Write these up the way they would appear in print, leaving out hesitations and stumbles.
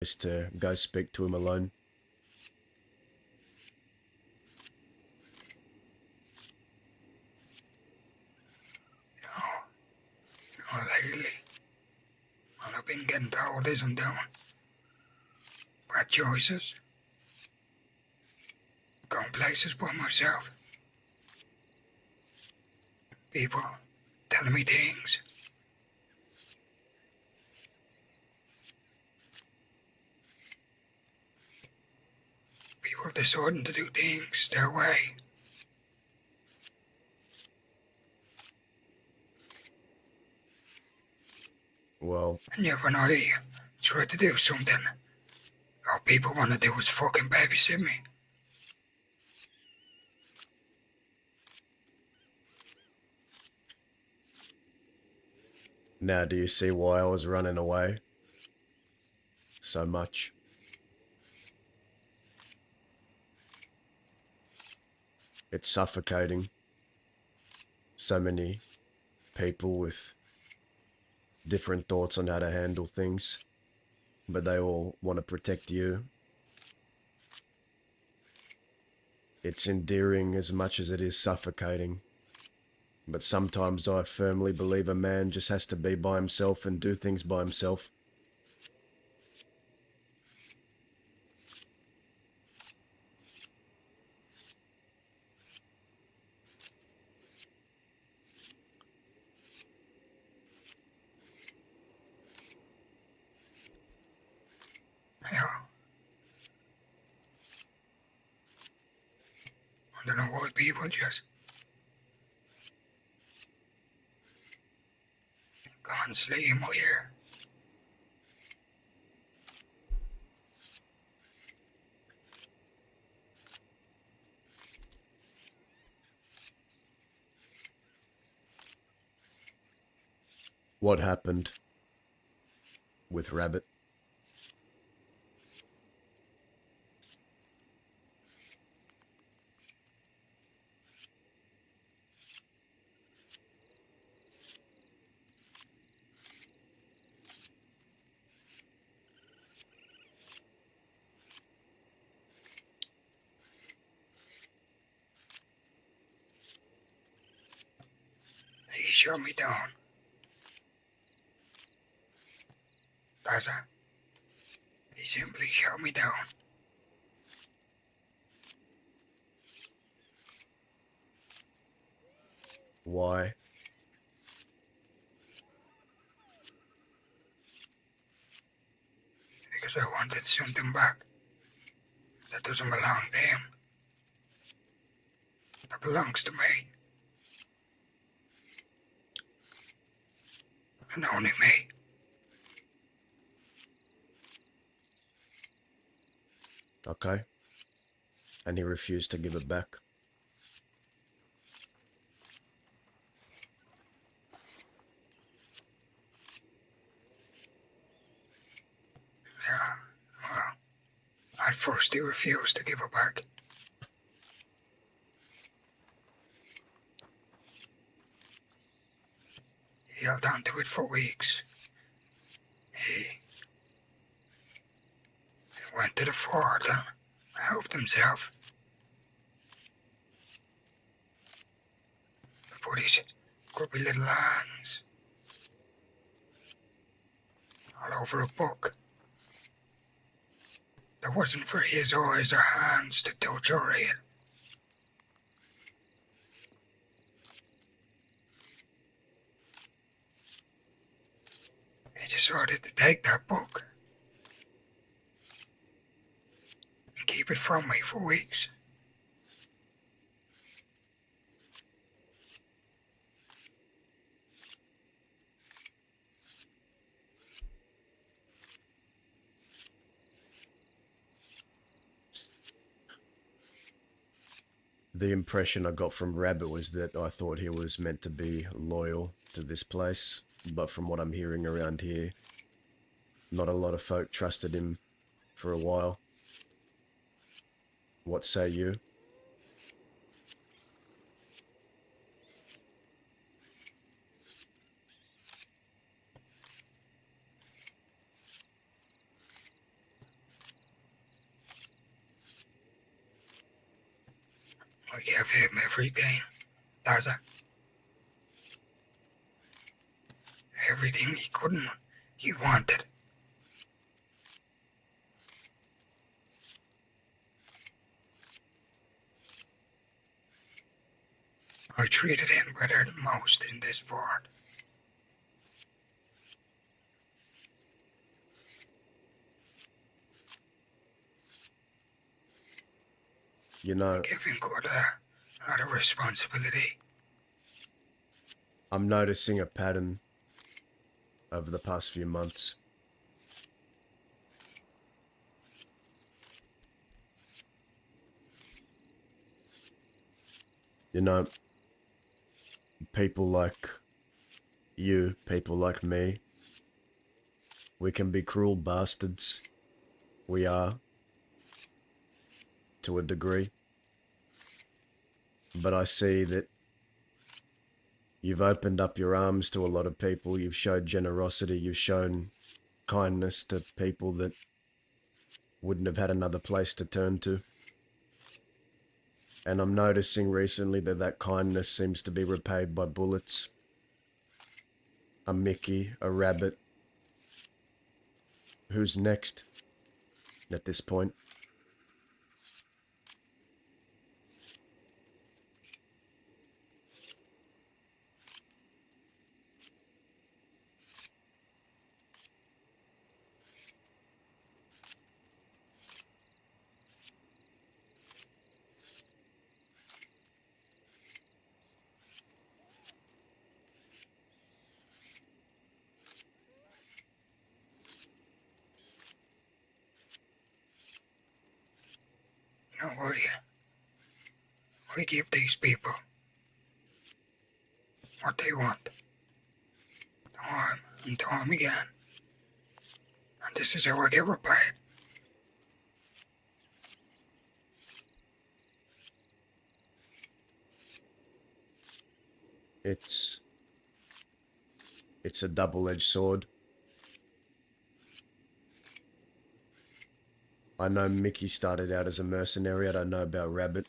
is to go speak to him alone. Lately, all I've been getting told is I'm doing bad choices, going places by myself. People telling me things. People deciding to do things their way. Well, And yet when I try to do something, all people want to do is fucking babysit me. now do you see why I was running away so much? It's suffocating. So many people with different thoughts on how to handle things, but they all want to protect you. It's endearing as much as it is suffocating. But sometimes I firmly believe a man just has to be by himself and do things by himself. Yeah. I don't know why people just constantly in my ear. What happened with Rabbit? He shut me down. That's it. He simply shut me down. Why? Because I wanted something back that doesn't belong to him. That belongs to me. And only me. Okay. And he refused to give it back. Yeah, well, at first he refused to give it back. He held on to it for weeks. He went to the fort and helped himself. Put his grubby little hands all over a book that wasn't for his eyes or hands to touch or read. He decided to take that book and keep it from me for weeks. The impression I got from Rabbit was that I thought he was meant to be loyal to this place, but from what I'm hearing around here, not a lot of folk trusted him for a while. What say you? I give him everything, does it? Everything he wanted. I treated him better than most in this fort. You know, Give him a lot of responsibility. I'm noticing a pattern over the past few months. You know, people like you, people like me, we can be cruel bastards. We are, to a degree. But I see that you've opened up your arms to a lot of people. You've showed generosity. You've shown kindness to people that wouldn't have had another place to turn to. And I'm noticing recently that kindness seems to be repaid by bullets. A Mickey, a rabbit. Who's next at this point? You know, I give these people what they want. Time and time again. And this is how I get repaid. It's a double-edged sword. I know Mickey started out as a mercenary. I don't know about Rabbit.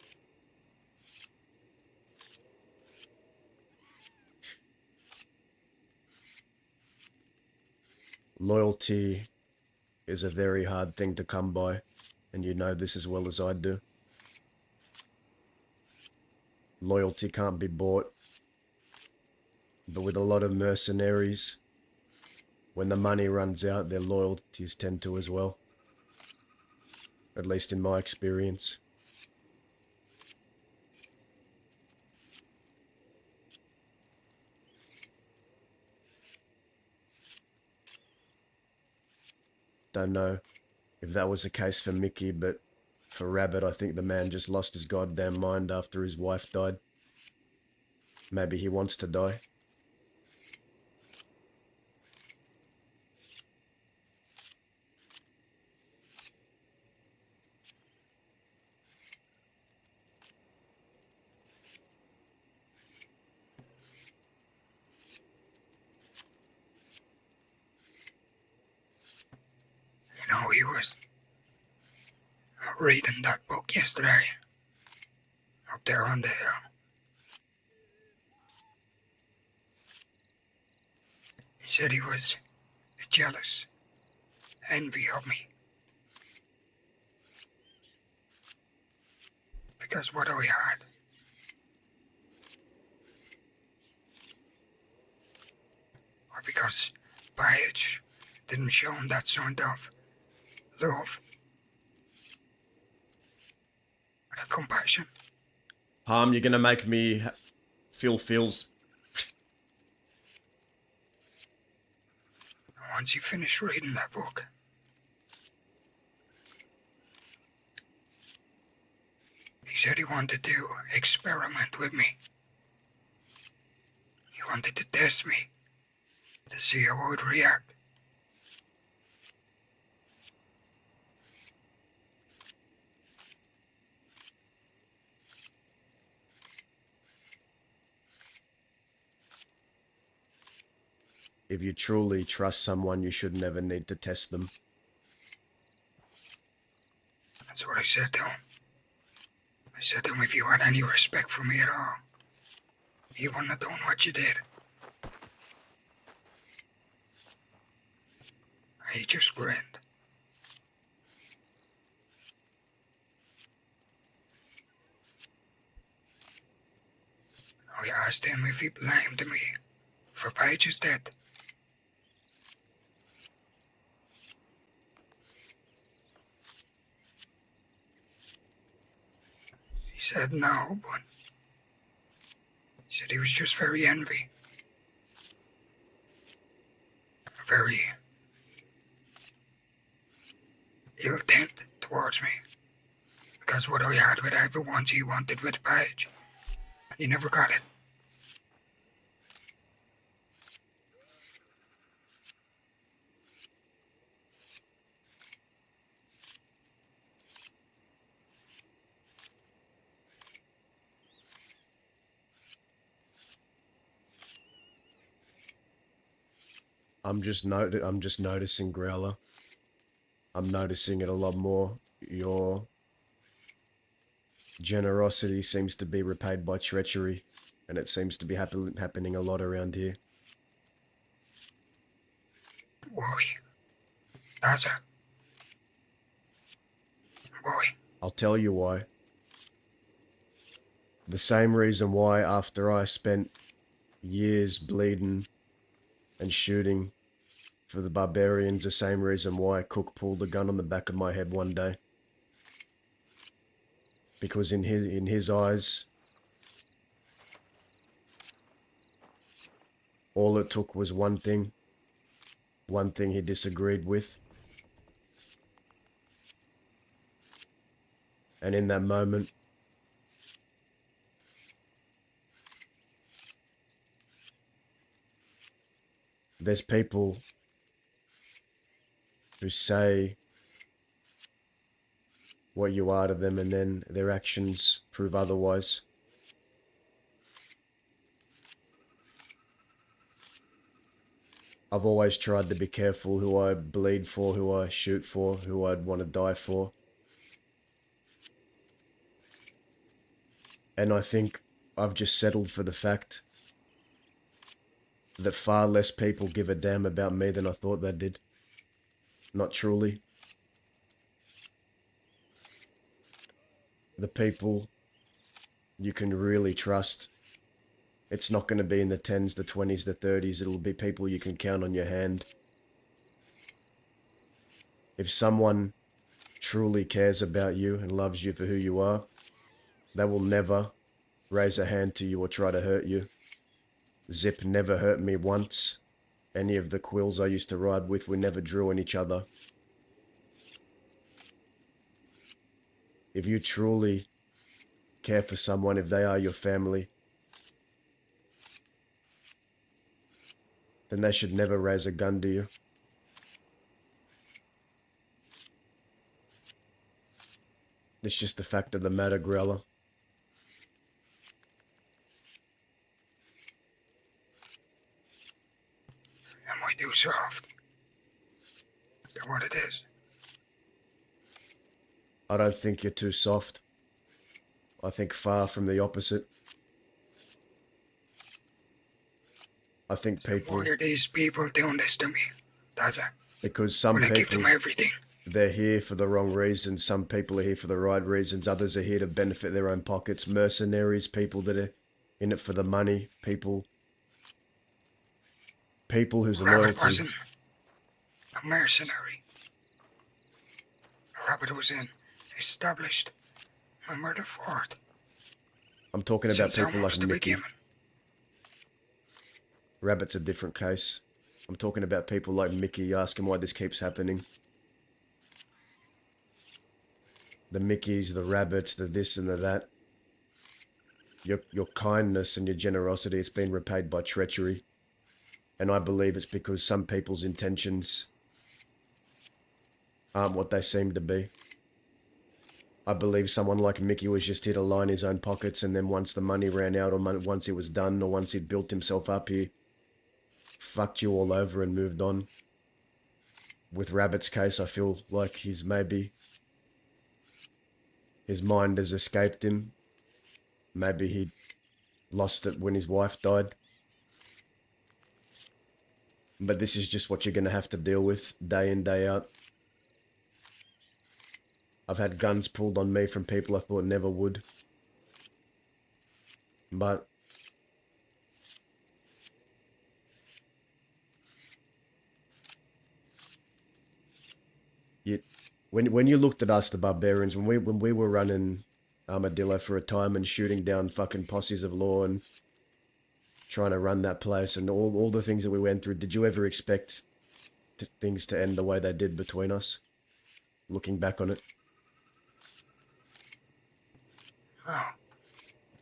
Loyalty is a very hard thing to come by, and you know this as well as I do. Loyalty can't be bought. But with a lot of mercenaries, when the money runs out, their loyalties tend to as well. At least in my experience. Don't know if that was the case for Mickey, but for Rabbit, I think the man just lost his goddamn mind after his wife died. Maybe he wants to die. You know, he was reading that book yesterday. Up there on the hill. He said he was jealous, envy of me. Because what I had. Or because Paige didn't show him that sort of love. And compassion. Harm, you're gonna make me feel feels. Once he finished reading that book, he said he wanted to experiment with me. He wanted to test me, to see how I would react. If you truly trust someone, you should never need to test them. That's what I said to him. I I said to him, if you had any respect for me at all, you wouldn't have done what you did. And he just grinned. I asked him if he blamed me for Paige's death. He said no, but he said he was just very envy. Very ill-intent towards me. Because what I had with everyone he wanted with Paige, he never got it. I'm just noticing, Growler. I'm noticing it a lot more. Your generosity seems to be repaid by treachery, and it seems to be happening a lot around here. Why? That's it. Why? I'll tell you why. The same reason why after I spent years bleeding and shooting for the barbarians, the same reason why Cook pulled a gun on the back of my head one day. Because in his eyes, all it took was one thing he disagreed with. And in that moment, there's people who say what you are to them and then their actions prove otherwise. I've always tried to be careful who I bleed for, who I shoot for, who I'd want to die for. And I think I've just settled for the fact that far less people give a damn about me than I thought they did. Not truly. The people you can really trust, it's not going to be in the 10s, the 20s, the 30s. It'll be people you can count on your hand. If someone truly cares about you and loves you for who you are, they will never raise a hand to you or try to hurt you. Zip never hurt me once. Any of the quills I used to ride with, we never drew on each other. If you truly care for someone, if they are your family, then they should never raise a gun to you. It's just the fact of the matter, Growler. Am I too soft? Is that what it is? I don't think you're too soft. I think far from the opposite. I think people... Why are these people doing this to me? That's it. Because some When I give them people, everything. they're here for the wrong reasons. Some people are here for the right reasons. Others are here to benefit their own pockets. Mercenaries, people that are in it for the money. People whose Rabbit loyalty... wasn't a mercenary. Rabbit was in established member of the fort. I'm talking about Since people like almost the Mickey. beginning. Rabbit's a different case. I'm talking about people like Mickey. Ask him why this keeps happening. The Mickeys, the Rabbits, the this and the that. Your kindness and your generosity, it's been repaid by treachery. And I believe it's because some people's intentions aren't what they seem to be. I believe someone like Mickey was just here to line his own pockets, and then once the money ran out, or once it was done, or once he'd built himself up, he fucked you all over and moved on. With Rabbit's case, I feel like he's maybe His mind has escaped him. Maybe he lost it when his wife died. But this is just what you're going to have to deal with day in, day out. I've had guns pulled on me from people I thought never would. But when you looked at us, the barbarians, when we were running Armadillo for a time and shooting down fucking posses of law and trying to run that place and all the things that we went through, did you ever expect things to end the way they did between us? Looking back on it. Oh,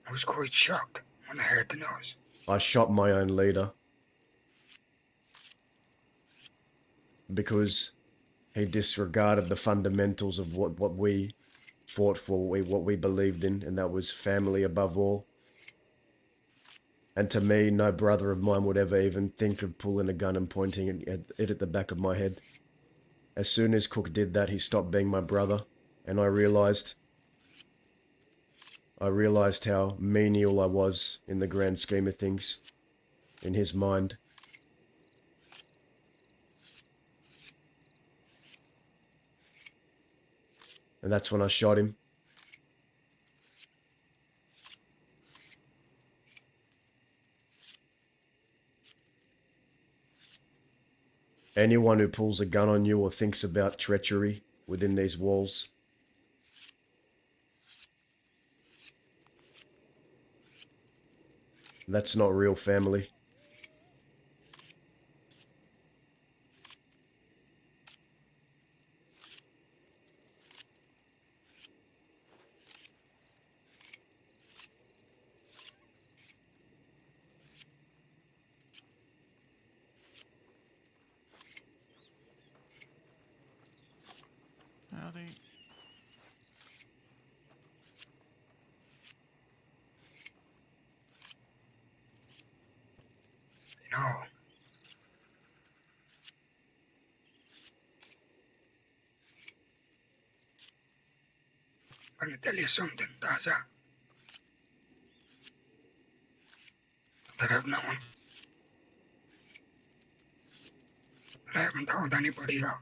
I was quite shocked when I heard the news. I shot my own leader because he disregarded the fundamentals of what we fought for, what we believed in, and that was family above all. And to me, no brother of mine would ever even think of pulling a gun and pointing it at the back of my head. As soon as Cook did that, he stopped being my brother, and I realized how menial I was in the grand scheme of things, in his mind. And that's when I shot him. Anyone who pulls a gun on you or thinks about treachery within these walls, that's not real family. Howdy. You know, I'm gonna tell you something, Taza, that I've known, that I haven't told anybody else.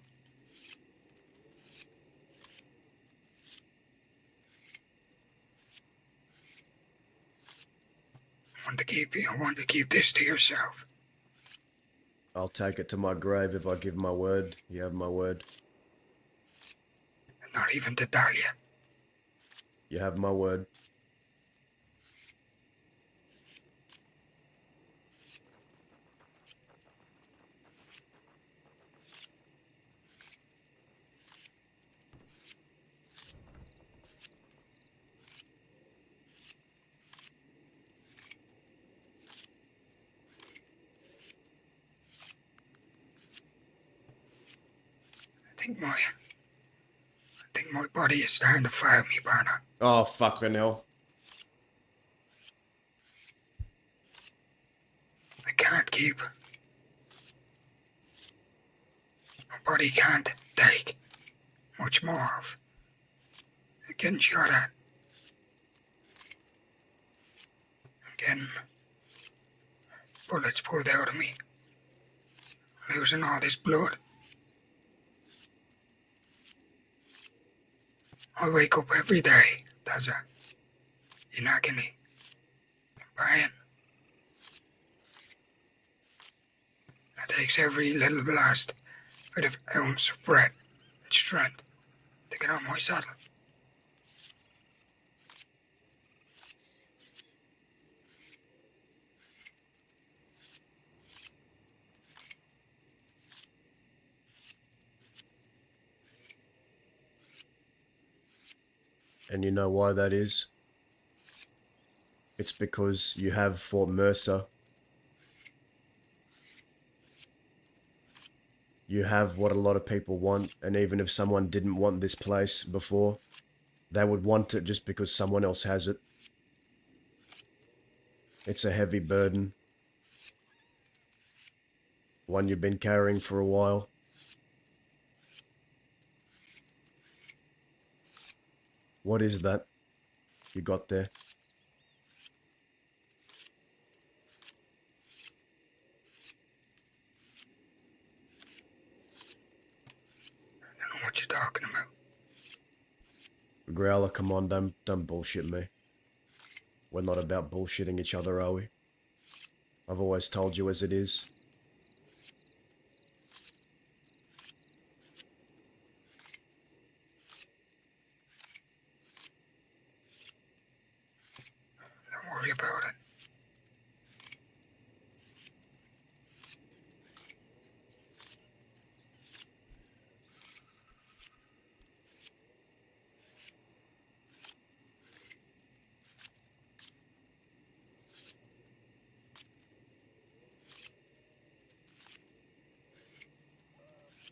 I want to keep this to yourself. I'll take it to my grave if I give my word. You have my word. And not even to Dahlia. You have my word. I think my body is starting to fail me, Barna. Oh, fucking hell. I can't keep. My body can't take much more of getting shot at. Getting bullets pulled out of me. Losing all this blood. I wake up every day, Taza, in agony, in pain. It takes every little last bit of ounce of breath and strength to get on my saddle. And you know why that is? It's because you have Fort Mercer. You have what a lot of people want, and even if someone didn't want this place before, they would want it just because someone else has it. It's a heavy burden. One you've been carrying for a while. What is that you got there? I don't know what you're talking about. Growler, come on, don't bullshit me. We're not about bullshitting each other, are we? I've always told you as it is. Don't worry about it.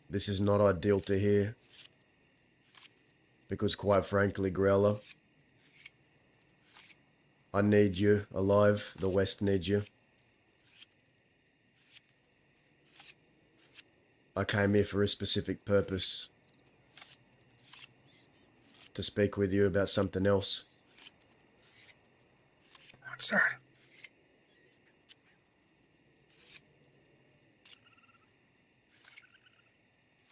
This is not ideal to hear. Because quite frankly, Growler, I need you alive. The West needs you. I came here for a specific purpose. To speak with you about something else. What's that?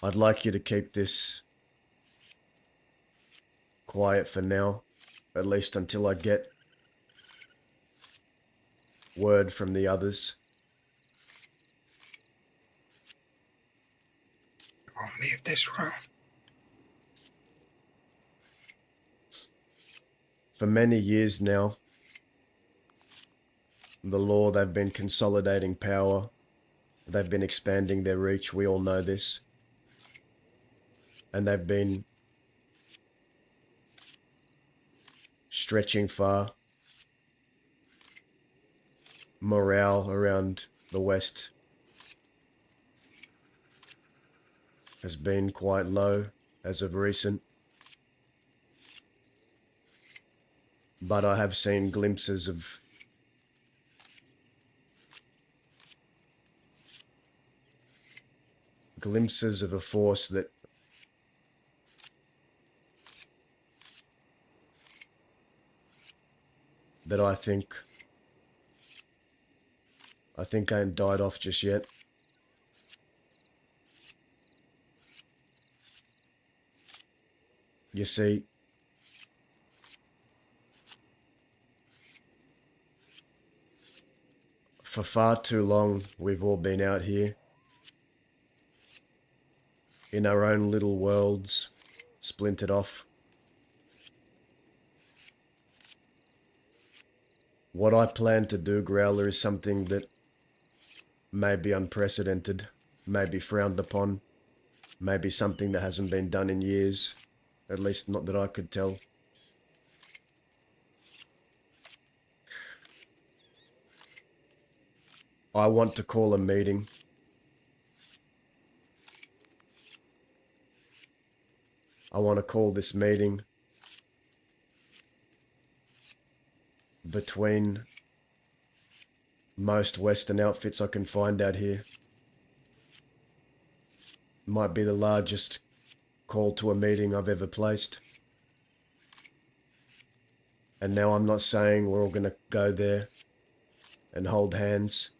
I'd like you to keep this quiet for now, at least until I get word from the others. You won't leave this room. For many years now, the law, they've been consolidating power. They've been expanding their reach, we all know this. And they've been stretching far. Morale around the West has been quite low as of recent. But I have seen glimpses of a force that I think ain't died off just yet. You see, for far too long we've all been out here in our own little worlds, splintered off. What I plan to do, Growler, is something that may be unprecedented, may be frowned upon, may be something that hasn't been done in years, at least not that I could tell. I want to call a meeting. I want to call this meeting between most Western outfits I can find out here. Might be the largest call to a meeting I've ever placed. And now I'm not saying we're all going to go there and hold hands.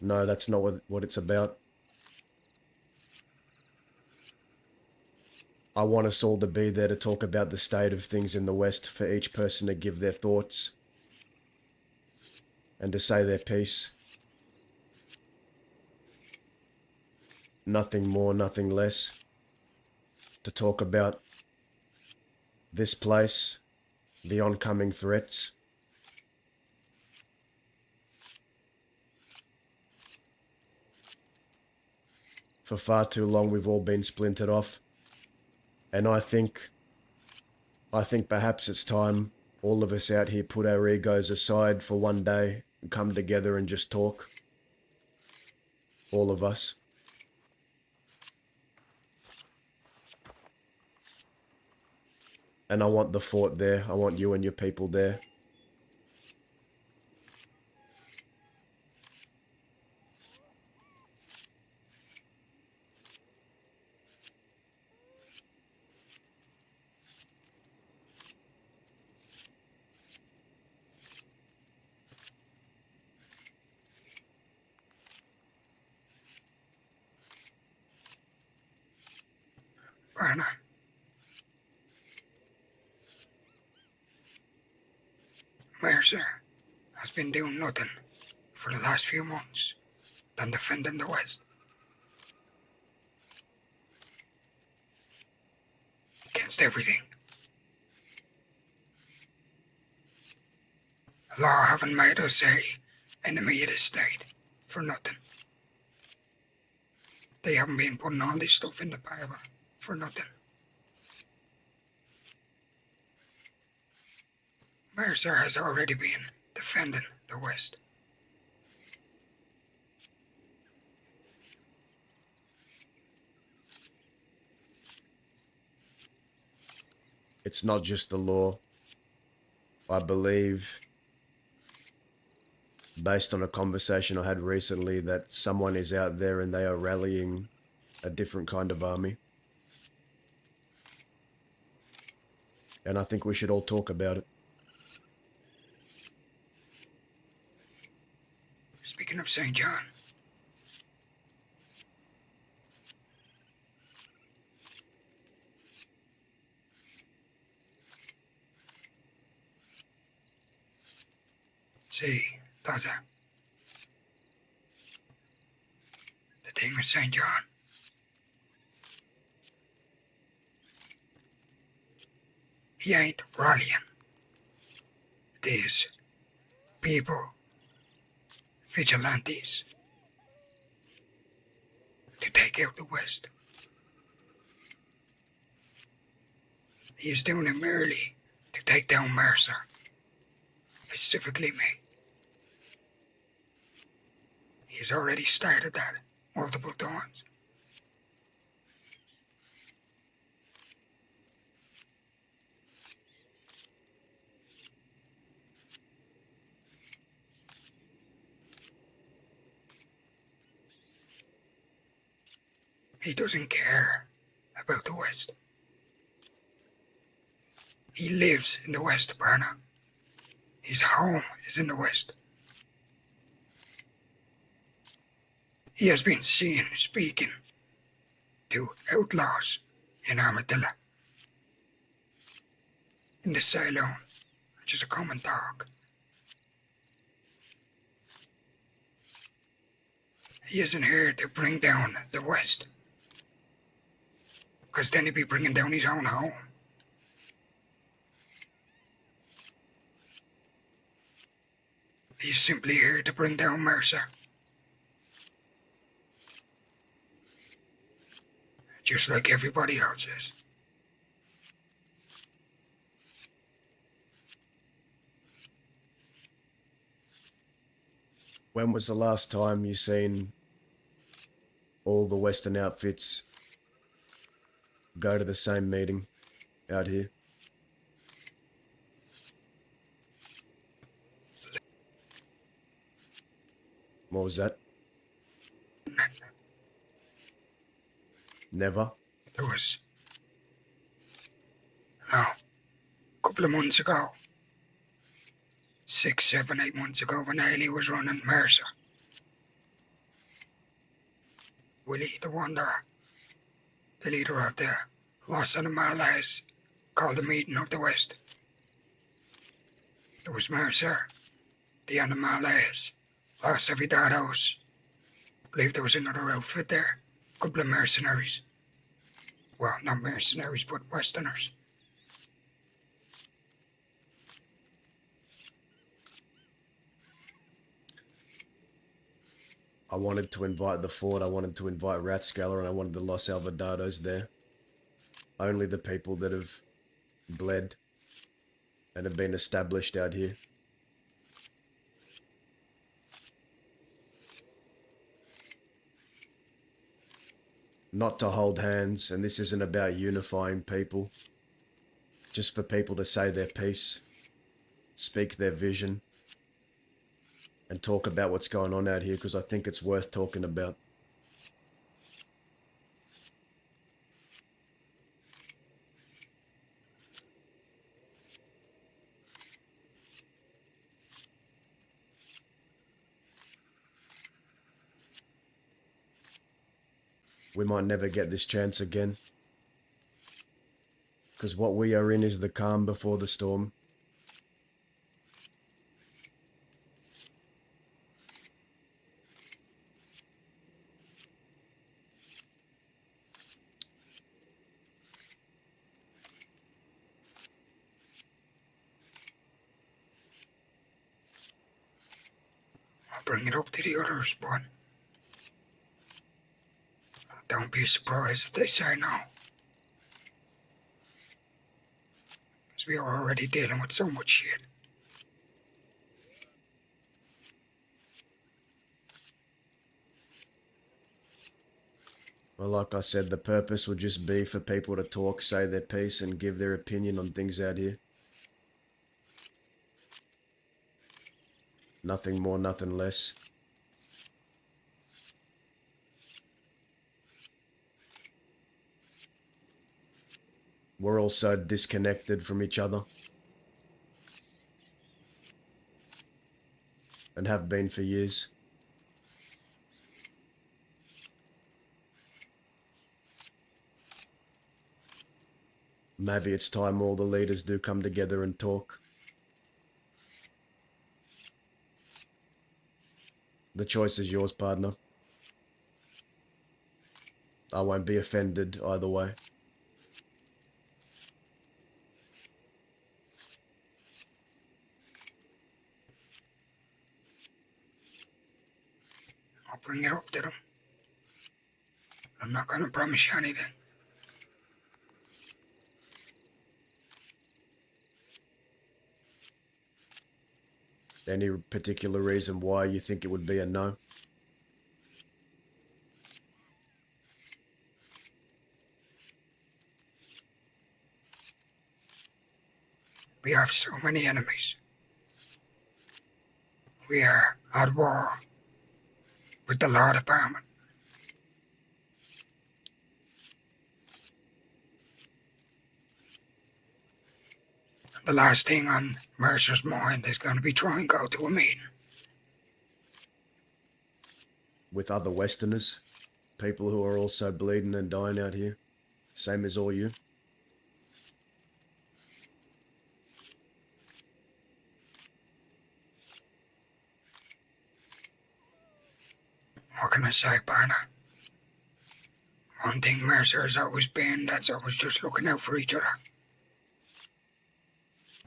No, that's not what it's about. I want us all to be there to talk about the state of things in the West, for each person to give their thoughts and to say their piece. Nothing more, nothing less. To talk about this place, the oncoming threats. For far too long we've all been splintered off. And I think perhaps it's time all of us out here put our egos aside for one day and come together and just talk. All of us. And I want the fort there. I want you and your people there. Anna. Mercer has been doing nothing for the last few months than defending the West against everything. The law haven't made us a enemy of the state for nothing. They haven't been putting all this stuff in the Bible for nothing. Mercer has already been defending the West. It's not just the law. I believe, based on a conversation I had recently, that someone is out there and they are rallying a different kind of army. And I think we should all talk about it. Speaking of St. John, see, Tata, the thing with St. John, he ain't rallying these people, vigilantes, to take out the West. He is doing it merely to take down Mercer, specifically me. He has already started that multiple times. He doesn't care about the West. He lives in the West, Berna. His home is in the West. He has been seen speaking to outlaws in Armadillo, in the Ceylon, which is a common talk. He isn't here to bring down the West, because then he'd be bringing down his own home. He's simply here to bring down Mercer. Just like everybody else is. When was the last time you seen all the Western outfits go to the same meeting out here? What was that? Never? There was, a couple of months ago, 6, 7, 8 months ago, when Ailey was running Mercer. Willie the Wanderer, the leader of the Los Animales, called a meeting of the West. There was Mercer, the Animales, Los Avidados. I believe there was another outfit there, a couple of mercenaries. Well, not mercenaries, but Westerners. I wanted to invite the Fort, I wanted to invite Rathskeller, and I wanted the Los Alvardados there. Only the people that have bled and have been established out here. Not to hold hands, and this isn't about unifying people. Just for people to say their piece, speak their vision, and talk about what's going on out here, because I think it's worth talking about. We might never get this chance again, Because what we are in is the calm before the storm. I'll bring it up to the others, but don't be surprised if they say no. Because we are already dealing with so much shit. Well, like I said, the purpose would just be for people to talk, say their piece, and give their opinion on things out here. Nothing more, nothing less. We're all so disconnected from each other. And have been for years. Maybe it's time all the leaders do come together and talk. The choice is yours, partner. I won't be offended either way. I'll bring it up to them. I'm not going to promise you anything. Any particular reason why you think it would be a no? We have so many enemies. We are at war with the law department. The last thing on Mercer's mind is going to be try and go to a meeting. With other Westerners? People who are also bleeding and dying out here? Same as all you? What can I say, partner? One thing Mercer has always been, that's always just looking out for each other.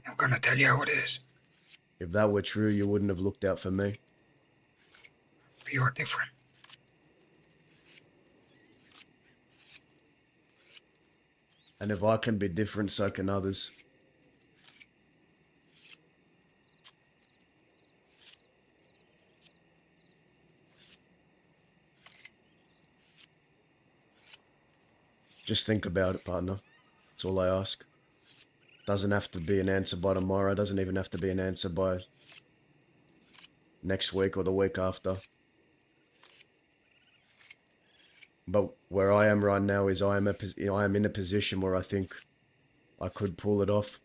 I'm going to tell you how it is. If that were true, you wouldn't have looked out for me. But you're different. And if I can be different, so can others. Just think about it, partner. That's all I ask. Doesn't have to be an answer by tomorrow. Doesn't even have to be an answer by next week or the week after. But where I am right now is I am in a position where I think I could pull it off.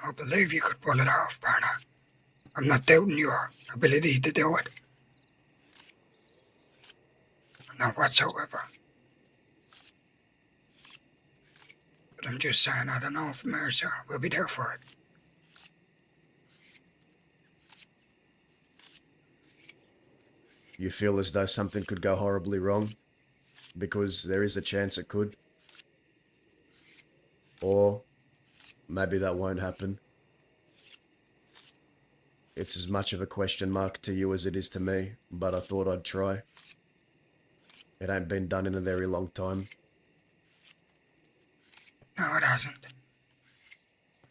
I believe you could pull it off, partner. I'm not doubting your ability to do it. Not whatsoever. But I'm just saying I don't know if Mercer will be there for it. You feel as though something could go horribly wrong? Because there is a chance it could. Or maybe that won't happen. It's as much of a question mark to you as it is to me, but I thought I'd try. It ain't been done in a very long time. No, it hasn't.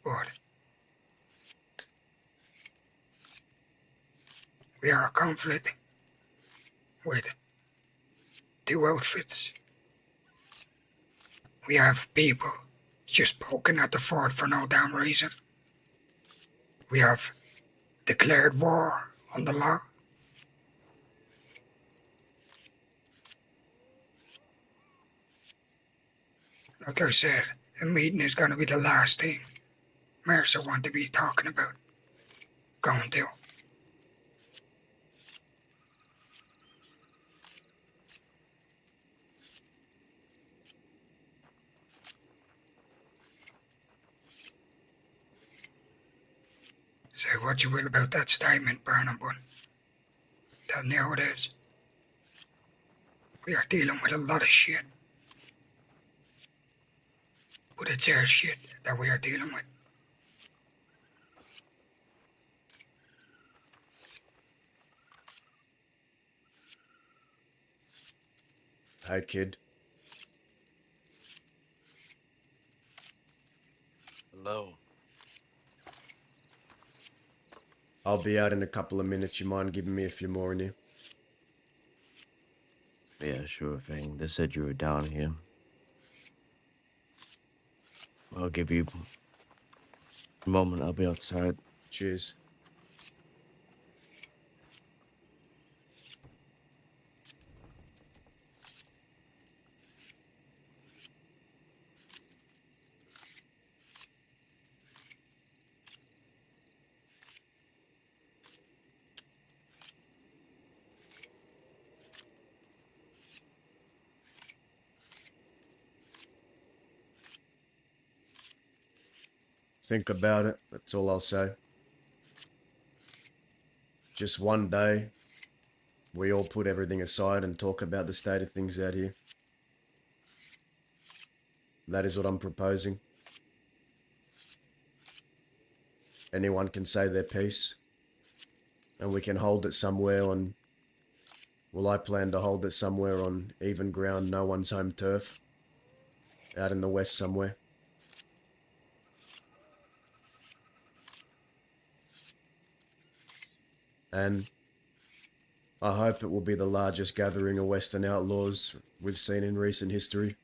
But we are a conflict with two outfits. We have people just poking at the fort for no damn reason. We have declared war on the law. Like I said, a meeting is going to be the last thing Mercer want to be talking about. Going to. Say what you will about that statement, Burnham, but telling you how it is. We are dealing with a lot of shit. But it's our shit that we are dealing with. Hey, kid. Hello. I'll be out in a couple of minutes. You mind giving me a few more in here? Yeah, sure thing. They said you were down here. I'll give you a moment. I'll be outside. Cheers. Think about it. That's all I'll say. Just one day, we all put everything aside and talk about the state of things out here. That is what I'm proposing. Anyone can say their piece, and we can hold it somewhere on... Well, I plan to hold it somewhere on even ground, no one's home turf, out in the west somewhere. And I hope it will be the largest gathering of Western outlaws we've seen in recent history.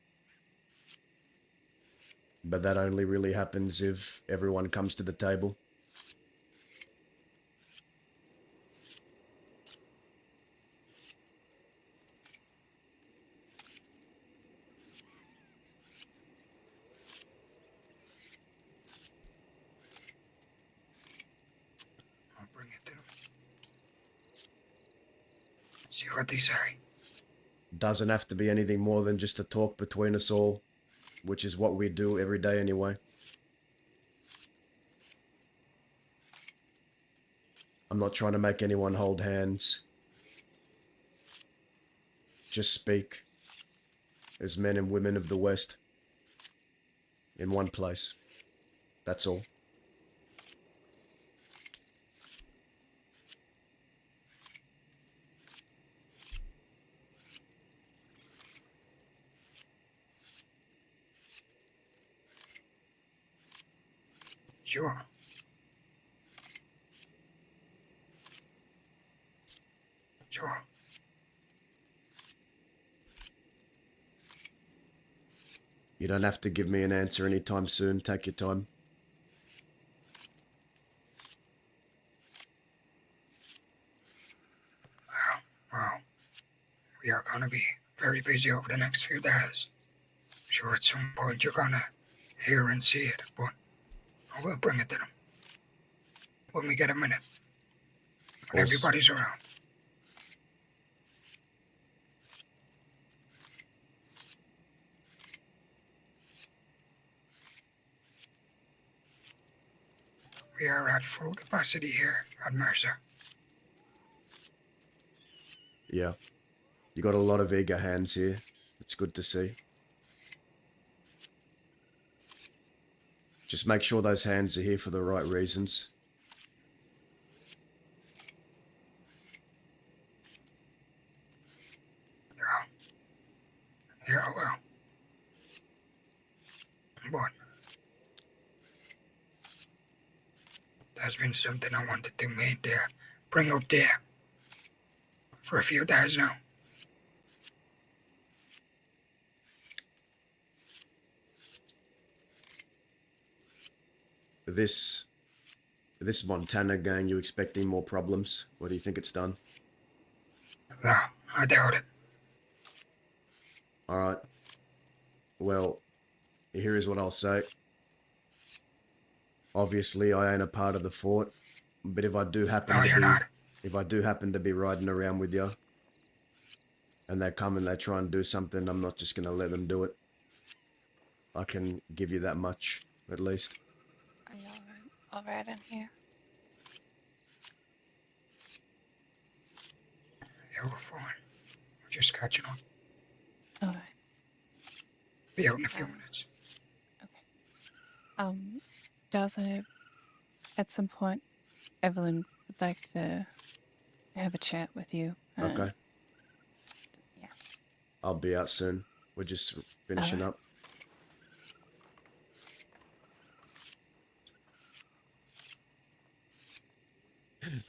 But that only really happens if everyone comes to the table. I'll bring it to them. See what they say. Doesn't have to be anything more than just a talk between us all, which is what we do every day anyway. I'm not trying to make anyone hold hands. Just speak as men and women of the West in one place. That's all. Sure. Sure. You don't have to give me an answer anytime soon. Take your time. Well, we are gonna be very busy over the next few days. Sure, at some point you're gonna hear and see it, but I will bring it to them when we get a minute. When Also, everybody's around. We are at full capacity here at Mercer. yeah. You got a lot of eager hands here. It's good to see. Just make sure those hands are here for the right reasons. Yeah, well. But there's been something I wanted to make there. Bring up there. For a few days now. This Montana gang, you expecting more problems? What do you think it's done? No, I doubt it. Alright. Well, here is what I'll say. Obviously, I ain't a part of the fort, but if I do happen No, to you're be... not. If I do happen to be riding around with you, and they come and they try and do something, I'm not just gonna let them do it. I can give you that much, at least. Are you all right in here? Yeah, we're fine. We're just catching up. Alright. Be out in a few minutes. Does at some point, Evelyn would like to have a chat with you. Okay. Yeah. I'll be out soon. We're just finishing Alright. up.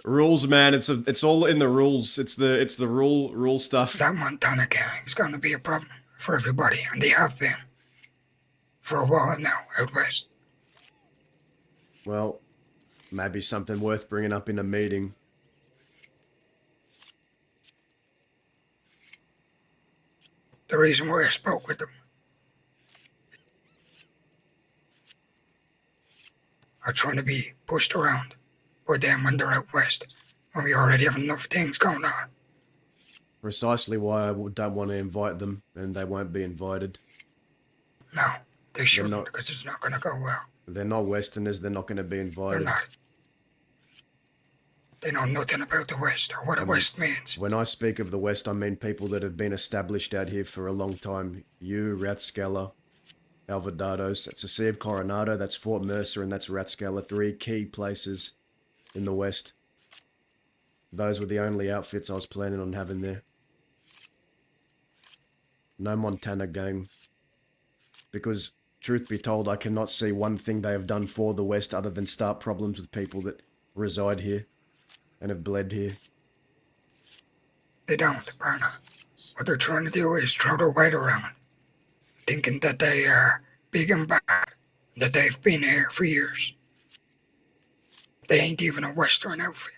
Rules, man. It's all in the rules. It's the rule stuff. That Montana gang is going to be a problem for everybody, and they have been for a while now out west. Well, maybe something worth bringing up in a meeting. The reason why I spoke with them are trying to be pushed around by them when they're out west, when we already have enough things going on. Precisely why I don't want to invite them, and they won't be invited. No, they shouldn't, not- because it's not going to go well. They're not Westerners. They're not going to be They're invited. not. They know nothing about the West or what the West means. When I speak of the West, I mean people that have been established out here for a long time. You, Rathskeller, Alvardados. That's the Sea of Coronado. That's Fort Mercer, and that's Rathskeller. 3 key places in the West. Those were the only outfits I was planning on having there. No Montana gang. Because, truth be told, I cannot see one thing they have done for the West other than start problems with people that reside here and have bled here. They don't, Barna. What they're trying to do is throw their weight around it, thinking that they are big and bad, that they've been here for years. They ain't even a Western outfit.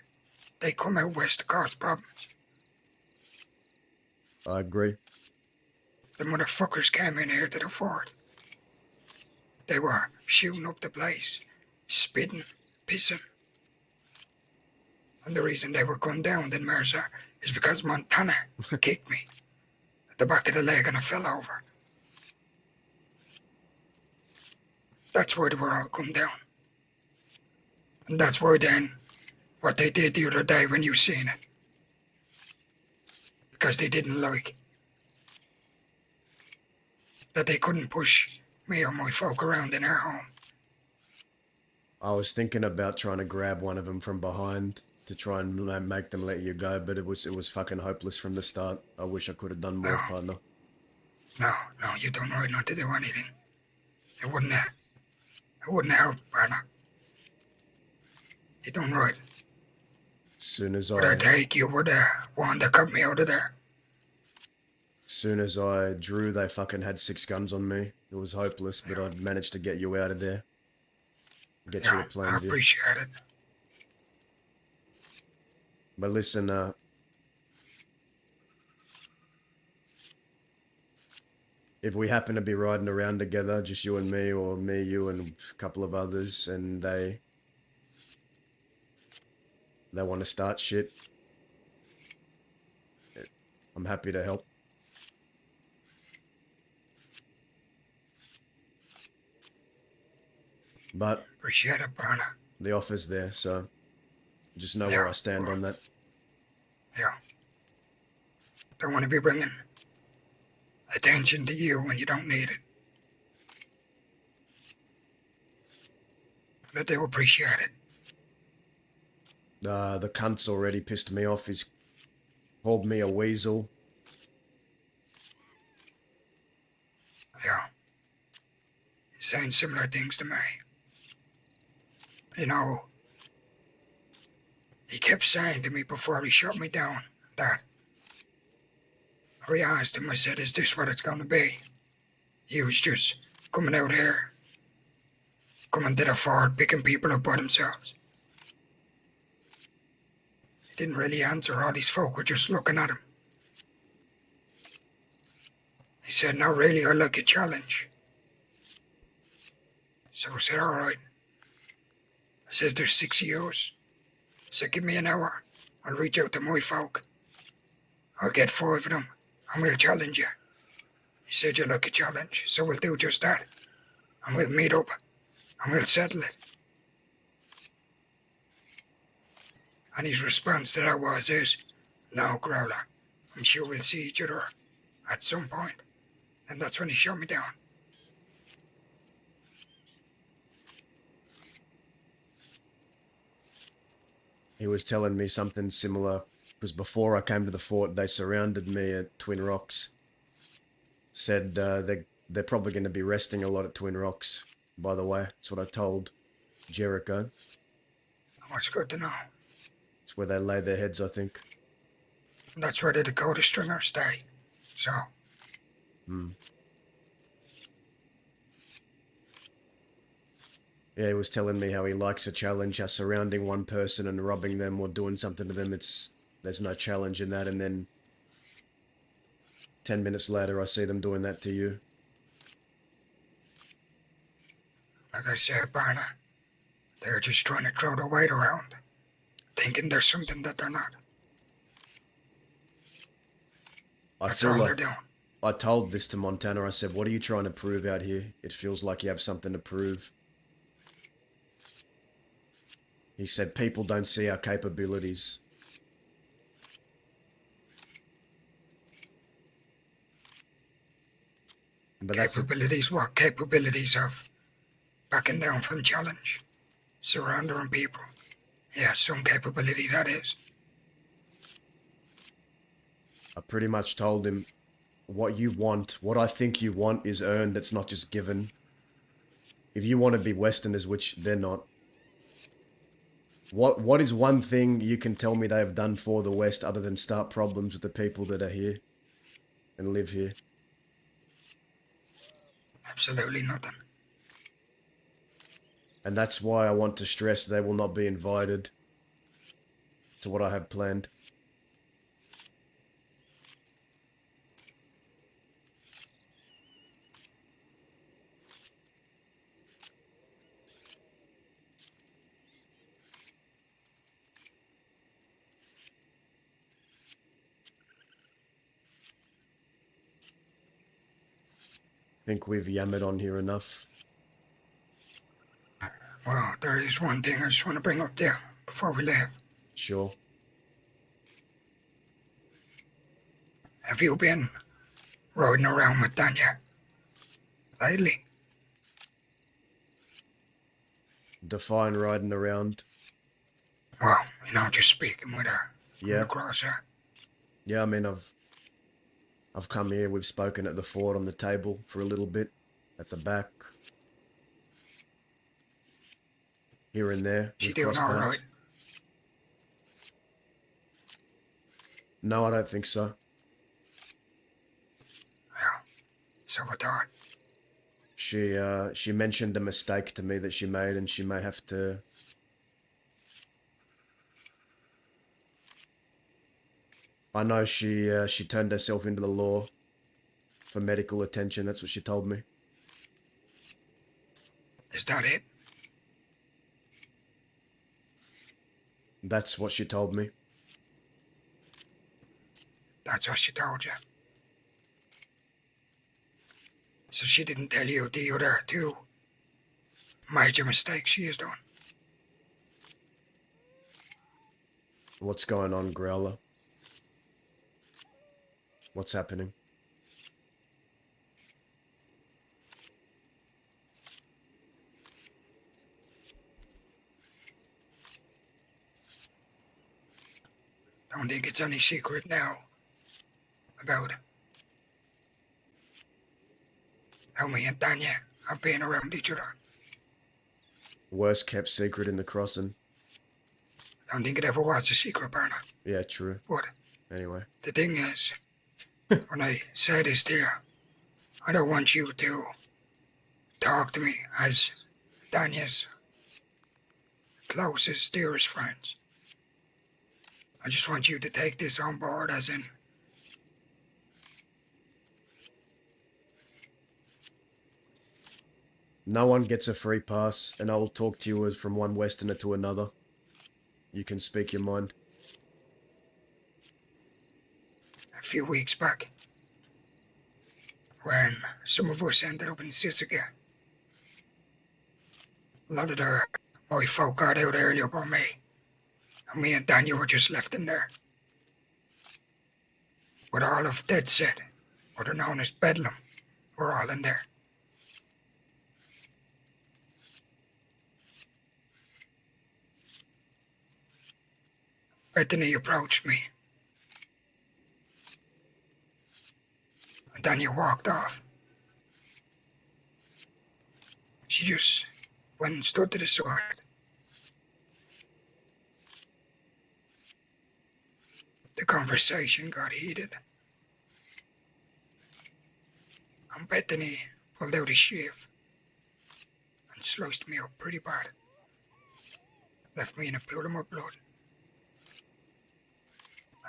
They come out west to cause problems. I agree. The motherfuckers came in here to the fort. They were shooting up the place, spitting, pissing. And the reason they were gunned down in Mercer is because Montana kicked me at the back of the leg and I fell over. That's why they were all gunned down. And that's why then, what they did the other day when you seen it. Because they didn't like that they couldn't push me or my folk around in our home. I was thinking about trying to grab one of them from behind to try and make them let you go, but it was fucking hopeless from the start. I wish I could have done more, No. partner. No, you don't right not to do anything. It wouldn't help, Barna. You done right. Soon as But I take you were the one that got me out of there. Soon as I drew, they fucking had 6 guns on me. It was hopeless, but I'd managed to get you out of there. Get you Yeah, a I Plainview. appreciate it. But listen, if we happen to be riding around together, just you and me, or me, you, and a couple of others, and they want to start shit, I'm happy to help. But Appreciate it, Barna. the offer's there, so just know Yeah, where I stand on that. Yeah. Don't want to be bringing attention to you when you don't need it. But I do appreciate it. The cunt's already pissed me off. He's called me a weasel. Yeah. He's saying similar things to me. You know, he kept saying to me before he shut me down that I asked him, I said, is this what it's going to be? He was just coming out here, coming to the fort, picking people up by themselves. He didn't really answer. All these folk were just looking at him. He said, no, really, I like a challenge. So I said, all right. I said, there's 6 of yours. I said, give me an hour. I'll reach out to my folk. I'll get 5 of them, and we'll challenge you. He said, you like a challenge, so we'll do just that. And we'll meet up, and we'll settle it. And his response to that is, no, Growler, I'm sure we'll see each other at some point. And that's when he shot me down. He was telling me something similar, because before I came to the fort, they surrounded me at Twin Rocks. Said they're probably going to be resting a lot at Twin Rocks, by the way. That's what I told Jericho. Oh, it's good to know. It's where they lay their heads, I think. And that's where the Dakota Stringers stay. So, Yeah, he was telling me how he likes a challenge, how surrounding one person and robbing them or doing something to them, there's no challenge in that, and then 10 minutes later I see them doing that to you. like I said, Barna, they're just trying to throw the weight around, thinking there's something that they're not. I That's feel all like they're doing. I told this to Montana. I said, what are you trying to prove out here? It feels like you have something to prove. He said, people don't see our capabilities. But that's Capabilities? What capabilities of backing down from challenge? Surrounding people? Yeah, some capability that is. I pretty much told him, what you want, what I think you want is earned, it's not just given. If you want to be Westerners, which they're not, what is one thing you can tell me they have done for the West other than start problems with the people that are here and live here? Absolutely nothing. And that's why I want to stress they will not be invited to what I have planned. Think we've yammered on here enough. Well, there is one thing I just want to bring up there before we leave. Sure. Have you been riding around with Danya lately? Define riding around. Well, just speaking with her from Yeah. the crosshair. Yeah, I mean, I've come here, we've spoken at the fort on the table for a little bit, at the back. Here and there. She we've doing crossed all paths. right? No, I don't think so. Yeah, so I thought. She mentioned a mistake to me that she made, and she may have to... I know she turned herself into the law for medical attention. That's what she told me. Is that it? That's what she told me. That's what she told you. So she didn't tell you the other two major mistakes she has done. What's going on, Growler? What's happening? Don't think it's any secret now about how me and Tanya have been around each other. Worst kept secret in the crossing. Don't think it ever was a secret, Barna. Yeah, true. But Anyway. the thing is, when I say this to you, I don't want you to talk to me as Tanya's closest, dearest friends. I just want you to take this on board as in, No one gets a free pass, and I will talk to you as from one Westerner to another. You can speak your mind. a few weeks back, when some of us ended up in Sisika, a lot of my folk got out earlier by me, and me and Daniel were just left in there. with all of Dead Set, what are known as Bedlam. We're all in there. Bethany approached me. And Daniel walked off. She just went and stood to the side. The conversation got heated. And Bethany pulled out a shave and sliced me up pretty bad. Left me in a pool of my blood.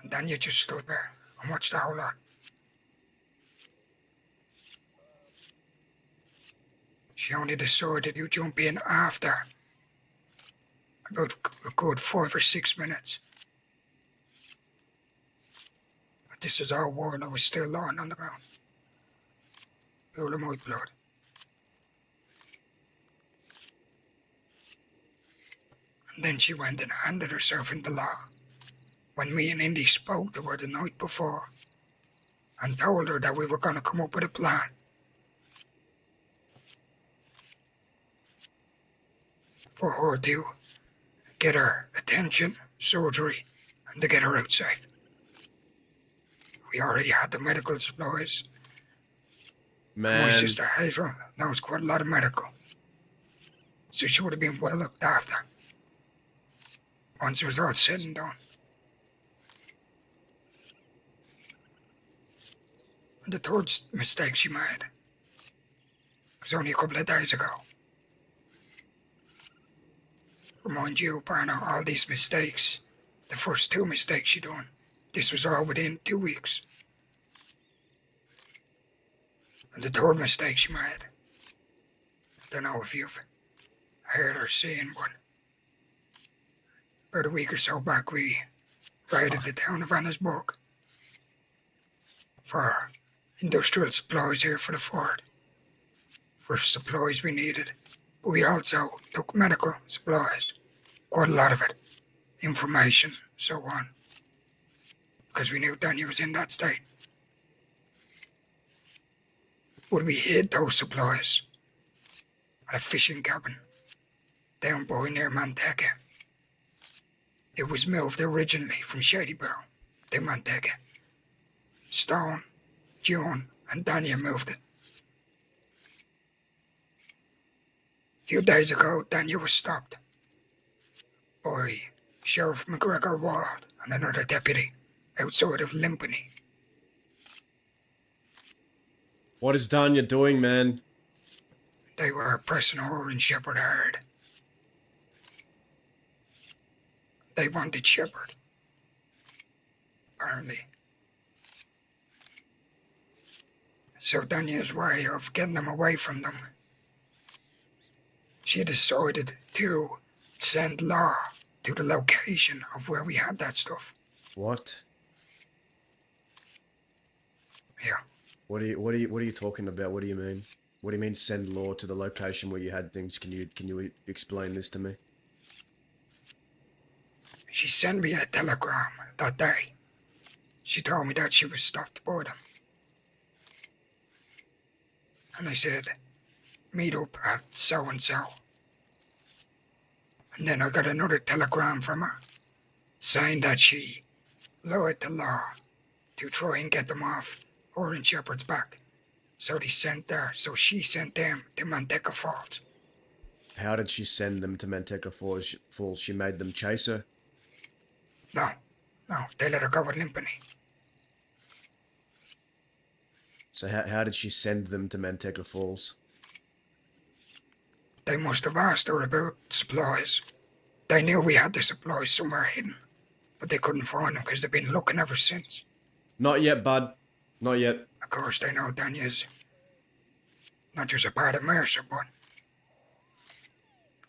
And Daniel just stood there and watched the whole lot. She only decided to jump in after about a good 5 or 6 minutes. But this is all while I was still lying on the ground. Pool of my blood. And then she went and handed herself in the law. When me and Indy spoke to her the night before and told her that we were going to come up with a plan. For her to get her attention, surgery, and to get her out safe. We already had the medical supplies. Man, My sister Hazel knows quite a lot of medical. So she would have been well looked after. Once it was all said and done. And the third mistake she made was only a couple of days ago. Remind you, Barna, all these mistakes, the first 2 mistakes she done, this was all within 2 weeks. And the third mistake she made, I don't know if you've heard or seen, but about a week or so back we raided the town of Annesburg for industrial supplies here for the fort, for supplies we needed. But we also took medical supplies, quite a lot of it, information, so on, because we knew Daniel was in that state. But we hid those supplies at a fishing cabin down by near Manteca. It was moved originally from Shadybow to Manteca. Stone, June, and Daniel moved it. A few days ago, Daniel was stopped by Sheriff McGregor Wald and another deputy outside of Limpany. what is Danya doing, man? They were pressing her and Shepherd hard. They wanted Shepherd, apparently. So Daniel's way of getting them away from them, she decided to send Law to the location of where we had that stuff. What? Yeah. What are you talking about? What do you mean? What do you mean send Law to the location where you had things? Can you explain this to me? She sent me a telegram that day. She told me that she was stopped by them. And I said, meet up at so-and-so. And then I got another telegram from her saying that she lied to Law to try and get them off Orange Shepherd's back. So she sent them to Manteca Falls. How did she send them to Manteca Falls? She made them chase her? No, they let her go with Limpany. So how did she send them to Manteca Falls? They must have asked her about supplies. They knew we had the supplies somewhere hidden, but they couldn't find them because they've been looking ever since. Not yet, bud. Not yet. Of course, they know Danya's not just a part of Mercer, but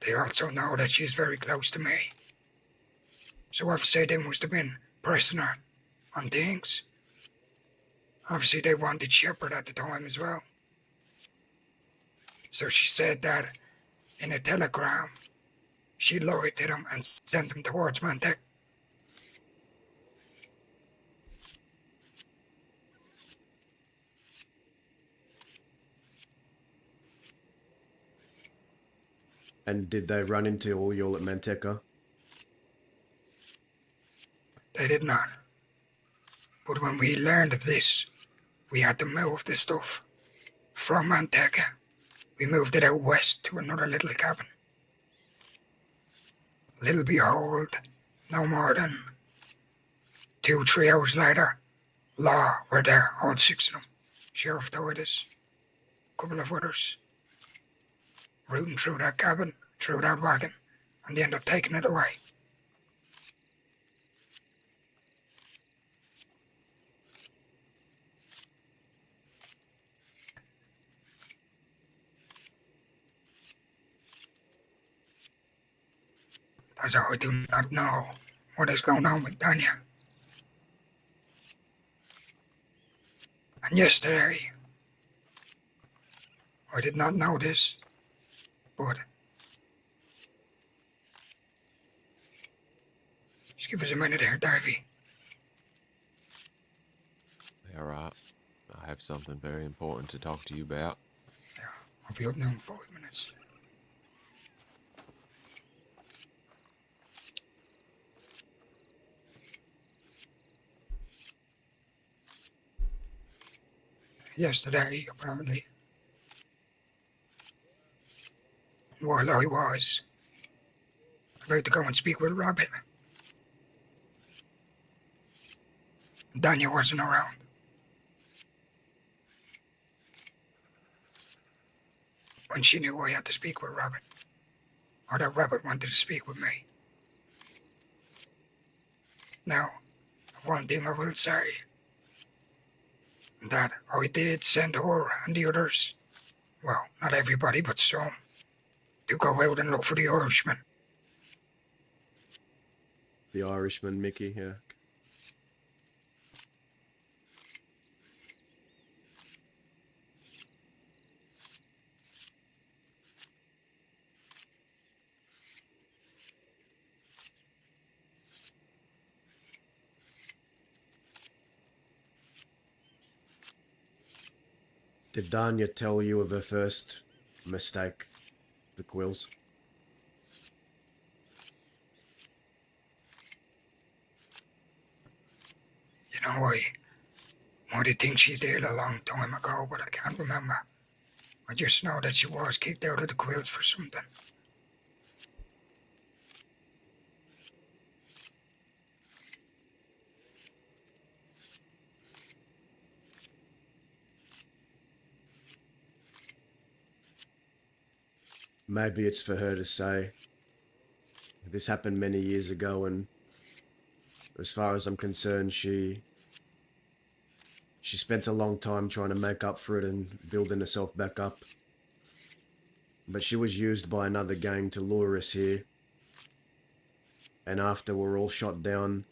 they also know that she's very close to me. So obviously they must have been pressing her on things. Obviously they wanted Shepherd at the time as well. So she said that in a telegram, she lied to them and sent them towards Manteca. And did they run into all y'all at Manteca? They did not. But when we learned of this, we had to move the stuff from Manteca. We moved it out west to another little cabin. Little behold, no more than 2-3 hours later, Law were there, all 6 of them. Sheriff Titus, a couple of others, rooting through that cabin, through that wagon, and they ended up taking it away. That's how I do not know what is going on with Danya. And yesterday, I did not know this, but just give us a minute here, Davey. All right. I have something very important to talk to you about. Yeah, I'll be up now in 5 minutes. Yesterday, apparently, while I was about to go and speak with Rabbit, Danya wasn't around. When she knew I had to speak with Rabbit, or that Rabbit wanted to speak with me. Now, one thing I will say, that I did send her and the others, well, not everybody, but some, to go out and look for the Irishman. The Irishman, Mickey, yeah. Did Danya tell you of her first mistake, the quills? You know, I might have think she did a long time ago, but I can't remember. I just know that she was kicked out of the quills for something. Maybe it's for her to say. This happened many years ago, and as far as I'm concerned, she spent a long time trying to make up for it and building herself back up. But she was used by another gang to lure us here. And after we're all shot down,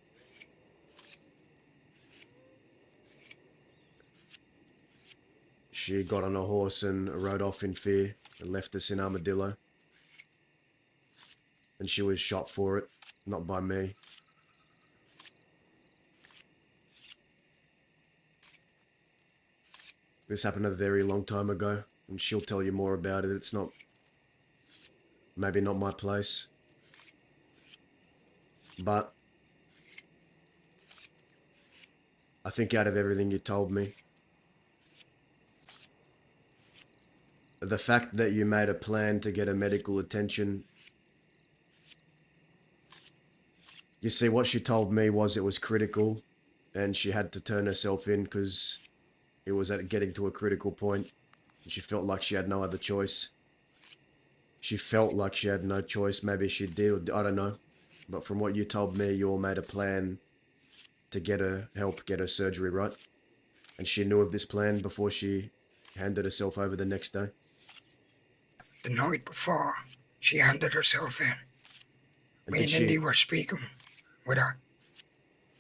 she got on a horse and rode off in fear and left us in Armadillo. And she was shot for it, not by me. This happened a very long time ago, and she'll tell you more about it. It's not, maybe not my place. But I think out of everything you told me, the fact that you made a plan to get her medical attention, you see, what she told me was it was critical and she had to turn herself in because it was at getting to a critical point and she felt like she had no other choice. She felt like she had no choice. Maybe she did, or I don't know. But from what you told me, you all made a plan to get her help, get her surgery, right? And she knew of this plan before she handed herself over the next day. The night before, she handed herself in. And Me did and she, Indy were speaking with her,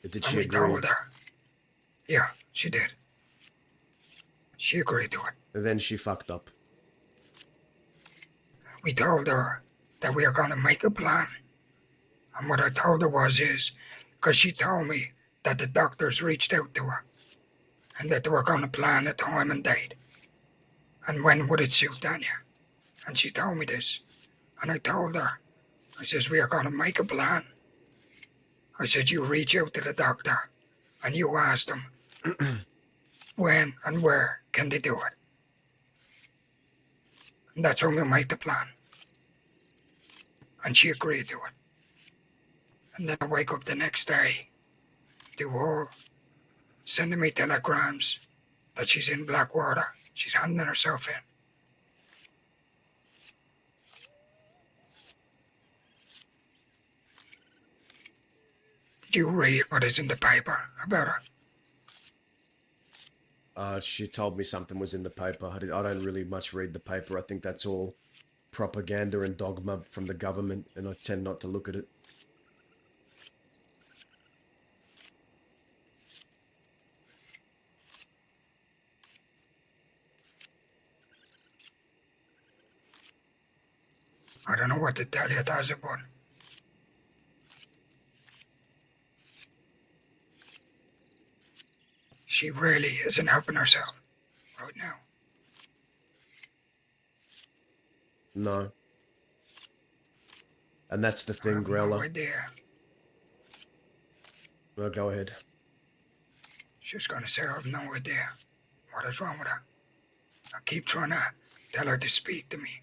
did and she we agree? told her. Yeah, she did. She agreed to it. And then she fucked up. We told her that we are going to make a plan. And what I told her was because she told me that the doctors reached out to her and that they were going to plan a time and date. And when would it suit Danya? And she told me this. And I told her, I says, we are going to make a plan. I said, you reach out to the doctor and you ask them when and where can they do it. And that's when we'll make the plan. And she agreed to it. And then I wake up the next day to her sending me telegrams that she's in Blackwater. She's handing herself in. Did you read what is in the paper about her? She told me something was in the paper. I don't really much read the paper. I think that's all propaganda and dogma from the government, and I tend not to look at it. I don't know what to tell you, Tazabun. She really isn't helping herself right now. No. And that's the I thing, have no Growler. idea. Well, go ahead. She's gonna say I have no idea what is wrong with her. I keep trying to tell her to speak to me.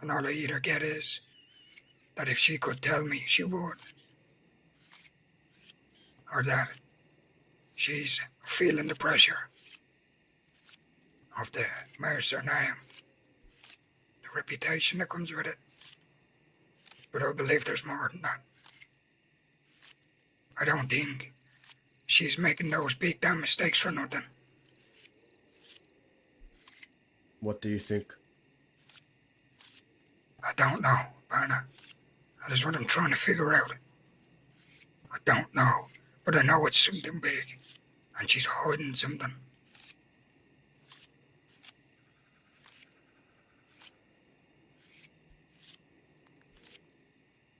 And all I either get is that if she could tell me, she would. Or that she's feeling the pressure of the Mercer name, the reputation that comes with it. But I believe there's more than that. I don't think she's making those big damn mistakes for nothing. What do you think? I don't know, Barna. That is what I'm trying to figure out. I don't know, but I know it's something big, and she's hiding something.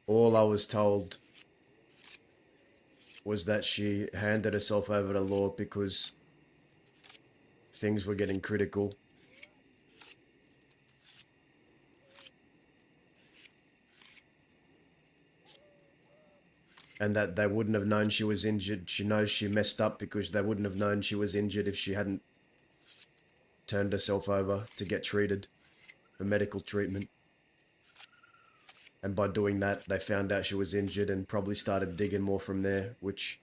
All I was told was that she handed herself over to law because things were getting critical. And that they wouldn't have known she was injured. She knows she messed up because they wouldn't have known she was injured if she hadn't turned herself over to get treated for medical treatment. And by doing that, they found out she was injured and probably started digging more from there, which...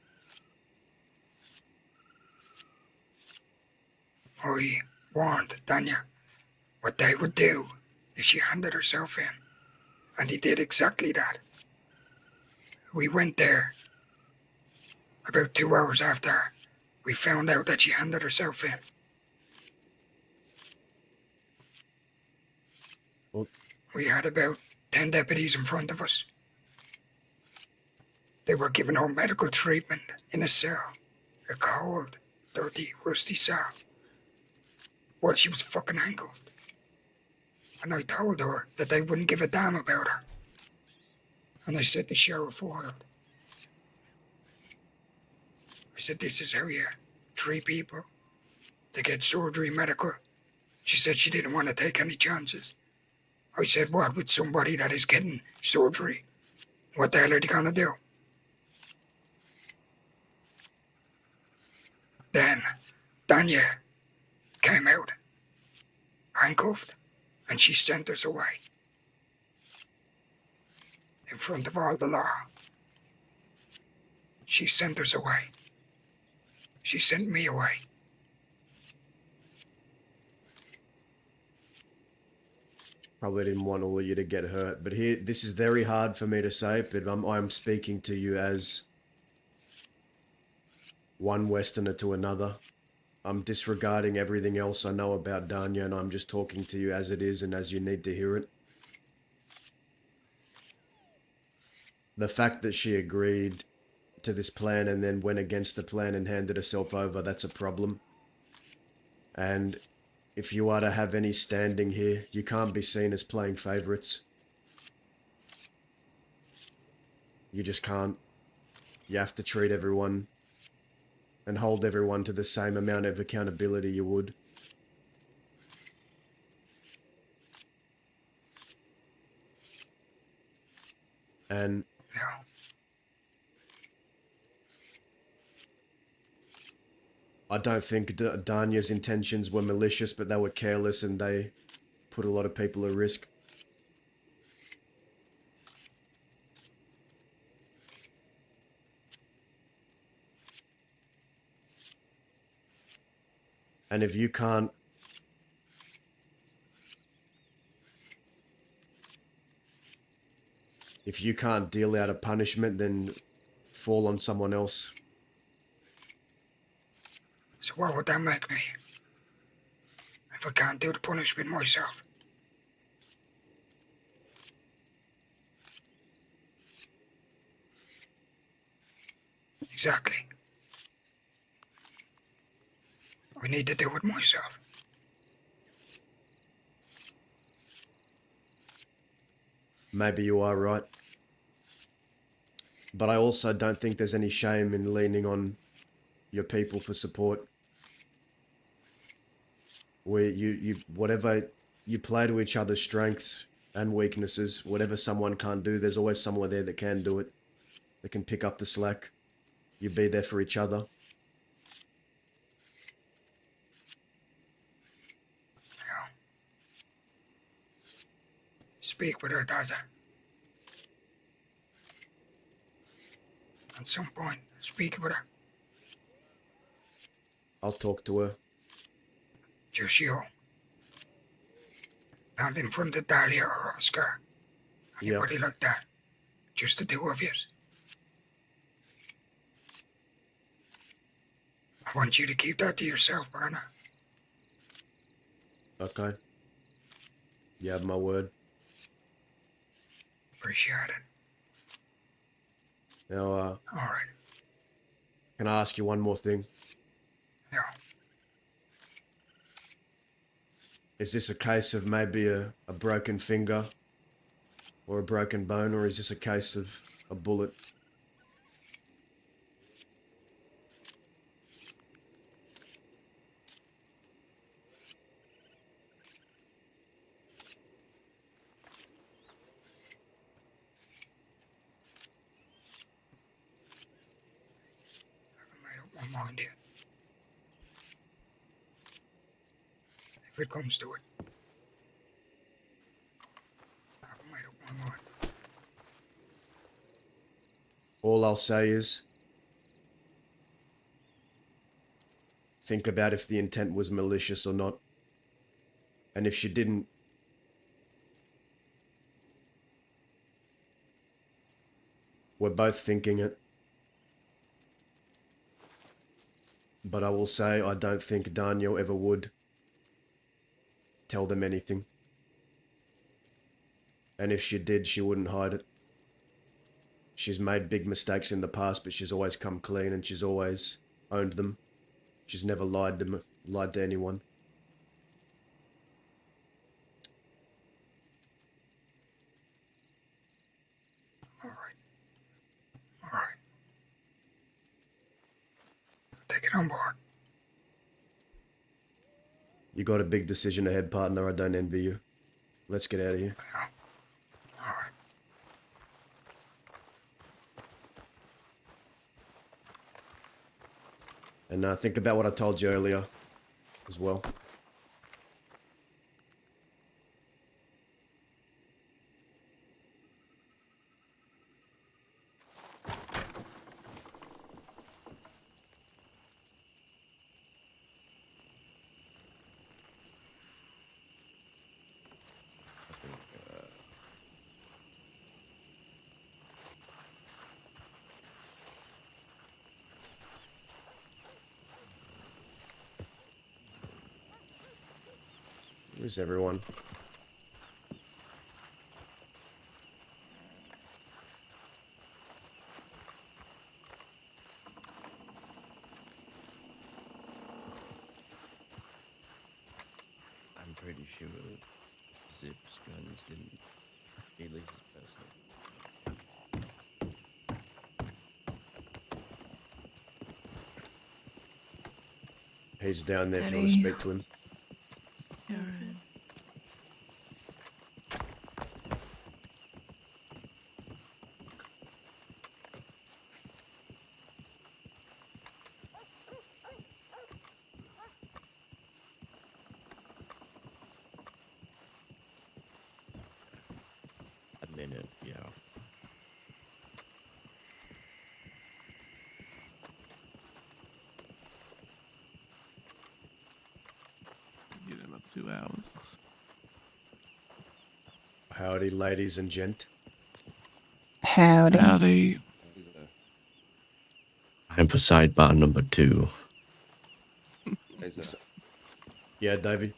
I warned Danya what they would do if she handed herself in, and he did exactly that. We went there about 2 hours after we found out that she handed herself in. Well, We had about 10 deputies in front of us. They were giving her medical treatment in a cell, a cold, dirty, rusty cell, while she was fucking handcuffed. And I told her that they wouldn't give a damn about her. And I said the sheriff wild. I said, this is how you treat people to get surgery medical. She said she didn't want to take any chances. I said, what, with somebody that is getting surgery? What the hell are they gonna do? Then Danya came out, handcuffed, and she sent us away. In front of all the law. She sent us away. She sent me away. probably didn't want all of you to get hurt. But here, this is very hard for me to say, but I'm speaking to you as one Westerner to another. I'm disregarding everything else I know about Danya, and I'm just talking to you as it is and as you need to hear it. The fact that she agreed to this plan and then went against the plan and handed herself over, that's a problem. And if you are to have any standing here, you can't be seen as playing favourites. You just can't. You have to treat everyone and hold everyone to the same amount of accountability you would. And Yeah. I don't think Danya's intentions were malicious, but they were careless and they put a lot of people at risk. And if you can't deal out a punishment, then fall on someone else. So what would that make me? If I can't do the punishment myself? Exactly. I need to do it myself. Maybe you are right. But I also don't think there's any shame in leaning on your people for support. Where whatever you play to each other's strengths and weaknesses, whatever someone can't do, there's always someone there that can do it, that can pick up the slack. You be there for each other. Yeah. Speak with her, Daza. At some point, speak with her. I'll talk to her. Just you. Not in front of Dahlia or Oscar. Anybody like that. Just the two of you. I want you to keep that to yourself, Barna. Okay. You have my word. Appreciate it. Now, Alright. can I ask you one more thing? Yeah. Is this a case of maybe a broken finger or a broken bone, or is this a case of a bullet? I haven't made up my mind yet. If it comes to it. I haven't made up my mind. All I'll say is, think about if the intent was malicious or not. And if she didn't, we're both thinking it. But I will say I don't think Daniel ever would tell them anything. And if she did, she wouldn't hide it. She's made big mistakes in the past, but she's always come clean and she's always owned them. She's never lied to anyone. Alright. Alright. Take it on board. You got a big decision ahead, partner. I don't envy you. Let's get out of here. Yeah. Alright. And think about what I told you earlier as well. Where's everyone? I'm pretty sure Zip's guns didn't release his personal. He's down there if you want to Eddie. speak to him. Darren. Yeah. Get him up 2 hours. Howdy, ladies and gent. Howdy. Howdy. Time for sidebar number 2. S- Yeah, Davey.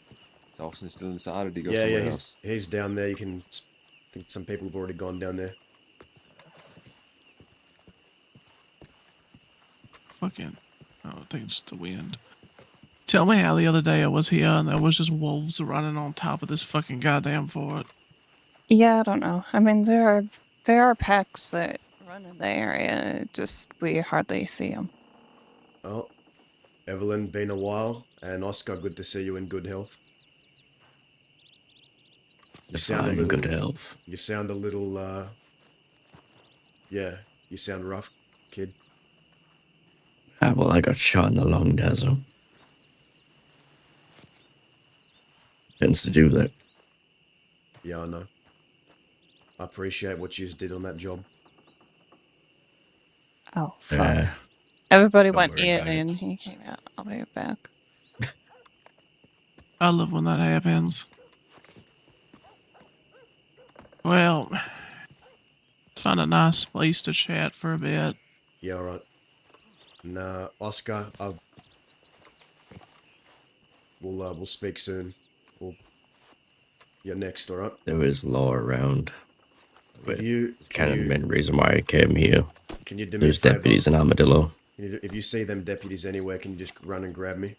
Is Austin still inside or did he go Yeah, somewhere yeah, else? he's down there. You can. I think some people have already gone down there. Fucking. Oh, I think it's the wind. Tell me how the other day I was here and there was just wolves running on top of this fucking goddamn fort. Yeah, I don't know. I mean, there are packs that run in the area. Just we hardly see them. Oh, Evelyn, been a while, and Oscar, good to see you in good health. You sound a Fine, little. good health. You sound a little. Yeah, you sound rough, kid. Ah, well, I got shot in the lung, Dazzle. Tends to do that. Yeah, I know. I appreciate what you did on that job. Oh fuck! Everybody went in and he came out. I'll be right back. I love when that happens. Well, let's find a nice place to chat for a bit. Yeah, all right. Nah, Oscar, we'll speak soon. You're next, all right? There is law around. If you Kind of the main reason why I came here. can you do me a There's favor? deputies in Armadillo. If you see them deputies anywhere, can you just run and grab me?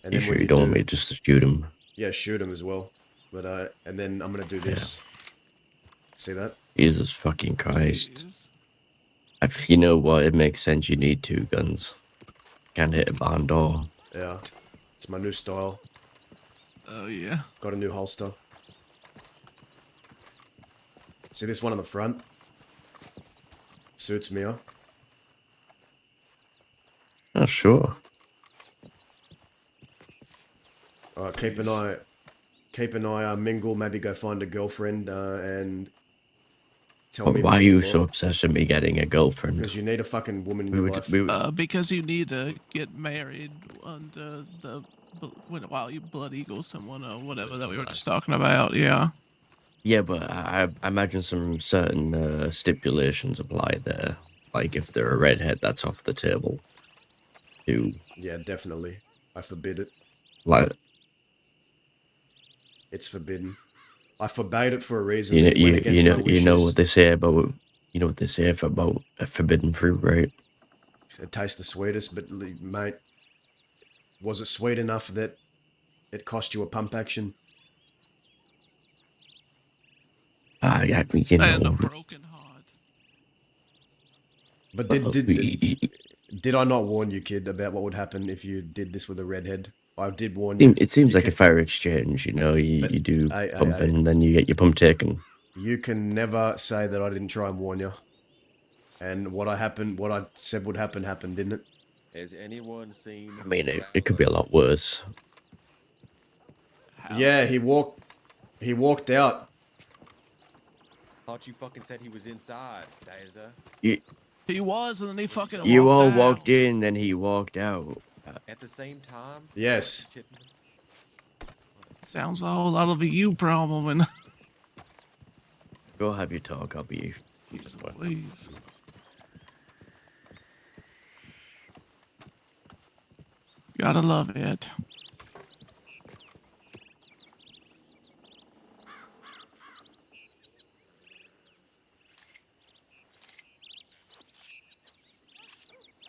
And You then sure when you don't want me just to shoot him? yeah, shoot him as well. But and then I'm gonna do this. See that? Jesus fucking Christ. Jeez. You know what? It makes sense. You need 2 guns. Can't hit a barn door. Yeah, it's my new style. Oh, yeah. Got a new holster. See this one on the front? Suits me, huh? Oh, sure. All right, keep an eye. Mingle. Maybe go find a girlfriend and tell me if Why it's are any you more. so obsessed with me getting a girlfriend? Because you need a fucking woman in your life. Because you need to get married under the while you blood eagle someone or whatever that we were just talking about. Yeah. Yeah, but I imagine some certain stipulations apply there. Like if they're a redhead, that's off the table. Too. Yeah, definitely. I forbid it. Like It's forbidden. I forbade it for a reason. you know, They went against my wishes. you know what they say about a forbidden fruit, right? It tastes the sweetest, but mate, was it sweet enough that it cost you a pump action? You And a know. broken heart. But Well, did I not warn you, kid, about what would happen if you did this with a redhead? I did warn you. It seems You like a can- fair exchange, you know. But, You do hey, pump and then you get your pump taken. You can never say that I didn't try and warn you. And what I said would happen, happened, didn't it? Has anyone seen? I mean, it could be a lot worse. Yeah, he walked out. Thought you fucking said he was inside, Daza. He was, and then he fucking You walked all out. walked in, then he walked out. At the same time? Yes. Sounds a whole lot of a you problem. And Go have your talk. I'll be. please. Gotta love it.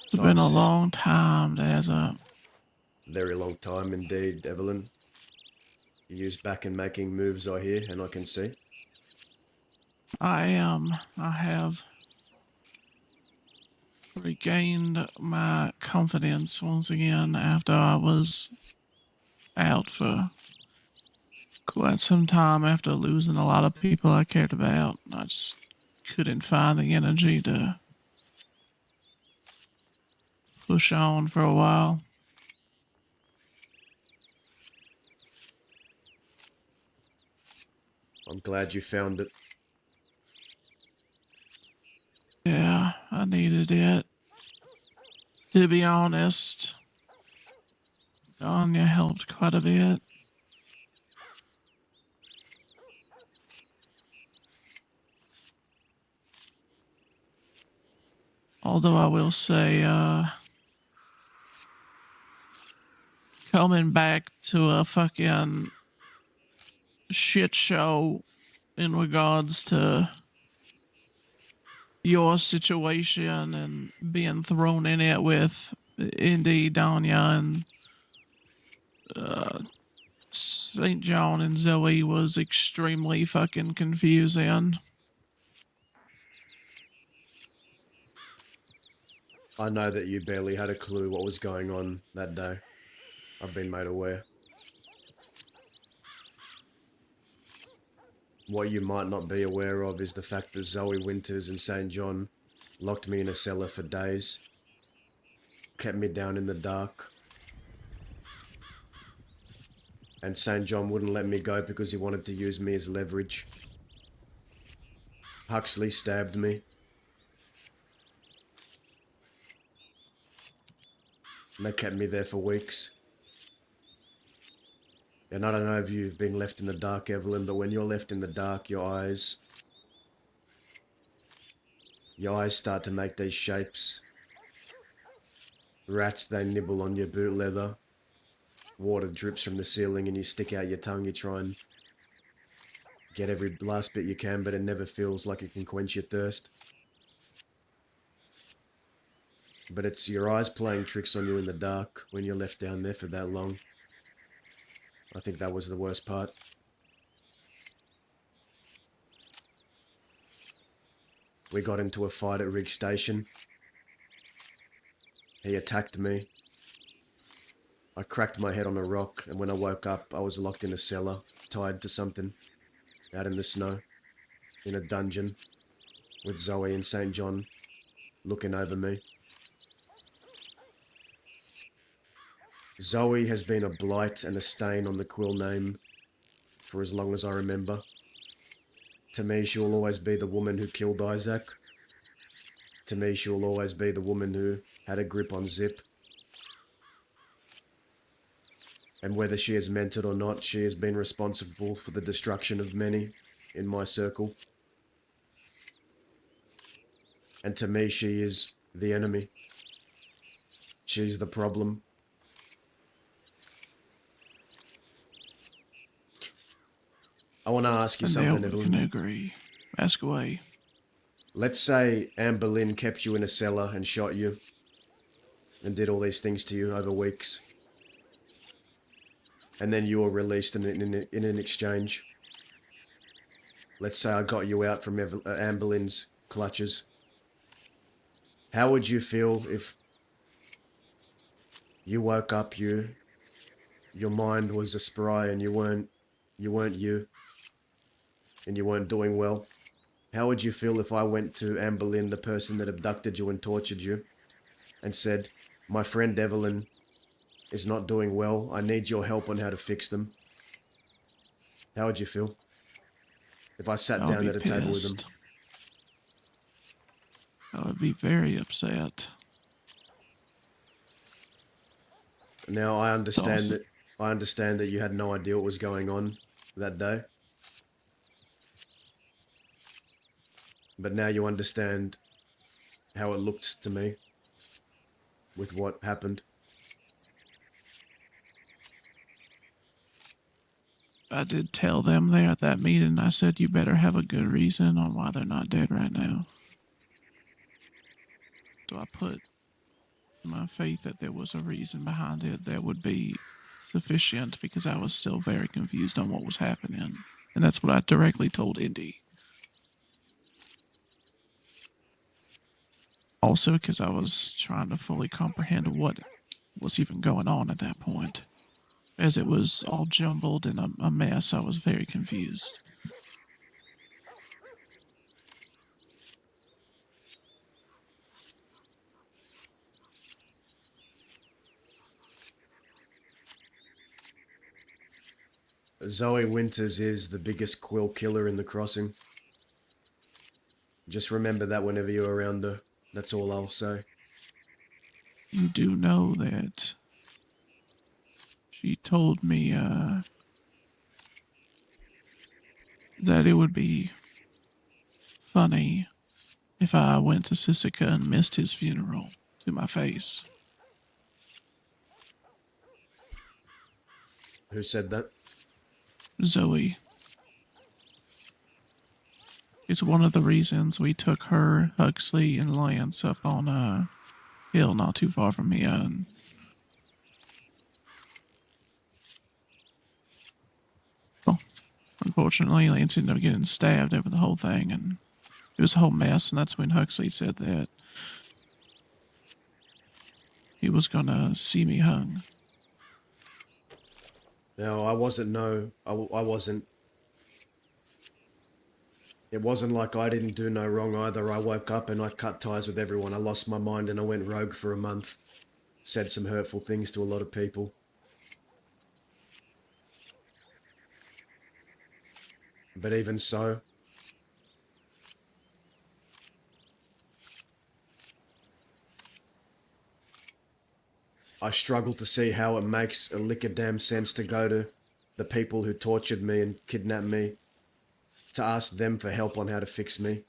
It's been a long time, Daza. Very long time indeed, Evelyn. You's back and making moves, I hear, and I can see. I have regained my confidence once again after I was out for quite some time after losing a lot of people I cared about. I just couldn't find the energy to push on for a while. I'm glad you found it. Yeah, I needed it. To be honest, Anya helped quite a bit. Although I will say, coming back to a fucking shit show in regards to your situation and being thrown in it with Indy, Danya, and St. John and Zoe was extremely fucking confusing. I know that you barely had a clue what was going on that day. I've been made aware. What you might not be aware of is the fact that Zoe Winters and St. John locked me in a cellar for days, kept me down in the dark, and St. John wouldn't let me go because he wanted to use me as leverage. Huxley stabbed me. And they kept me there for weeks. And I don't know if you've been left in the dark, Evelyn, but when you're left in the dark, your eyes start to make these shapes. Rats, they nibble on your boot leather. Water drips from the ceiling and you stick out your tongue. You try and get every last bit you can, but it never feels like it can quench your thirst. But it's your eyes playing tricks on you in the dark when you're left down there for that long. I think that was the worst part. We got into a fight at Rig Station. He attacked me. I cracked my head on a rock, and when I woke up, I was locked in a cellar, tied to something, out in the snow, in a dungeon, with Zoe and St. John looking over me. Zoe has been a blight and a stain on the Quill name for as long as I remember. To me, she will always be the woman who killed Isaac. To me, she will always be the woman who had a grip on Zip. And whether she has meant it or not, she has been responsible for the destruction of many in my circle. And to me, she is the enemy. She's the problem. I want to ask you And something, we Evelyn. can agree. Ask away. Let's say Anne Boleyn kept you in a cellar and shot you and did all these things to you over weeks. And then you were released in an exchange. Let's say I got you out from Anne Boleyn's clutches. How would you feel if you woke up, your mind was a spry and you weren't you, and you weren't doing well? How would you feel if I went to Anne Boleyn, the person that abducted you and tortured you, and said, my friend Evelyn is not doing well, I need your help on how to fix them? How would you feel if I sat I would down be at a table with them? pissed. I would be very upset. Now I understand Awesome. that you had no idea what was going on that day. But now you understand how it looked to me with what happened. I did tell them there at that meeting, I said, you better have a good reason on why they're not dead right now. So I put my faith that there was a reason behind it that would be sufficient because I was still very confused on what was happening. And that's what I directly told Indy. Also, because I was trying to fully comprehend what was even going on at that point. As it was all jumbled and a mess, I was very confused. Zoe Winters is the biggest quill killer in the crossing. Just remember that whenever you're around her. That's all I'll say. You do know that she told me that it would be funny if I went to Sisika and missed his funeral to my face. Who said that? Zoe. It's one of the reasons we took her, Huxley, and Lance up on a hill not too far from here. And well, unfortunately, Lance ended up getting stabbed over the whole thing, and it was a whole mess. And that's when Huxley said that he was gonna see me hung. No, I wasn't. No, I wasn't. It wasn't like I didn't do no wrong either. I woke up and I cut ties with everyone. I lost my mind and I went rogue for a month. Said some hurtful things to a lot of people. But even so, I struggle to see how it makes a lick of damn sense to go to the people who tortured me and kidnapped me to ask them for help on how to fix me.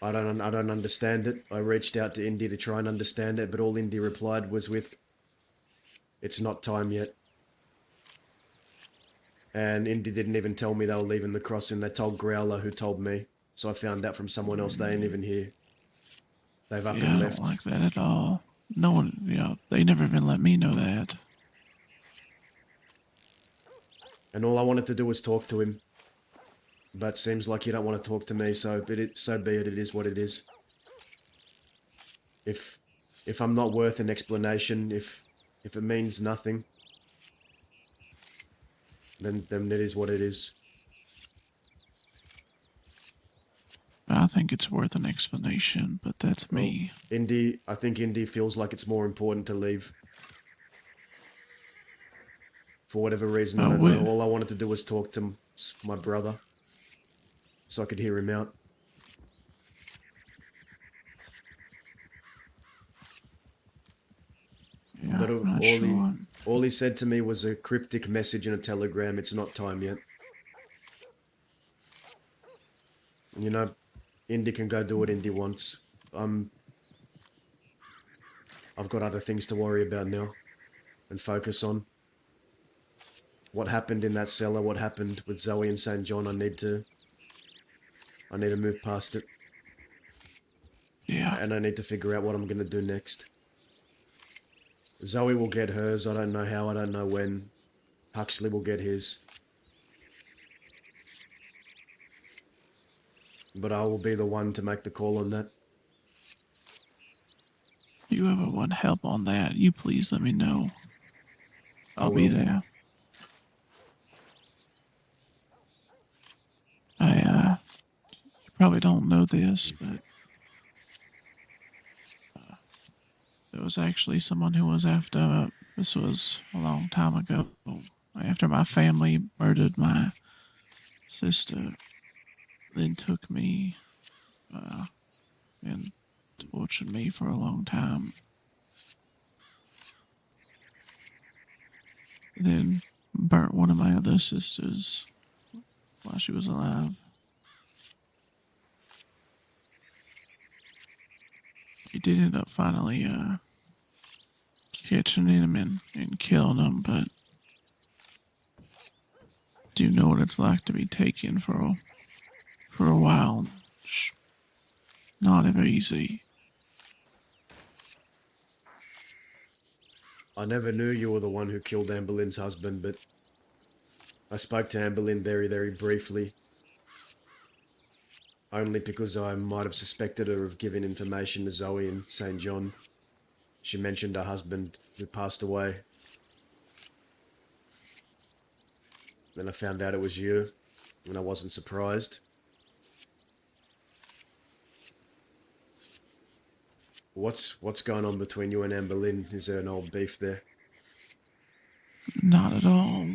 I don't understand it. I reached out to Indy to try and understand it, but all Indy replied was with, "It's not time yet." And Indy didn't even tell me they were leaving the crossing. They told Growler, who told me. So I found out from someone else they ain't even here. They've up Yeah, and I left. don't like that at all. No one, they never even let me know that. And all I wanted to do was talk to him. But seems like you don't want to talk to me, so be it, it is what it is. If I'm not worth an explanation, if it means nothing, then it is what it is. I think it's worth an explanation, but that's Well, me. I think Indy feels like it's more important to leave. For whatever reason, I don't know. All I wanted to do was talk to my brother, so I could hear him out. Yeah, But I'm not sure. all he said to me was a cryptic message in a telegram. It's not time yet. You know, Indy can go do what Indy wants. I've got other things to worry about now and focus on. What happened in that cellar, what happened with Zoe and St. John, I need to move past it. Yeah. And I need to figure out what I'm going to do next. Zoe will get hers. I don't know how, I don't know when. Huxley will get his. But I will be the one to make the call on that. If you ever want help on that, you please let me know. I'll will. be there. You probably don't know this, but there was actually someone who was after, this was a long time ago, after my family murdered my sister, then took me and tortured me for a long time. Then burnt one of my other sisters while she was alive. He did end up finally catching him and killing him, but do know what it's like to be taken for a while. It's not ever easy. I never knew you were the one who killed Anne Boleyn's husband, but I spoke to Anne Boleyn very, very briefly. Only because I might have suspected her of giving information to Zoe and St. John. She mentioned her husband who passed away. Then I found out it was you, and I wasn't surprised. What's going on between you and Anne Boleyn? Is there an old beef there? Not at all.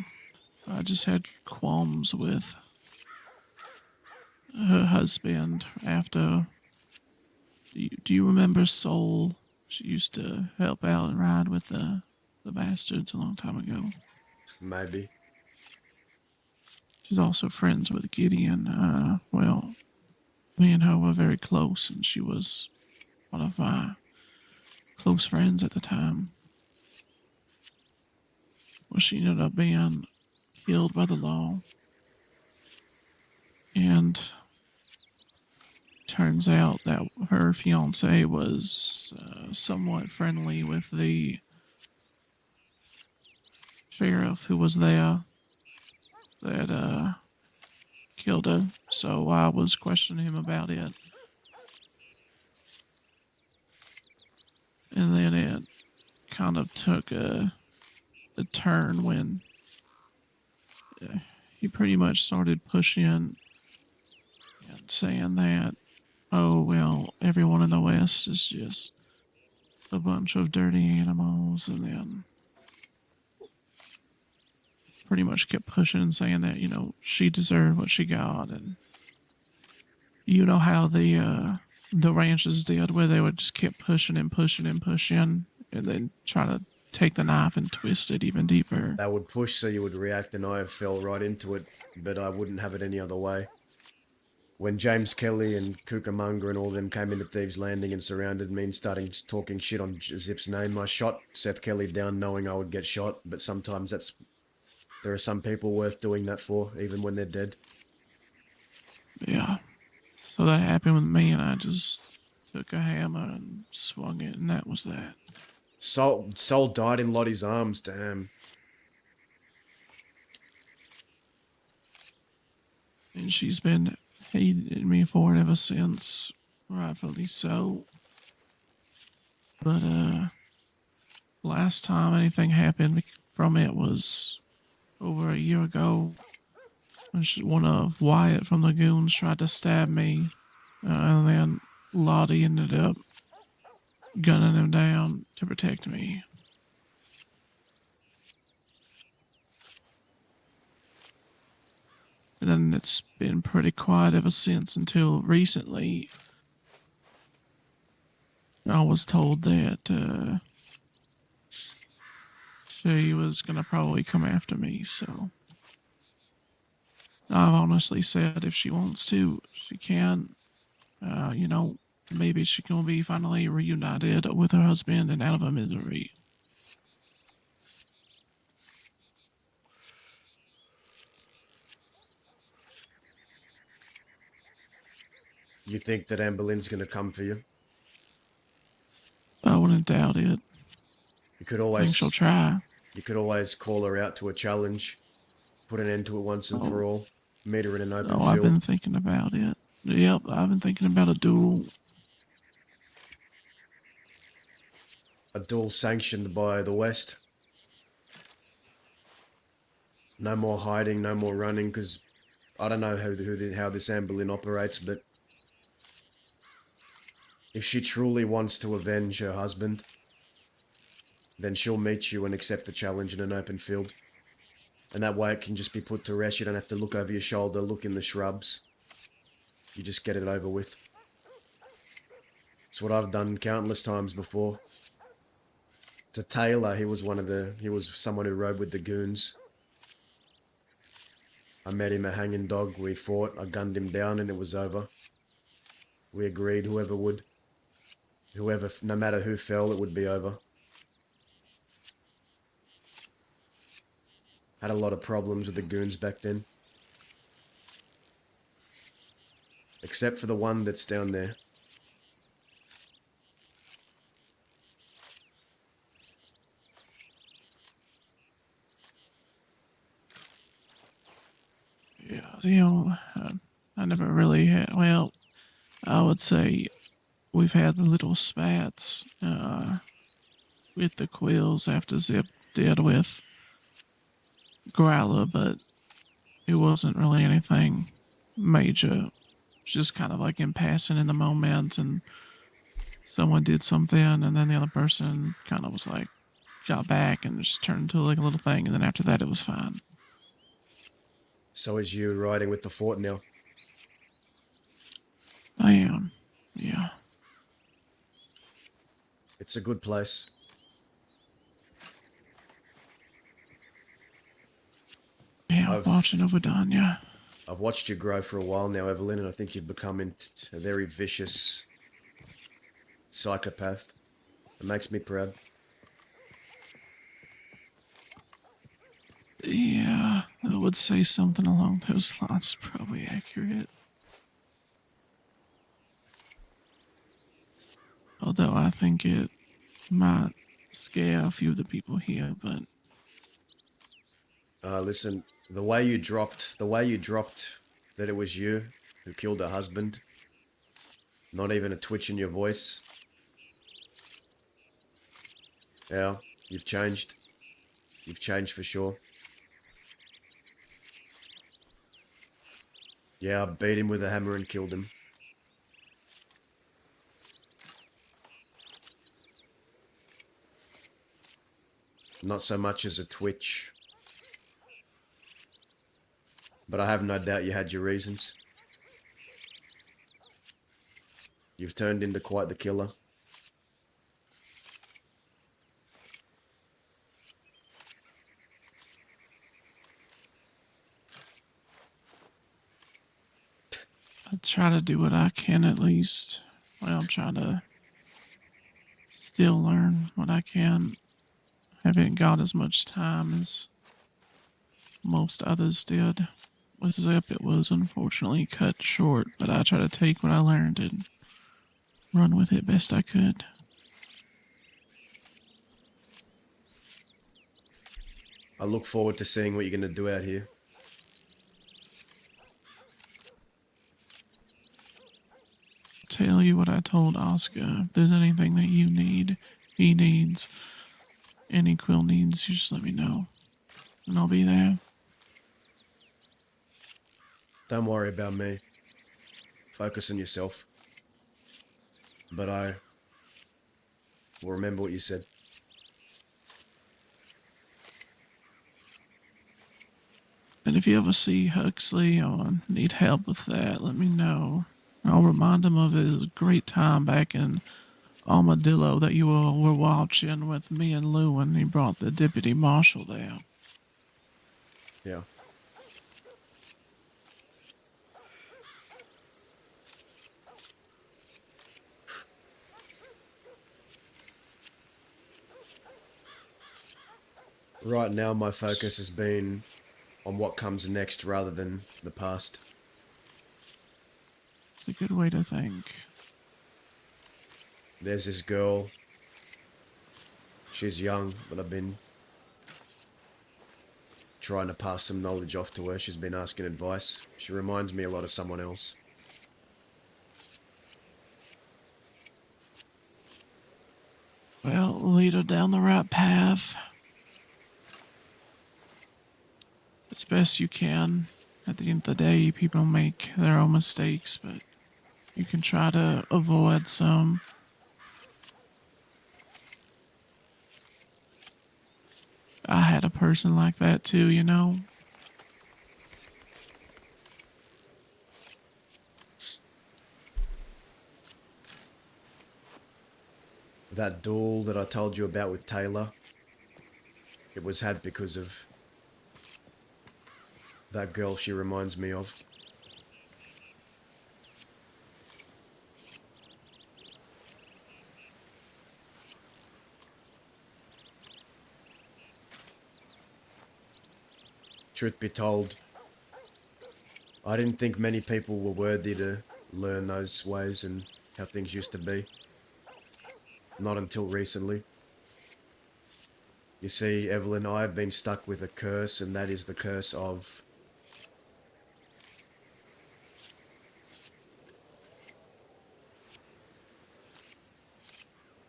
I just had qualms with her husband after. Do you remember Soul? She used to help out and ride with the bastards a long time ago. Maybe. She's also friends with Gideon. Well, me and her were very close, and she was one of my close friends at the time. Well, she ended up being killed by the law, and turns out that her fiance was somewhat friendly with the sheriff who was there that killed her. So I was questioning him about it, and then it kind of took a turn when he pretty much started pushing and saying that, oh, well, everyone in the West is just a bunch of dirty animals, and then pretty much kept pushing and saying that, she deserved what she got. And you know how the ranches did, where they would just keep pushing and pushing and pushing, and then try to take the knife and twist it even deeper. They would push so you would react, and I fell right into it, but I wouldn't have it any other way. When James Kelly and Cucamonga and all them came into Thieves Landing and surrounded me and started talking shit on Zip's name, I shot Seth Kelly down knowing I would get shot, but sometimes there are some people worth doing that for, even when they're dead. Yeah. So that happened with me, and I just took a hammer and swung it, and that was that. Soul died in Lottie's arms, damn. And she's been hating me for it ever since, rightfully so. But last time anything happened from it was over a year ago, when one of Wyatt from the goons tried to stab me, and then Lottie ended up gunning him down to protect me. And then it's been pretty quiet ever since, until recently I was told that she was gonna probably come after me, so I've honestly said if she wants to, she can. Maybe she can be finally reunited with her husband and out of her misery. You think that Anne Boleyn's gonna come for you? I wouldn't doubt it. You could I think she'll always try. call her out to a challenge, put an end to it once and for all, meet her in an open I've been field. thinking about it. Yep, I've been thinking about a duel. A duel sanctioned by the West. No more hiding, no more running, because I don't know how this Anne Boleyn operates, but if she truly wants to avenge her husband, then she'll meet you and accept the challenge in an open field. And that way it can just be put to rest. You don't have to look over your shoulder, look in the shrubs. You just get it over with. It's what I've done countless times before. To Taylor, he was someone who rode with the goons. I met him a hanging dog, we fought, I gunned him down and it was over. We agreed no matter who fell, it would be over. Had a lot of problems with the goons back then. Except for the one that's down there. Yeah, I never really had. Well, I would say we've had little spats with the quills after Zip did with Growler, but it wasn't really anything major. It's just kind of like in passing in the moment, and someone did something, and then the other person kind of was like, got back and just turned into like a little thing, and then after that it was fine. So is you riding with the fort now? I am. Yeah. It's a good place. Yeah, I've- watching over Danya. I've watched you grow for a while now, Evelyn, and I think you've become a very vicious psychopath. It makes me proud. Yeah, I would say something along those lines. Probably accurate. Although I think it might scare a few of the people here, but Listen, the way you dropped that it was you who killed her husband, not even a twitch in your voice. Yeah, you've changed. You've changed for sure. Yeah, I beat him with a hammer and killed him. Not so much as a twitch. But I have no doubt you had your reasons. You've turned into quite the killer. I try to do what I can at least. Well, I'm trying to still learn what I can. Haven't got as much time as most others did. With Zip, it was unfortunately cut short, but I try to take what I learned and run with it best I could. I look forward to seeing what you're going to do out here. Tell you what I told Oscar. If there's anything that you need, he needs, any Quill needs, you just let me know. And I'll be there. Don't worry about me. Focus on yourself. But I will remember what you said. And if you ever see Huxley or need help with that, let me know. I'll remind him of his great time back in Armadillo that you all were watching with me and Lou when he brought the deputy marshal there. Yeah. Right now, my focus has been on what comes next rather than the past. It's a good way to think. There's this girl. She's young, but I've been trying to pass some knowledge off to her. She's been asking advice. She reminds me a lot of someone else. Well, lead her down the right path. As best you can. At the end of the day, people make their own mistakes, but you can try to avoid some. I had a person like that too, you know? That duel that I told you about with Taylor, it was had because of that girl she reminds me of. Truth be told, I didn't think many people were worthy to learn those ways and how things used to be. Not until recently. You see, Evelyn, I've been stuck with a curse, and that is the curse of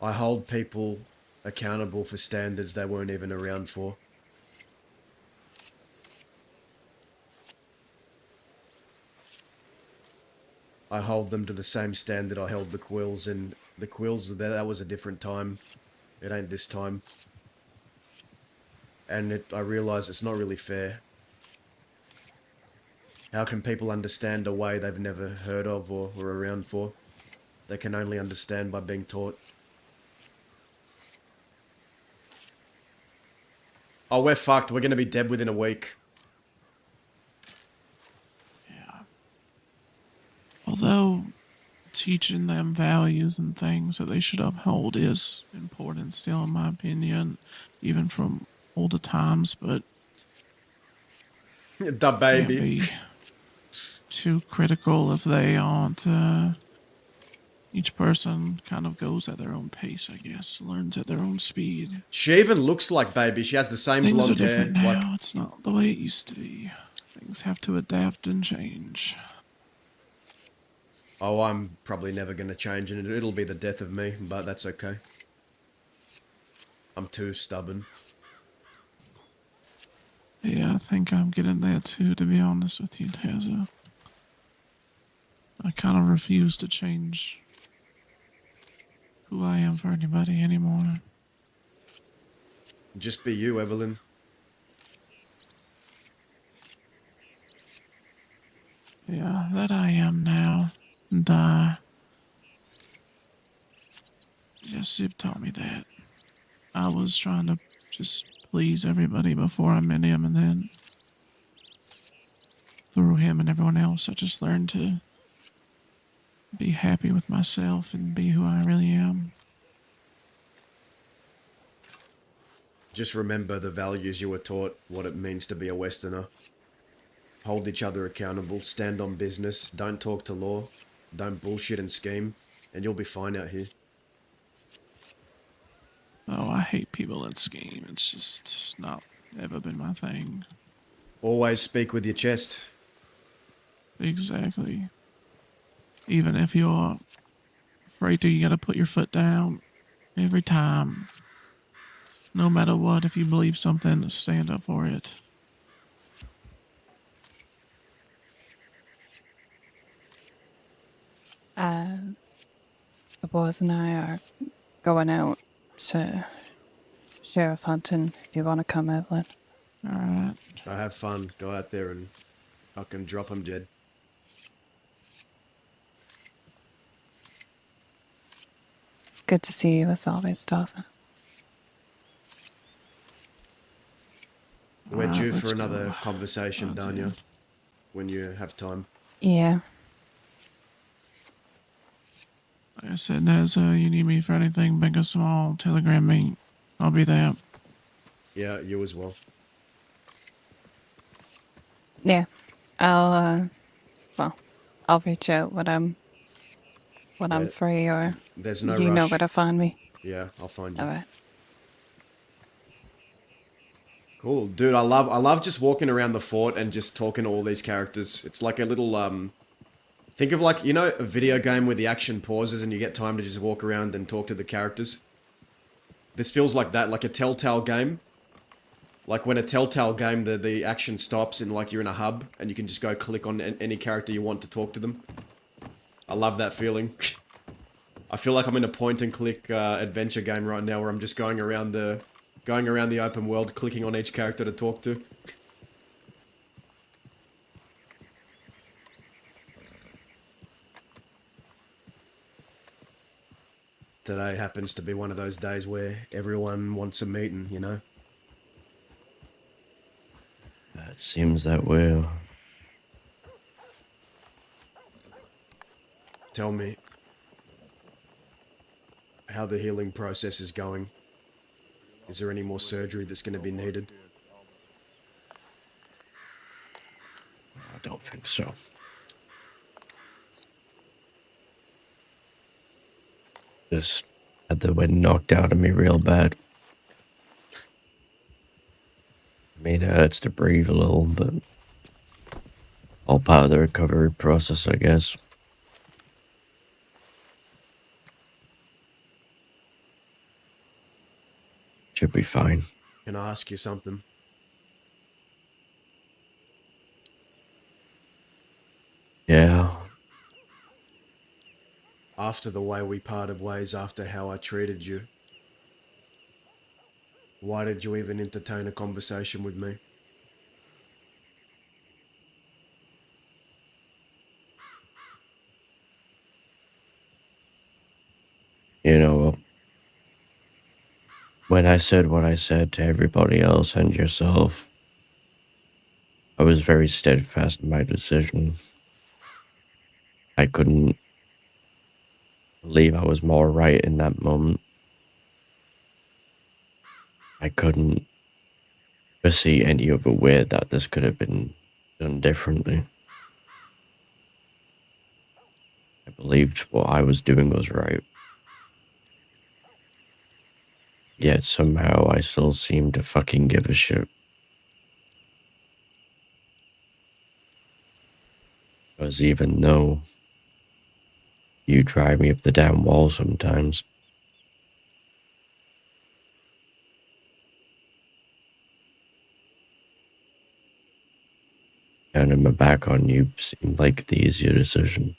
I hold people accountable for standards they weren't even around for. I hold them to the same standard I held the Quills, and the Quills, that was a different time. It ain't this time. and I realize it's not really fair. How can people understand a way they've never heard of or were around for? They can only understand by being taught. Oh, we're fucked. We're gonna be dead within a week. Yeah. Although teaching them values and things that they should uphold is important still, in my opinion, even from older times, but The can't baby. be too critical if they aren't. Each person kind of goes at their own pace, I guess, learns at their own speed. She even looks like baby. She has the same Things are blonde hair. different now. Like, It's not the way it used to be. Things have to adapt and change. oh, I'm probably never gonna change, and it'll be the death of me, but that's okay. I'm too stubborn. Yeah, I think I'm getting there too, to be honest with you, Tazza. I kind of refuse to change who I am for anybody anymore. Just be you, Evelyn. Yeah, that I am now. And, Zip taught me that. I was trying to just please everybody before I met him, and then through him and everyone else, I just learned to be happy with myself and be who I really am. Just remember the values you were taught, what it means to be a Westerner. Hold each other accountable, stand on business, don't talk to law, don't bullshit and scheme, and you'll be fine out here. Oh, I hate people that scheme. It's just not ever been my thing. Always speak with your chest. Exactly. Even if you're afraid to, you gotta put your foot down every time. No matter what, if you believe something, stand up for it. The boys and I are going out to sheriff hunting. If you want to come, Evelyn. Alright. I have fun, go out there and fucking drop 'em dead. It's good to see you as always, Dawson. We're Alright, due let's for another go. conversation, Oh, Danya, dude. when you have time. Yeah. Like I said, Nez, you need me for anything, big or small, telegram me. I'll be there. Yeah, you as well. Yeah. I'll reach out when I'm Yeah, free, or there's no you know rush. where to find me. Yeah, I'll find you. All right. Cool, dude. I love just walking around the fort and just talking to all these characters. It's like a little think of like, you know, a video game where the action pauses and you get time to just walk around and talk to the characters. This feels like that, like a Telltale game. Like when a Telltale game, the action stops and like you're in a hub and you can just go click on any character you want to talk to them. I love that feeling. I feel like I'm in a point and click adventure game right now where I'm just going around the open world, clicking on each character to talk to. Today happens to be one of those days where everyone wants a meeting, you know? It seems that way. Tell me how the healing process is going. Is there any more surgery that's going to be needed? I don't think so. Just had the wind knocked out of me real bad. I mean, it hurts to breathe a little, but all part of the recovery process, I guess. Should be fine. Can I ask you something? Yeah. After the way we parted ways, after how I treated you, Why did you even entertain a conversation with me? You know, when I said what I said to everybody else and yourself, I was very steadfast in my decision. I couldn't believe I was more right in that moment. I couldn't foresee any other way that this could have been done differently. I believed what I was doing was right. Yet somehow I still seem to fucking give a shit. Because even though you drive me up the damn wall sometimes, turning my back on you seemed like the easier decision.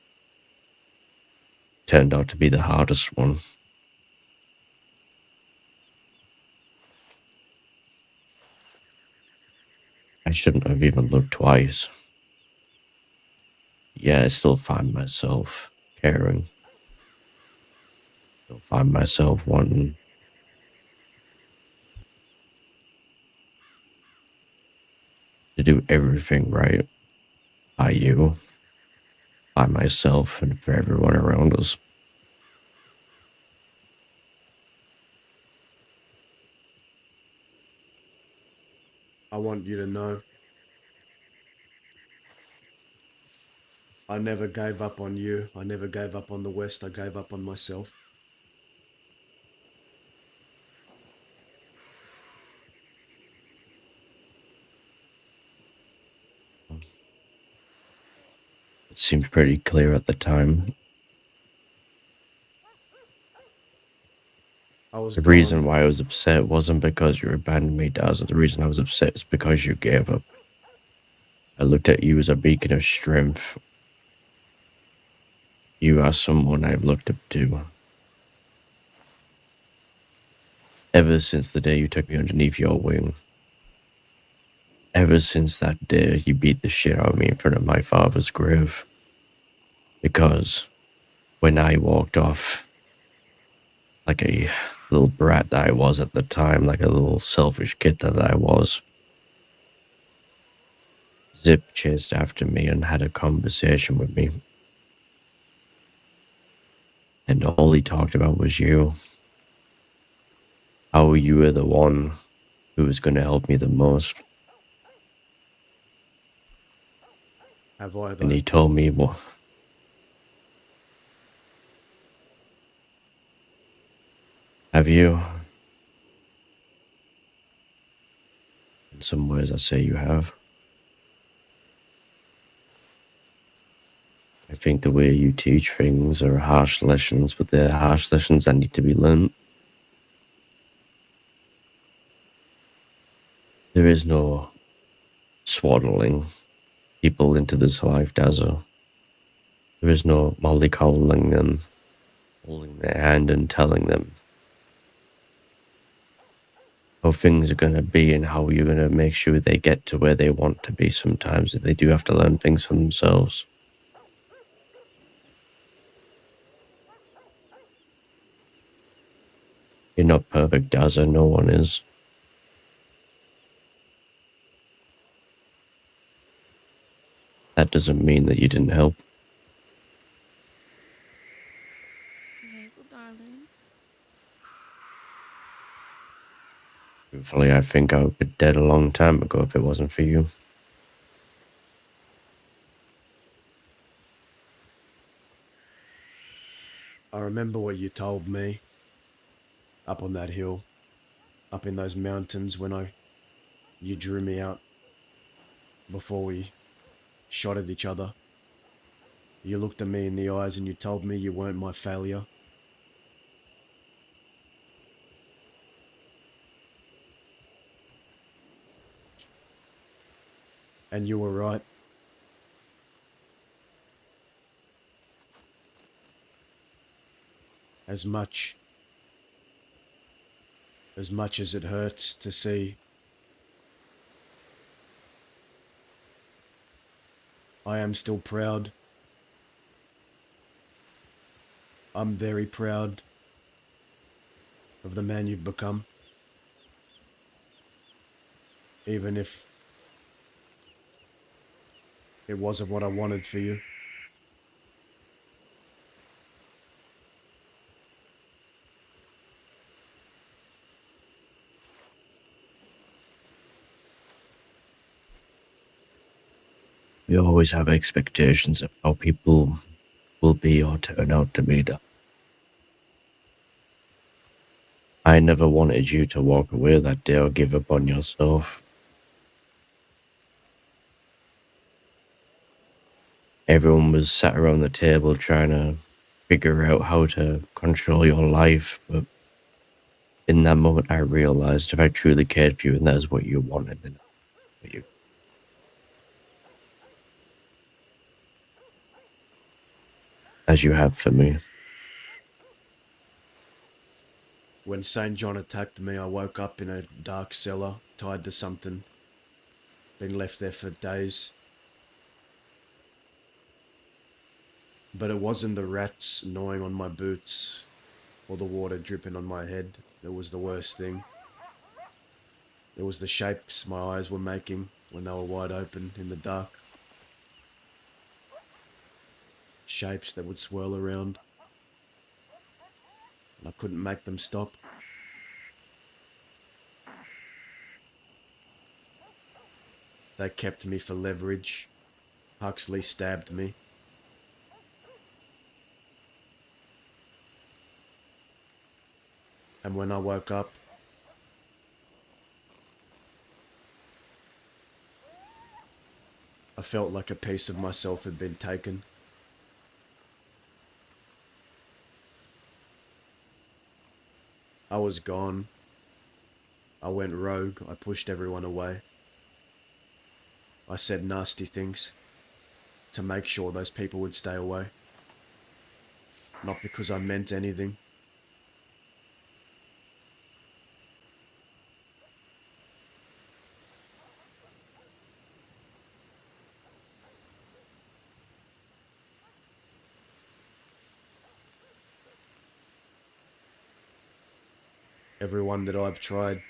Turned out to be the hardest one. I shouldn't have even looked twice. Yeah, I still find myself caring. Still find myself wanting to do everything right by you, by myself, and for everyone around us. I want you to know I never gave up on you. I never gave up on the West. I gave up on myself. It seemed pretty clear at the time. I was The reason gone. why I was upset wasn't because you abandoned me, Daz. The reason I was upset is because you gave up. I looked at you as a beacon of strength. You are someone I've looked up to. Ever since the day you took me underneath your wing. Ever since that day you beat the shit out of me in front of my father's grave. Because when I walked off, like a little brat that I was at the time, like a little selfish kid that I was, Zip chased after me and had a conversation with me. And all he talked about was you. How you were the one who was going to help me the most. Have I, And though? he told me, well, have you? In some ways, I say you have. I think the way you teach things are harsh lessons, but they're harsh lessons that need to be learned. There is no swaddling people into this life, Dazzle. There is no mollycoddling them, holding their hand and telling them how things are going to be and how you're going to make sure they get to where they want to be sometimes. They do have to learn things for themselves. You're not perfect, Dazzle. No one is. That doesn't mean that you didn't help. Hazel, darling. Truthfully, I think I would be dead a long time ago if it wasn't for you. I remember what you told me up on that hill, up in those mountains when you drew me out before we shot at each other. You looked at me in the eyes and you told me you weren't my failure. And you were right. As much As much as it hurts to see, I am still proud. I'm very proud of the man you've become. Even if it wasn't what I wanted for you. We always have expectations of how people will be or turn out to be. I never wanted you to walk away that day or give up on yourself. Everyone was sat around the table trying to figure out how to control your life, but in that moment I realized if I truly cared for you and that is what you wanted, then for you. As you have for me. When St. John attacked me, I woke up in a dark cellar, tied to something. Been left there for days. But it wasn't the rats gnawing on my boots or the water dripping on my head that was the worst thing. It was the shapes my eyes were making when they were wide open in the dark. Shapes that would swirl around. And I couldn't make them stop. They kept me for leverage. Huxley stabbed me. And when I woke up, I felt like a piece of myself had been taken. I was gone. I went rogue. I pushed everyone away. I said nasty things to make sure those people would stay away. Not because I meant anything. Everyone that I've tried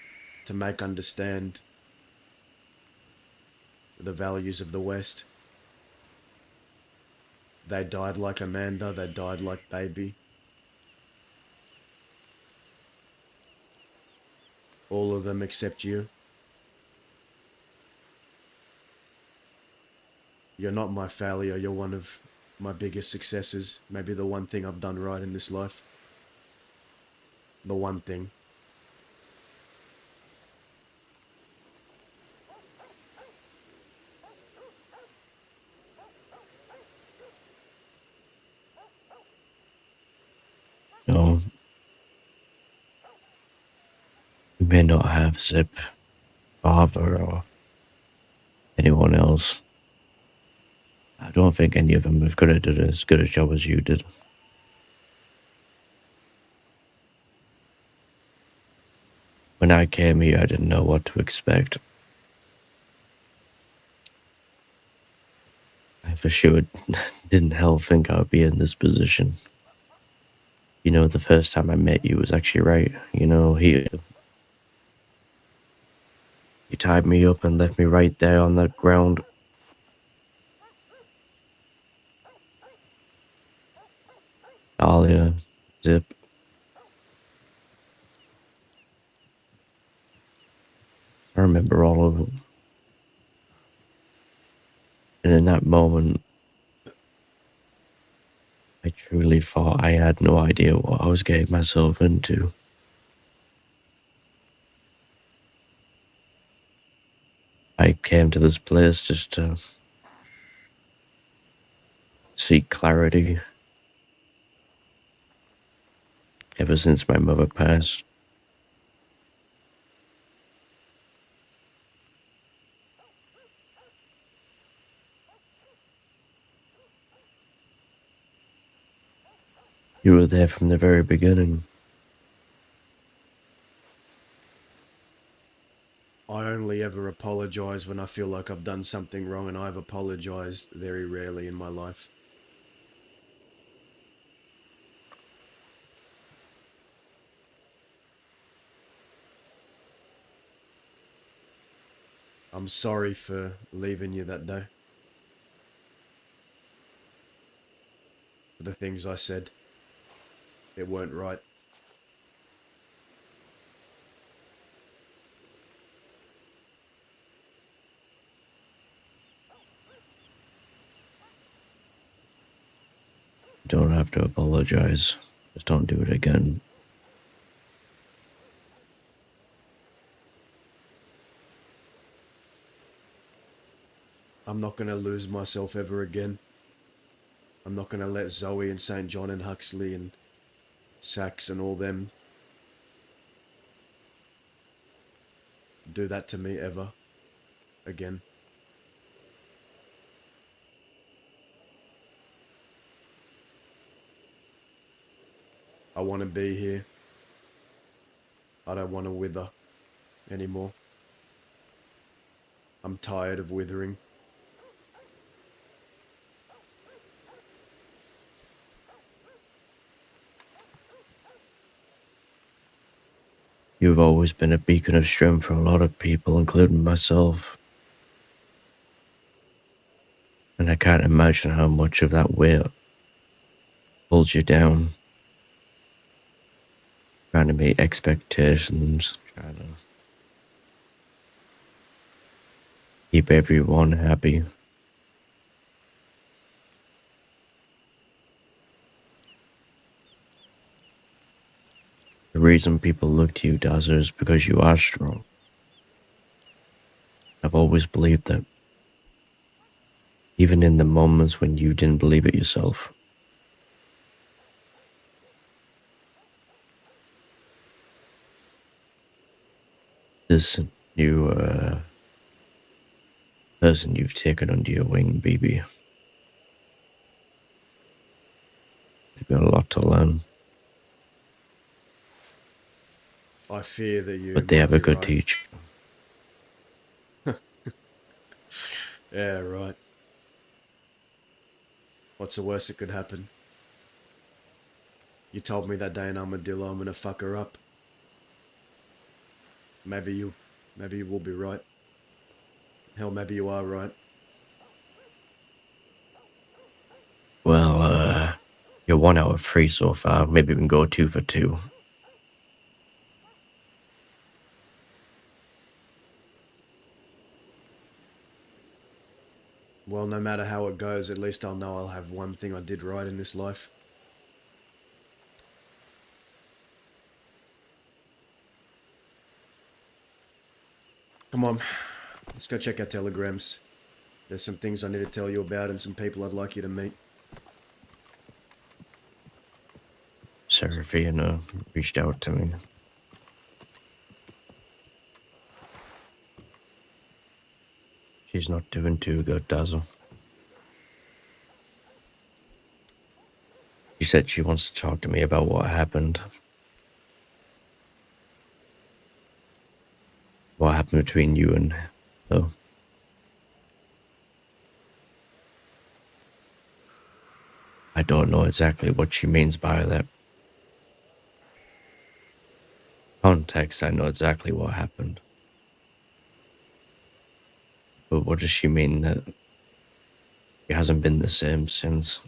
to make understand the values of the West, they died like Amanda, they died like Baby. All of them except you. You're not my failure, you're one of my biggest successes. Maybe the one thing I've done right in this life. The one thing. No. You may not have Zip, father, or anyone else. I don't think any of them have could have done as good a job as you did. When I came here, I didn't know what to expect. I for sure didn't hell think I would be in this position. You know, the first time I met you was actually right. You know, he tied me up and left me right there on the ground. Alia, Zip. I remember all of it. And in that moment, I truly thought I had no idea what I was getting myself into. I came to this place just to seek clarity. Ever since my mother passed, you were there from the very beginning. I only ever apologize when I feel like I've done something wrong, and I've apologized very rarely in my life. I'm sorry for leaving you that day. For the things I said. It weren't right. You don't have to apologize. Just don't do it again. I'm not gonna lose myself ever again. I'm not gonna let Zoe and St. John and Huxley and Sachs and all them do that to me ever again. I want to be here. I don't want to wither anymore. I'm tired of withering. You've always been a beacon of strength for a lot of people, including myself. And I can't imagine how much of that weight pulls you down. Trying to meet expectations, trying to keep everyone happy. The reason people look to you, Dazzler, is because you are strong. I've always believed that. Even in the moments when you didn't believe it yourself. This new person you've taken under your wing, BB. You've got a lot to learn, I fear that you but they might have a be good right. teacher. Yeah, right. What's the worst that could happen? You told me that day in Armadillo I'm gonna fuck her up. Maybe you will be right. Hell, maybe you are right. Well, you're 1 out of 3 so far. Maybe we can go 2 for 2. Well, no matter how it goes, at least I'll know I'll have one thing I did right in this life. Come on, let's go check our telegrams. There's some things I need to tell you about and some people I'd like you to meet. Serafina reached out to me. She's not doing too good, Dazzle. She said she wants to talk to me about what happened. What happened between you and her. I don't know exactly what she means by that. Context, I know exactly what happened. But what does she mean that it hasn't been the same since?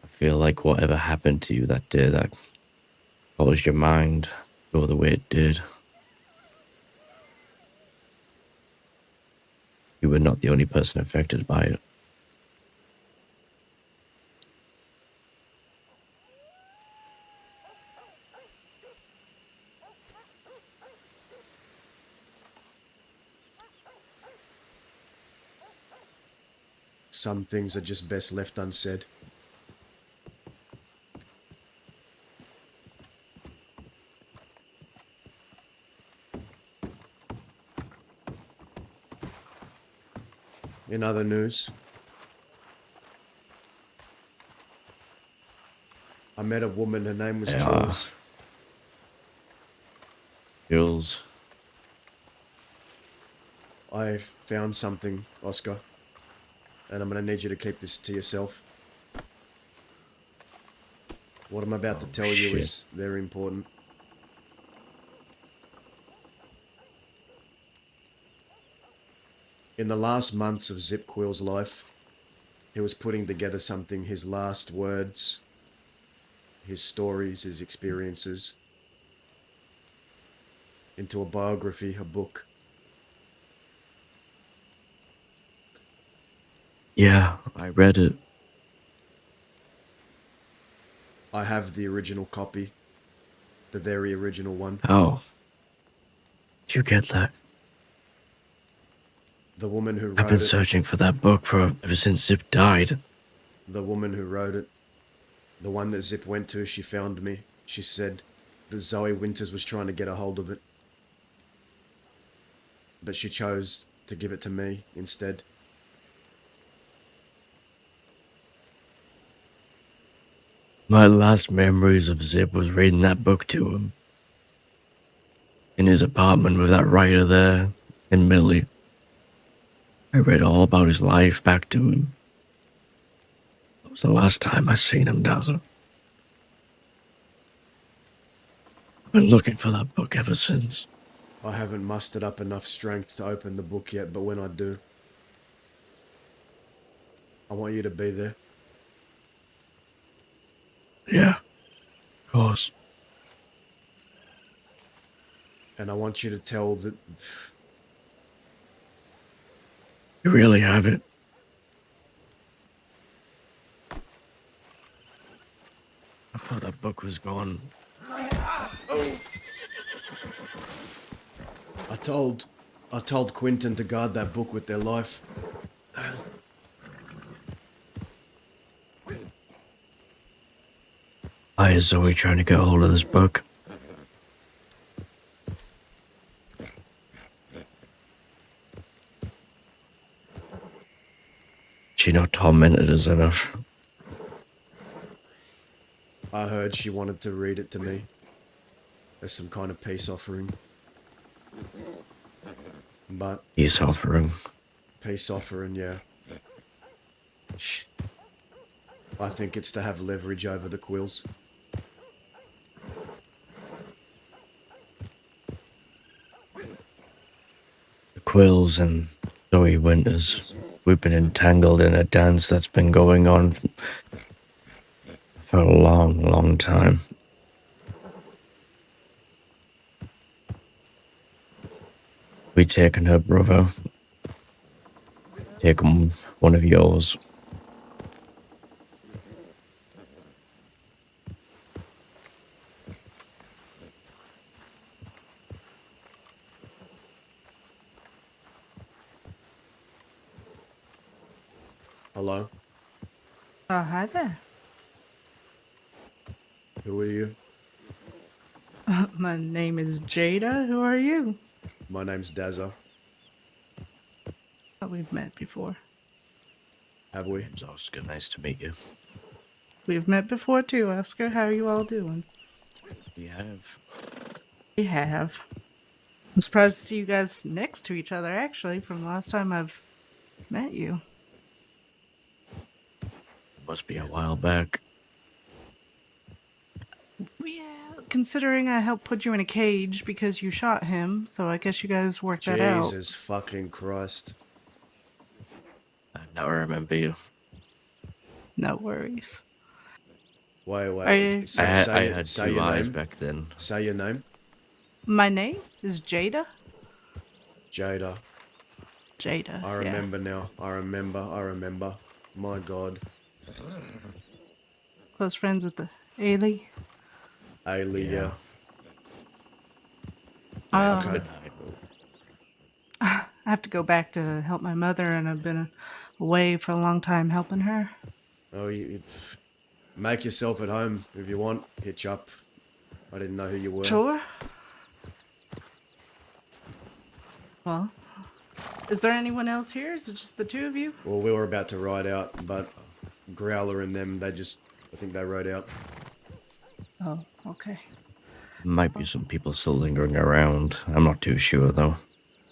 I feel like whatever happened to you that day that caused your mind go the way it did. You were not the only person affected by it. Some things are just best left unsaid. In other news, I met a woman, her name was Yeah. Jules. Jules. I found something, Oscar, and I'm gonna need you to keep this to yourself. What I'm about to Oh, tell you shit. is very important. In the last months of Zip Quill's life, he was putting together something, his last words, his stories, his experiences, into a biography, a book. Yeah, I read it. I have the original copy, the very original one. How? Did you get that? The woman who I've been wrote it, searching for that book for ever since Zip died. the woman who wrote it, the one that Zip went to, she found me. She said that Zoe Winters was trying to get a hold of it, but she chose to give it to me instead. My last memories of Zip was reading that book to him. In his apartment with that writer there, and Millie. I read all about his life back to him. That was the last time I seen him, Dazzle. I've been looking for that book ever since. I haven't mustered up enough strength to open the book yet, but when I do, I want you to be there. Yeah, of course. And I want you to tell that You really have it. I thought that book was gone. I told Quentin to guard that book with their life. Why is Zoe trying to get a hold of this book? She not tormented us enough. I heard she wanted to read it to me as some kind of peace offering. But Peace offering. peace offering, yeah. I think it's to have leverage over the Quills. The Quills and Zoe Winters. We've been entangled in a dance that's been going on for a long, long time. We taken her brother. Taken one of yours. Hello? Oh, hi there. Who are you? My name is Jada. Who are you? My name's Dazza. Oh, we've met before. Have we? Name's Oscar. Nice to meet you. We've met before too, Oscar. How are you all doing? We have. We have. I'm surprised to see you guys next to each other, actually, from the last time I've met you. Must be a while back. Yeah, considering I helped put you in a cage because you shot him, so I guess you guys worked that out. Jesus fucking Christ. I now remember you. No worries. Wait, Are you- wait. Say, I had say two your eyes name. back then. Say your name. My name is Jada. Jada. Jada. I remember now. I remember. My God. Close friends with the Ailey. Ailey, yeah. Okay. I have to go back to help my mother, and I've been away for a long time helping her. Oh, you make yourself at home if you want. Hitch up. I didn't know who you were. Sure. Well, is there anyone else here? Is it just the two of you? Well, we were about to ride out, but Growler and them, I think they rode out. Oh, okay. Might be some people still lingering around. I'm not too sure though.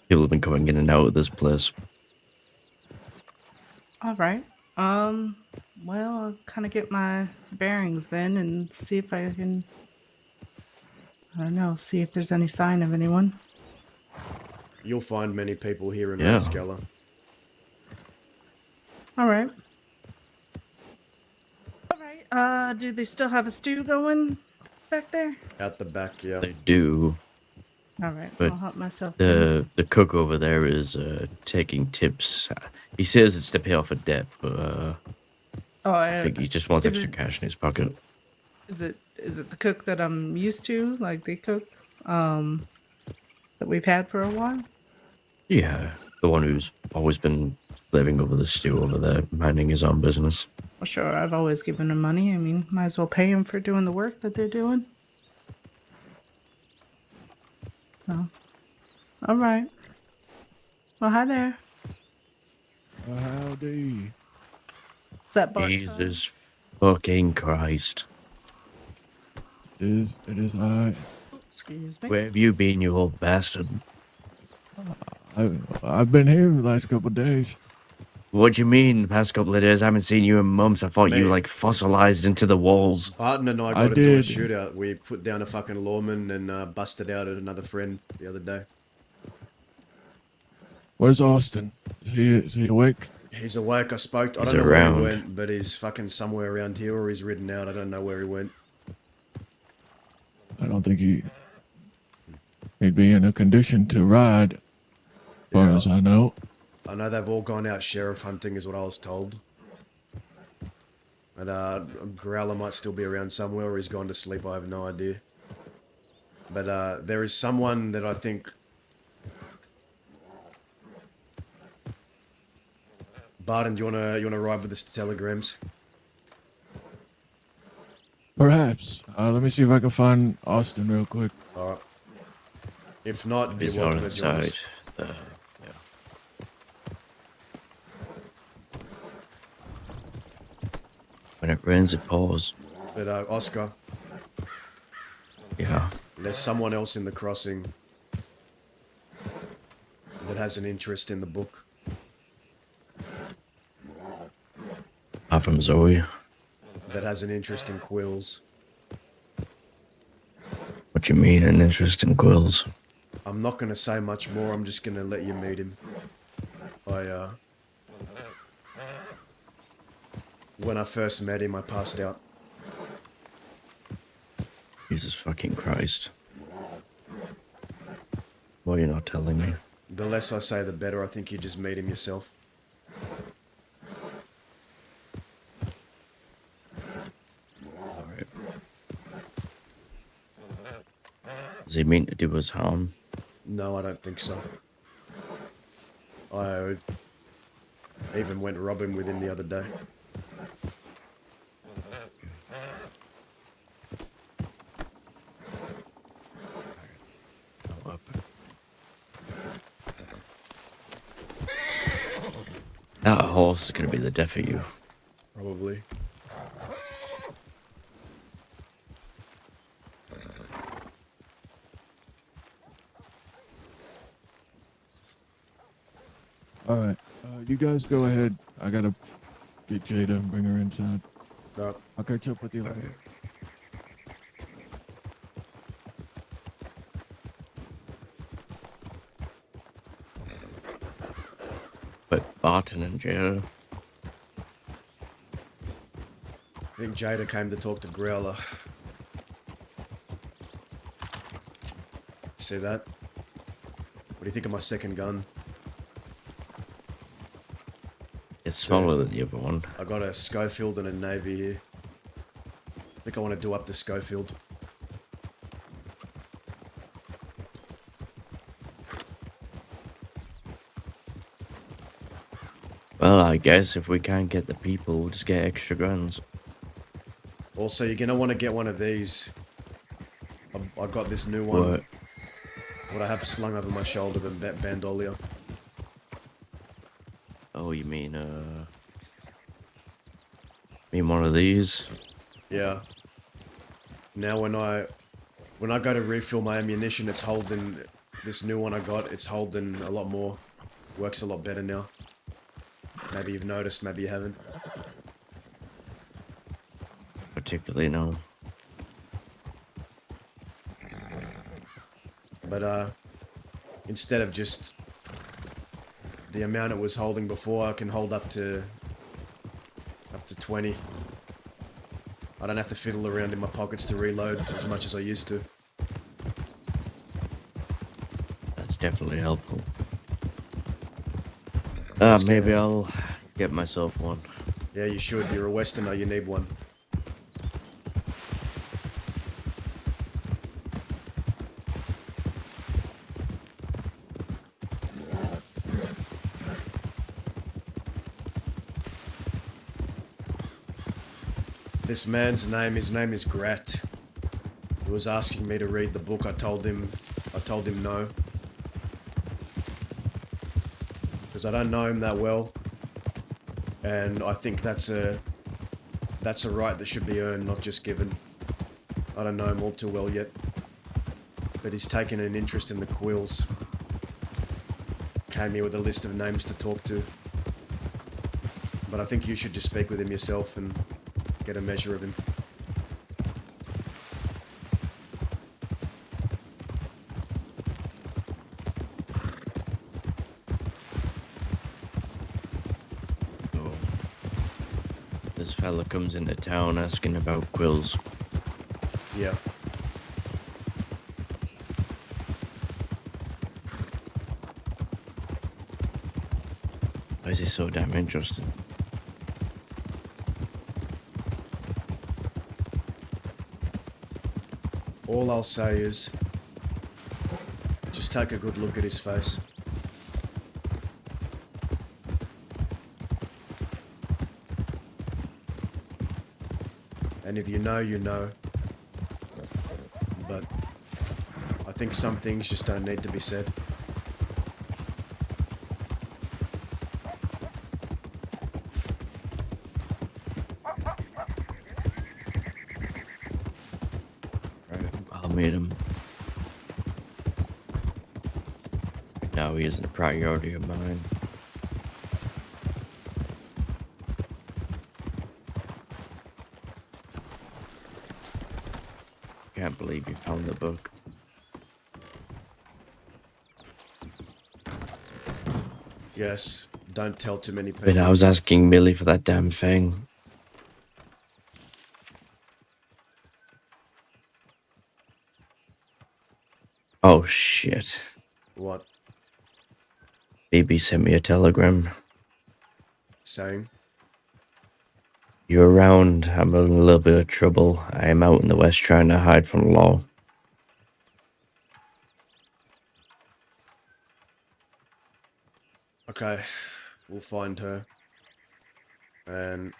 People have been coming in and out of this place. All right. Well, I'll kind of get my bearings then and see if I can, I don't know, see if there's any sign of anyone. You'll find many people here in Yeah. Rathskeller. All right. All right. Do they still have a stew going back there? Out the back, yeah. They do, All right. but I'll help myself then. the cook over there is taking tips. He says it's to pay off a debt, but Oh, I think he just wants is extra it cash in his pocket. is it the cook that I'm used to, like the cook that we've had for a while? Yeah, the one who's always been living over the stew over there, minding his own business. Well, sure. I've always given him money. I mean, might as well pay him for doing the work that they're doing. So, all right. Well, hi there. Howdy. Is that Bart? Jesus fucking Christ. It is I. Excuse me. Where have you been, you old bastard? I've been here the last couple of days. What do you mean, the past couple of days? I haven't seen you in months. I thought you, Mate. like, fossilized into the walls. Barton and I I got into a did. shootout. We put down a fucking lawman and busted out at another friend the other day. Where's Austin? Is he awake? He's awake. I spoke. I He's don't know where around. he went, but he's fucking somewhere around here, or he's ridden out. I don't know where he went. I don't think he'd be in a condition to ride, as far Yeah. as I know. I know they've all gone out sheriff hunting, is what I was told. And Growler might still be around somewhere, or he's gone to sleep. I have no idea. But there is someone that I think. Barton, do you wanna ride with us to telegrams? Perhaps. Let me see if I can find Austin real quick. All right. If not, He's you're not welcome to join inside. us. Yeah. When it rains, it pours. But Oscar, Yeah. there's someone else in the crossing that has an interest in the book. Apart from Zoe. That has an interest in quills. What you mean, an interest in quills? I'm not gonna say much more. I'm just gonna let you meet him. When I first met him, I passed out. Jesus fucking Christ. Why are you not telling me? The less I say, the better. I think you just meet him yourself. Alright. Does he mean to do us harm? No, I don't think so. I even went robbing with him the other day. Go up. That horse is gonna be the death of you. Probably. Alright. You guys go ahead. I gotta get Jada and bring her inside. Right. I'll catch up with you later. But Barton and Jared. I think Jada came to talk to Growler. See that? What do you think of my second gun? It's smaller than the other one. I got a Schofield and a Navy here. I think I want to do up the Schofield. Well, I guess if we can't get the people, we'll just get extra guns. Also, you're gonna want to get one of these. I got this new one. What I have slung over my shoulder, the bandolier. Oh, you mean one of these? Yeah. Now when I When I go to refill my ammunition, it's holding... This new one I got, it's holding a lot more. Works a lot better now. Maybe you've noticed, maybe you haven't. Particularly no. But, instead of just the amount it was holding before, I can hold up to 20. I don't have to fiddle around in my pockets to reload as much as I used to. That's definitely helpful. Let's Maybe go. I'll get myself one. Yeah, you should. You're a Westerner, you need one. This man's name, his name is Grat. He was asking me to read the book. I told him no. Because I don't know him that well. And I think that's a right that should be earned, not just given. I don't know him all too well yet. But he's taken an interest in the quills. Came here with a list of names to talk to. But I think you should just speak with him yourself and get a measure of him. So, this fella comes into town asking about quills. Yeah. Why is he so damn interested? All I'll say is, just take a good look at his face. And if you know, you know. But I think some things just don't need to be said. Right, I'll meet him. Now he isn't a priority of mine. Can't believe you found the book. Yes, don't tell too many But I people. was asking Millie for that damn thing. Oh shit. What? BB sent me a telegram. Saying? You're around. I'm in a little bit of trouble. I am out in the west trying to hide from the law. Okay, we'll find her. And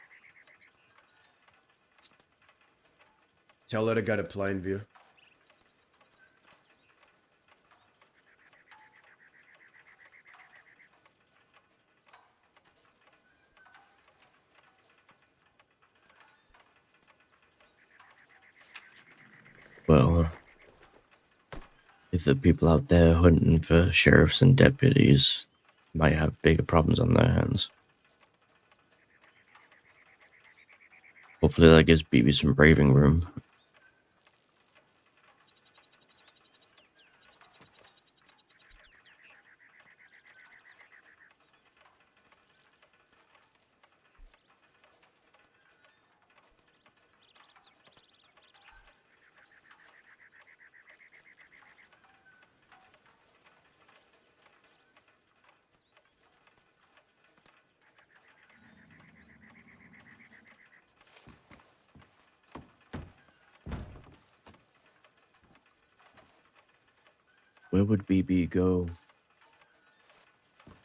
tell her to go to Plainview. Well, if the people out there hunting for sheriffs and deputies might have bigger problems on their hands. Hopefully that gives BB some braving room. Where would BB go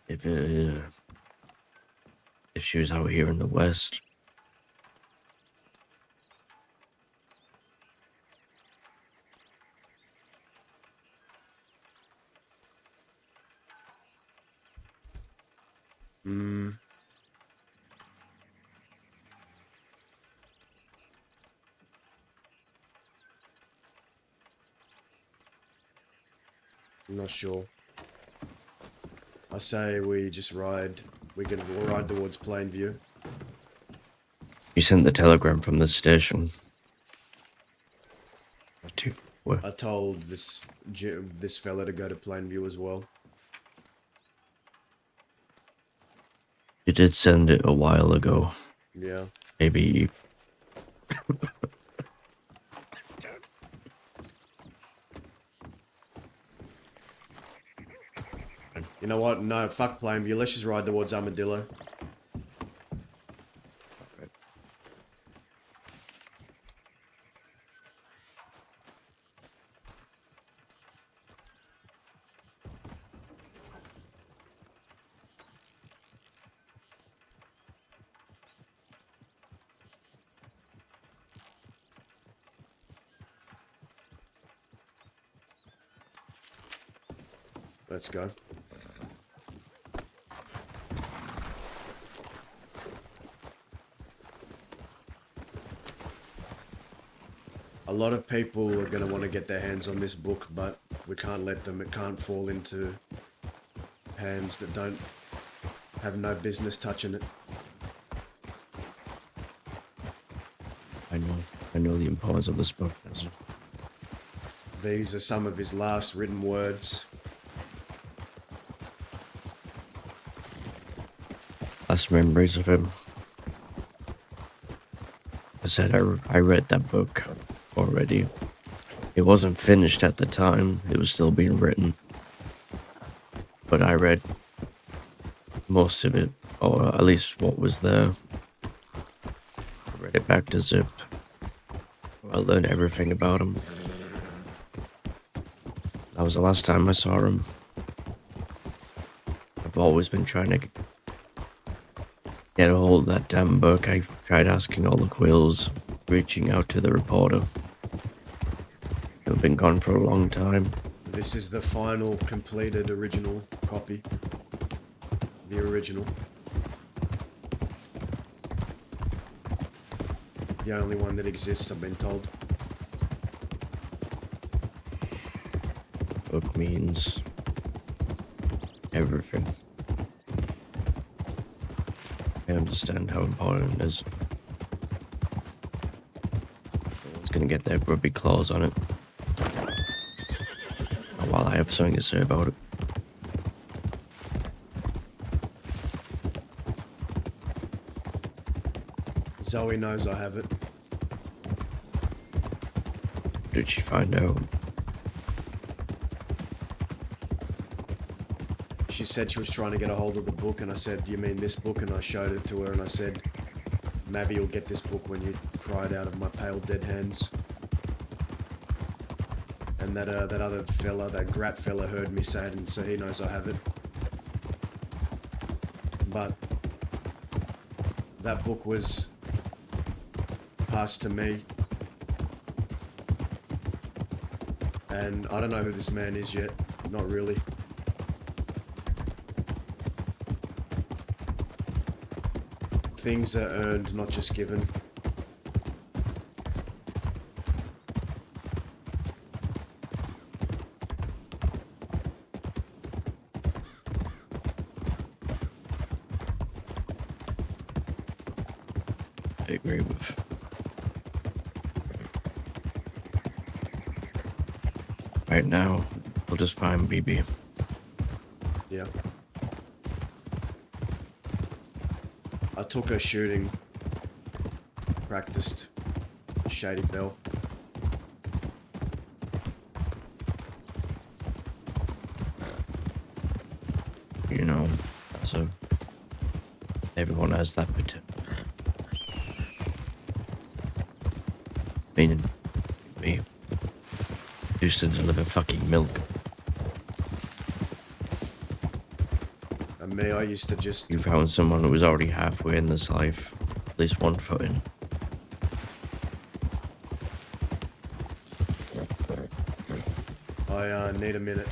if she was out here in the west? Hmm. I'm not sure. I say we just ride. We'll ride towards Plainview. You sent the telegram from the station. To where? I told this fella to go to Plainview as well. You did send it a while ago. Yeah. Maybe. You know what? No, fuck Plainview. Let's just ride towards Armadillo. Let's go. A lot of people are going to want to get their hands on this book, but we can't let them. It can't fall into hands that don't have no business touching it. I know the importance of this book. These are some of his last written words. Last memories of him. I said I read that book already. It wasn't finished at the time. It was still being written. But I read most of it, or at least what was there. I read it back to Zip. I learned everything about him. That was the last time I saw him. I've always been trying to get a hold of that damn book. I tried asking all the quills, reaching out to the reporter. He'd been gone for a long time. This is the final completed original copy. The original. The only one that exists, I've been told. Book means everything. I understand how important it is. No one's gonna get their grubby claws on it. Not while I have something to say about it. Zoe knows I have it. Did she find out? She said she was trying to get a hold of the book, and I said, "You mean this book?" And I showed it to her, and I said, "Maybe you'll get this book when you pry it out of my pale dead hands." And that other fella, that Grat fella, heard me say it, and so he knows I have it. But that book was passed to me, and I don't know who this man is yet. Not really. Things are earned, not just given. I agree with. Right now, we'll just find BB. Yeah. I took her shooting. Practiced. Shady Bell. You know, so everyone has that potential. Meaning, me. Used to deliver fucking milk. And me, I used to just... You found someone who was already halfway in this life. At least 1 foot in. I need a minute.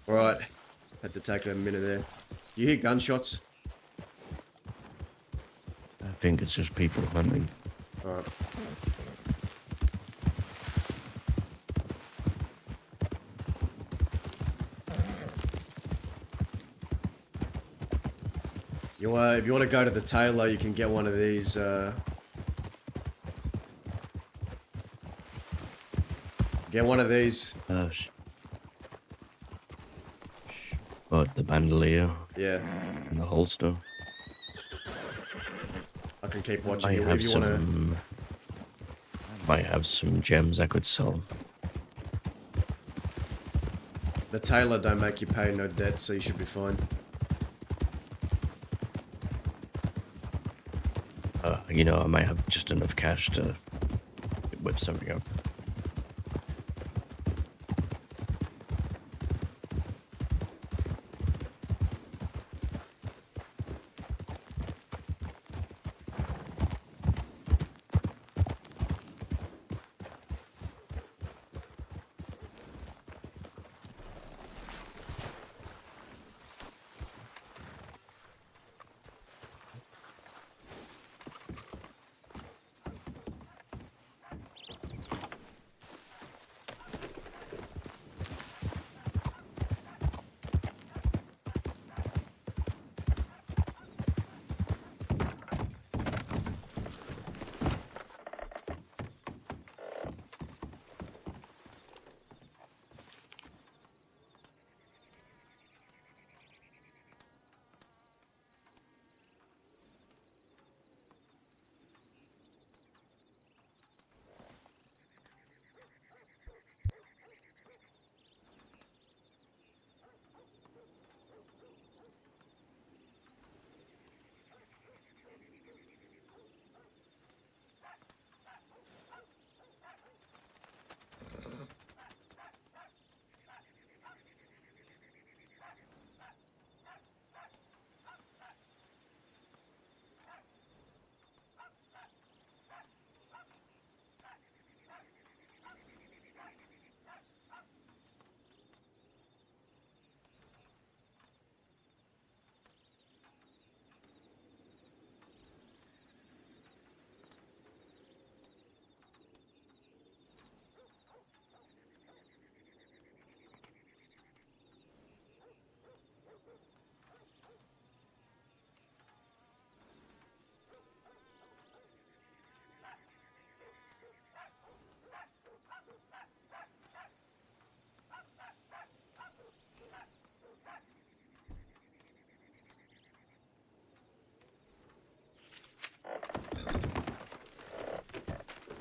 Alright. Had to take a minute there. You hear gunshots? I think it's just people hunting. Alright. If you want to go to the tailor, you can get one of these, get one of these. What, the bandolier Yeah. and the holster? I can keep I watching you if you want to. Might have some gems I could sell. The tailor don't make you pay no debt, so you should be fine. You know, I might have just enough cash to whip something up.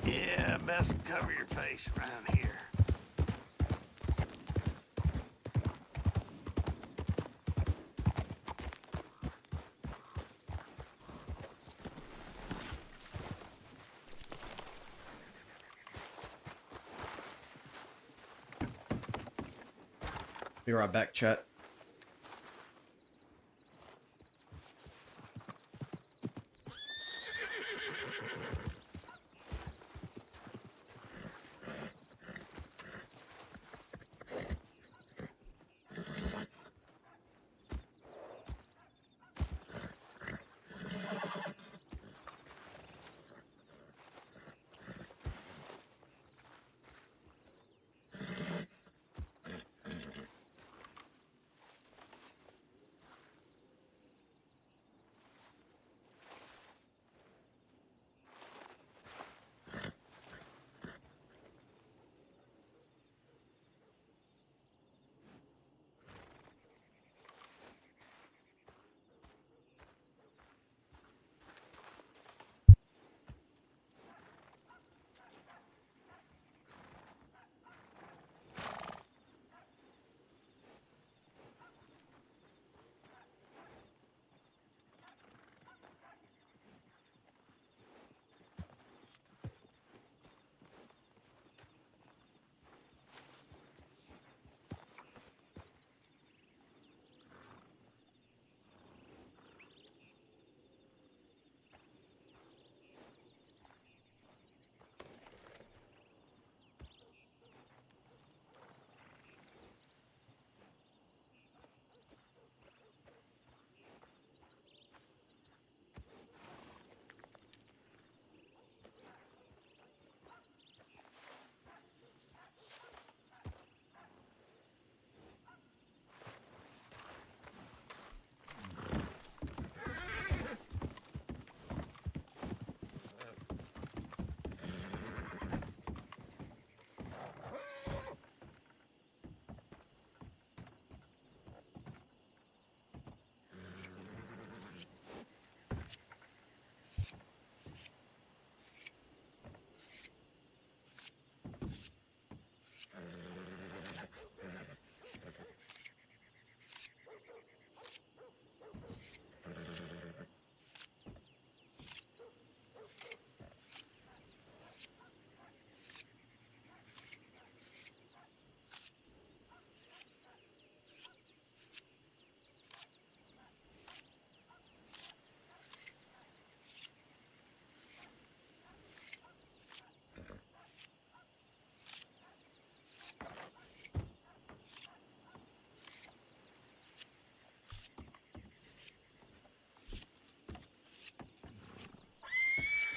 Yeah, best cover your face around here. Be right back, chat.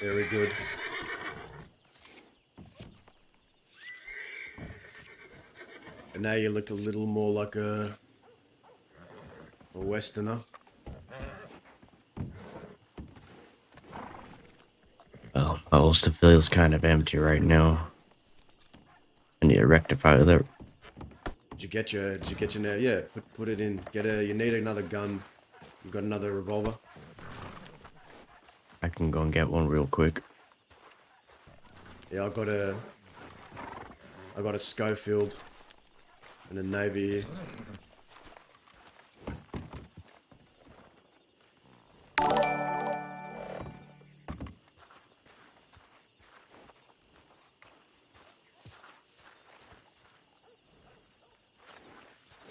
Very good. And now you look a little more like a Westerner. Well, my holster feels kind of empty right now. I need to rectify that. Did you get your now? Yeah, put it in. You need another gun. You got another revolver? I can go and get one real quick. Yeah, I got a Schofield and a Navy here.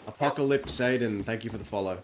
Apocalypse Aiden, thank you for the follow.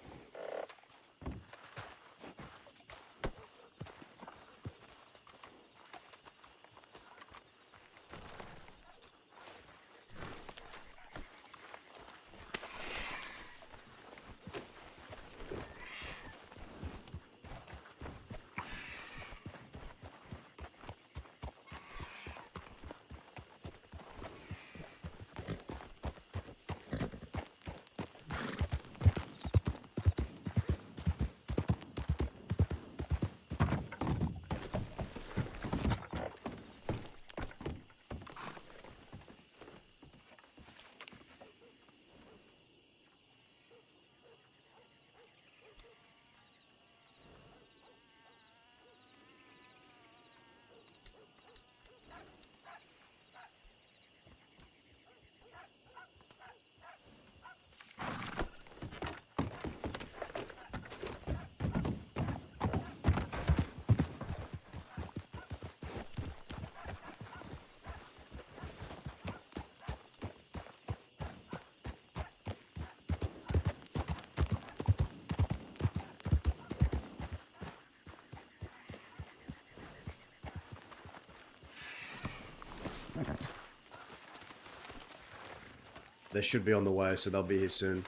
They should be on the way, so they'll be here soon.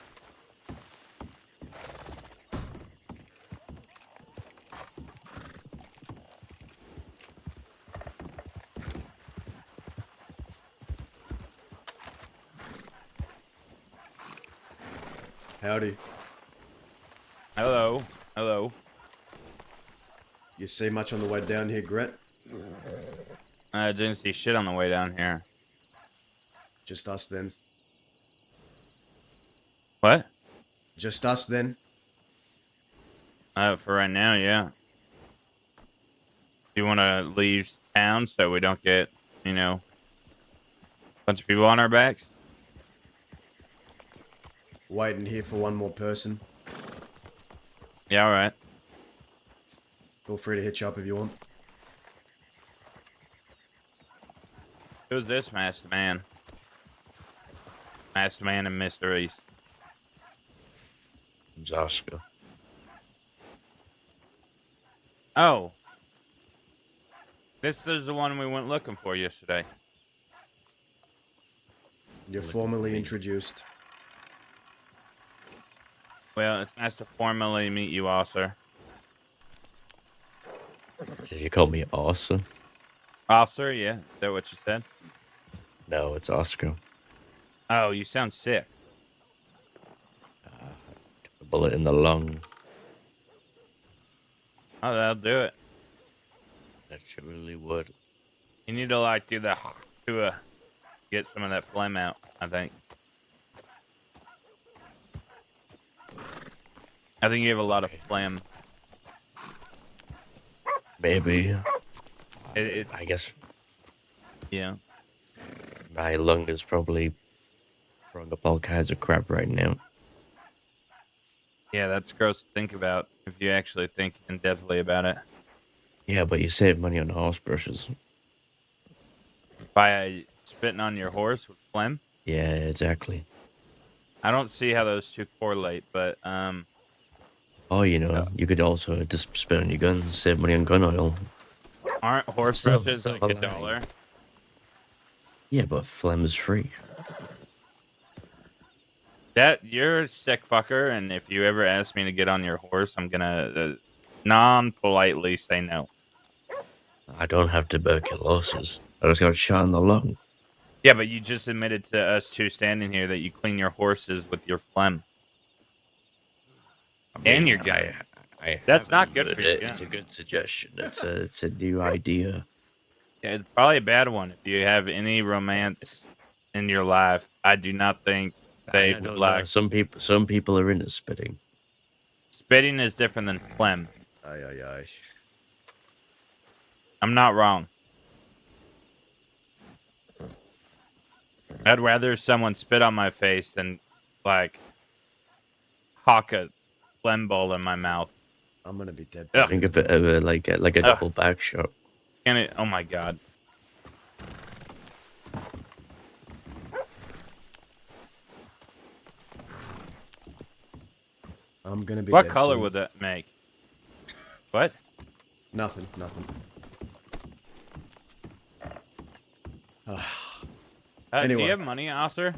Howdy. Hello. Hello. You see much on the way down here, Gret? I didn't see shit on the way down here. Just us then. What? Just us then? For right now, yeah. You want to leave town so we don't get, a bunch of people on our backs? Waiting here for one more person. Yeah, all right. Feel free to hitch up if you want. Who's this masked man? Masked man and mysteries. It's Oscar. Oh. This is the one we went looking for yesterday. You're formally introduced. Well, it's nice to formally meet you all, sir. Did you call me Oscar? Officer, yeah. Is that what you said? No, it's Oscar. Oh, you sound sick. A bullet in the lung. Oh, that'll do it. That surely would. You need to, do the to get some of that phlegm out, I think. I think you have a lot of phlegm. Maybe. It I guess yeah. my lung is probably throwing up all kinds of crap right now. Yeah, that's gross to think about if you actually think in depthly about it. Yeah, but you save money on horse brushes. By spitting on your horse with phlegm? Yeah, exactly. I don't see how those two correlate, but Oh, you could also just spit on your guns, save money on gun oil. aren't horse So- brushes so like am I. $1? Yeah, but phlegm is free. That you're a sick fucker, and if you ever ask me to get on your horse, I'm gonna non-politely say no. I don't have tuberculosis. I just got shot in the lung. Yeah, but you just admitted to us two standing here that you clean your horses with your phlegm I and mean, your gun. I That's not haven't, good but for your it's a gun. good suggestion. It's a new idea. Yeah, it's probably a bad one if you have any romance in your life. I do not think they I would don't know. like. Some people are into spitting. Spitting is different than phlegm. Aye, aye, aye. I'm not wrong. I'd rather someone spit on my face than like hawk a phlegm ball in my mouth. I'm gonna be dead by Ugh. the Think end of of it the as night. like a Ugh. double back shot. Can it? Oh my god. I'm gonna be What dead color soon. would that make? What? Nothing, nothing. Do Anyway. you have money, officer?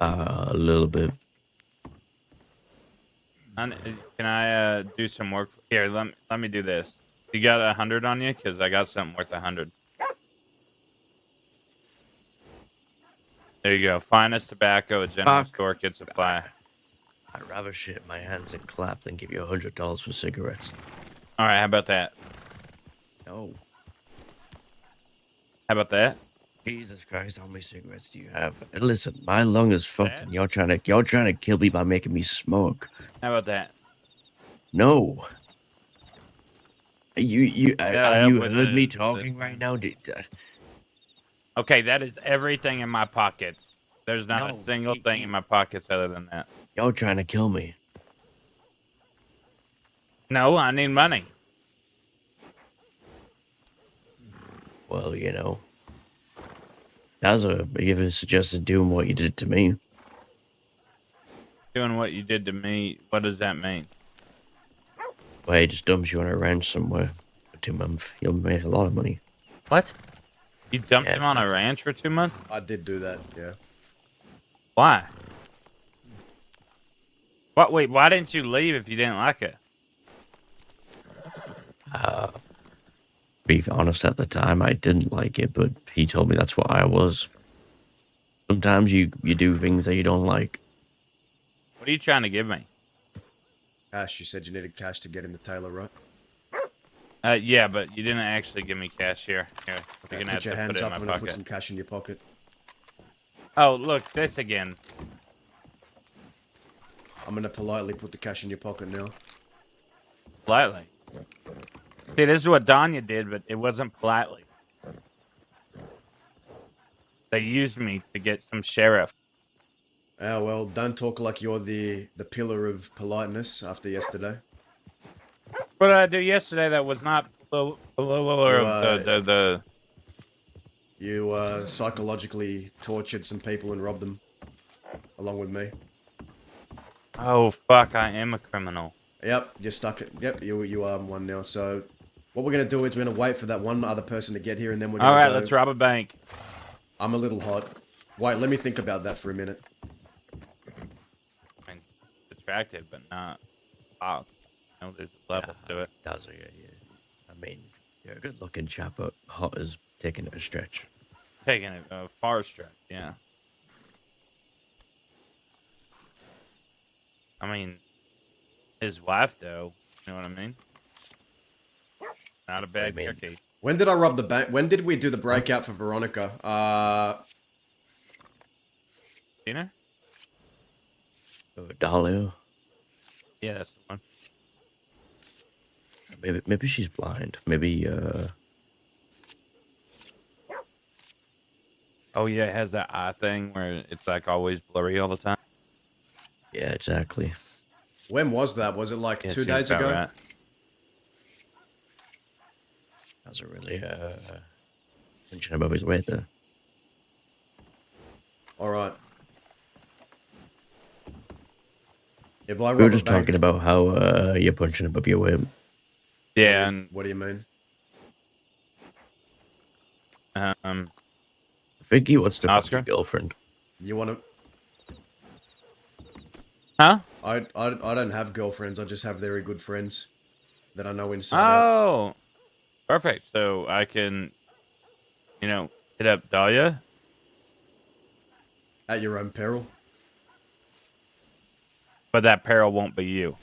A little bit. Can I do some work? Here, let me do this. You got 100 on you? Because I got something worth 100. There you go. Finest tobacco, a general Fuck. store could supply. I'd rather shit my hands and clap than give you $100 for cigarettes. All right, how about that? No. How about that? Jesus Christ, how many cigarettes do you have? And listen, my lung is fucked, That? and you're trying to kill me by making me smoke. How about that? No. Have you With heard me talking right now? Okay, that is everything in my pocket. There's not a No, single thing in my pockets other than that. you're trying to kill me. No, I need money. Well, you know, that's a even suggested doing what you did to me. Doing what you did to me, what does that mean? Well, he just dumps you on a ranch somewhere for 2 months. You'll make a lot of money. What? You dumped Yeah, him on a ranch for 2 months? I did do that, yeah. Why? What? Wait, why didn't you leave if you didn't like it? Be honest, at the time, I didn't like it, but he told me that's what I was. Sometimes you do things that you don't like. What are you trying to give me? Ash, you said you needed cash to get in the Taylor, right? Yeah, but you didn't actually give me cash here. Here, you're gonna have Put your to put hands it in up. my I'm gonna put pocket. some cash in your pocket. Oh, look, this again. I'm gonna politely put the cash in your pocket now. Politely. See, this is what Danya did, but it wasn't politely. They used me to get some sheriff. Oh, well, don't talk like you're the pillar of politeness after yesterday. What did I do yesterday that was not below the You psychologically tortured some people and robbed them, along with me. Oh, fuck, I am a criminal. Yep, you're stuck. Yep, you are one now. So, what we're gonna do is we're gonna wait for that one other person to get here, and then we're gonna Alright, go. let's rob a bank. I'm a little hot. Wait, let me think about that for a minute. I mean, it's attractive, but not hot. You know, there's a level to it. That's I mean, you're a good-looking chap, but hot is taking it a stretch. Taking it a far stretch, yeah. I mean, his wife, though, you know what I mean? Not a bad mean? cookie. When did I rob the bank? When did we do the breakout for Veronica? Dinner? Dahlia. Yeah, that's the one. Maybe she's blind. Maybe Oh, yeah, it has that eye thing where it's like always blurry all the time. yeah, exactly. When was that? Was it like Yeah, 2 seems days about ago? right. That's a really mention above his weight there. All right. If I rob We were a just bank, talking about how you're punching above your weight. Yeah, and what do you mean? I think he wants to fuck Oscar? your girlfriend. You want to? Huh? I don't have girlfriends. I just have very good friends that I know inside out. Oh, Perfect. So I can, hit up Dahlia. At your own peril. But that peril won't be you.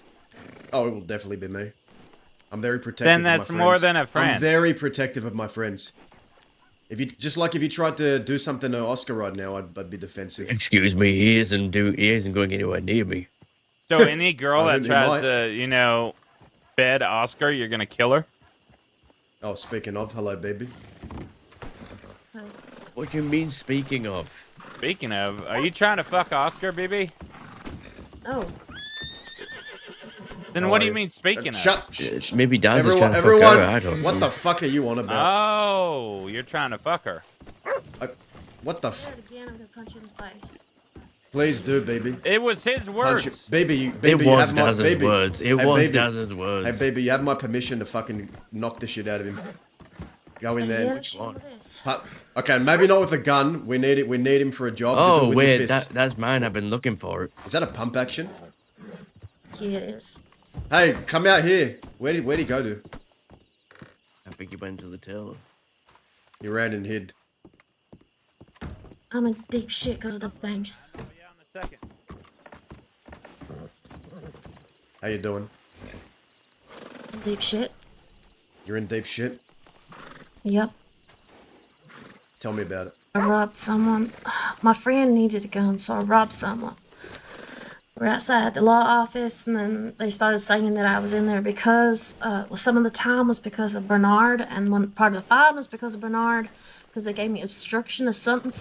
Oh, it will definitely be me. I'm very protective Then of my that's friends. more than a friend. I'm very protective of my friends. If you tried to do something to Oscar right now, I'd be defensive. Excuse me, he isn't going anywhere near me. So any girl that He tries might. to, bed Oscar, you're gonna kill her? Oh, speaking of, hello, baby. What do you mean, speaking of? Speaking of, are you trying to fuck Oscar, baby? Oh, Then How what are do you you? mean speaking of? Shut. Maybe Daz is Everyone, trying to fuck her. I everyone. don't What know. the fuck are you on about? Oh, you're trying to fuck her. What the? say it again. I'm gonna punch you in the face. Please do, baby. It was his Punch words. it, baby. It Baby, you was have my Daz's baby. words. It Hey, was baby. Daz's words. Hey, baby, you have my permission to fucking knock the shit out of him. Go in Yeah, there. let's shoot with this. Okay, maybe not with a gun. We need it. We need him for a job. to do Oh it with your wait, fist. that's mine. I've been looking for it. Is that a pump action? Yeah, it is. Hey, come out here. Where'd he go to? I think he went to the tailor. He ran and hid. I'm in deep shit because of this thing. How you doing? Deep shit. You're in deep shit? Yep. Tell me about it. I robbed someone. My friend needed a gun, so I robbed someone. We're outside the law office, and then they started saying that I was in there because, some of the time was because of Bernard, and one part of the fine was because of Bernard, because they gave me obstruction of something.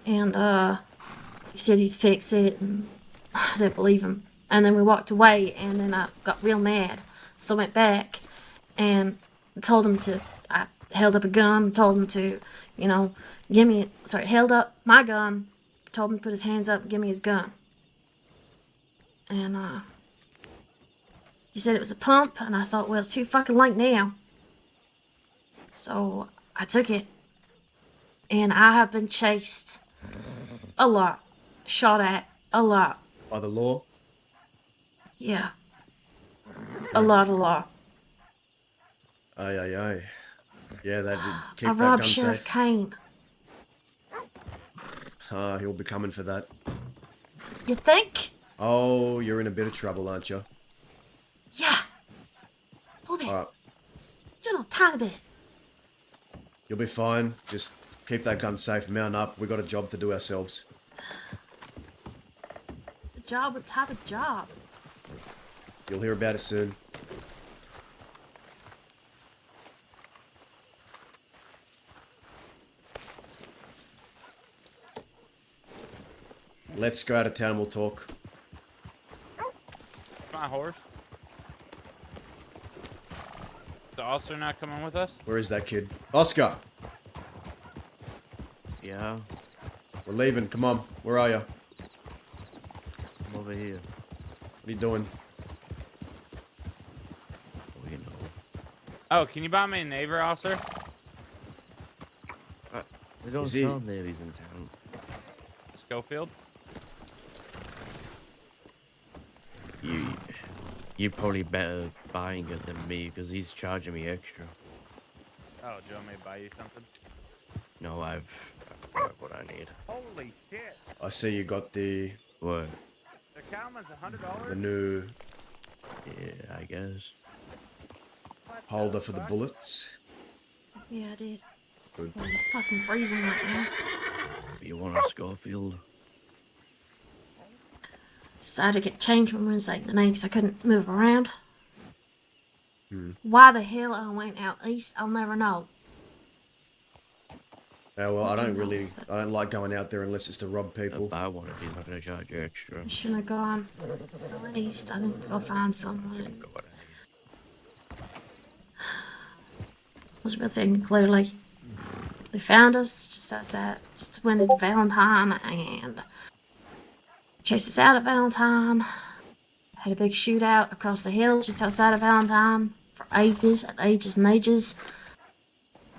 And, he said he'd fix it, and I didn't believe him. And then we walked away, and then I got real mad. So I went back and told him I held up a gun, told him to, held up my gun, told him to put his hands up and give me his gun. And, he said it was a pump, and I thought, well, it's too fucking late now. So I took it, and I have been chased a lot, shot at a lot. By the law? Yeah. A lot. Aye. Yeah, that did keep I that robbed gun Sheriff safe. Kane. He'll be coming for that. You think? Oh, you're in a bit of trouble, aren't you? Yeah. A little bit. Alright, Little tiny bit. you'll be fine. Just keep that gun safe, mount up. We got a job to do ourselves. A job? What type of job? You'll hear about it soon. Let's go out of town, we'll talk. My horse. Is the officer not coming with us? Where is that kid? Oscar! Yeah, We're leaving, come on. Where are you? I'm over here. What are you doing? Oh, you know. Oh, can you buy me a neighbor, officer? They don't Is he- sell navies in town. Schofield? You probably better buying it than me because he's charging me extra. Oh, do you want me to buy you something? No, I've got what I need. Holy shit! I see you got the What? The cowman's $100? new Yeah, I guess. holder for the bullets. Yeah, I did. Good. I'm fucking freezing right now. You want a Schofield? Decided to get changed from Wednesday to the night because I couldn't move around. Why the hell I went out east, I'll never know. Yeah, well, I don't like going out there unless it's to rob people. Buy one if he's not going to charge you extra. I shouldn't have gone east. I need to go find someone. Got what I need. I was really thinking clearly. They found us just outside, just went into Valentine and chased us out of Valentine. Had a big shootout across the hills just outside of Valentine for ages and ages and ages.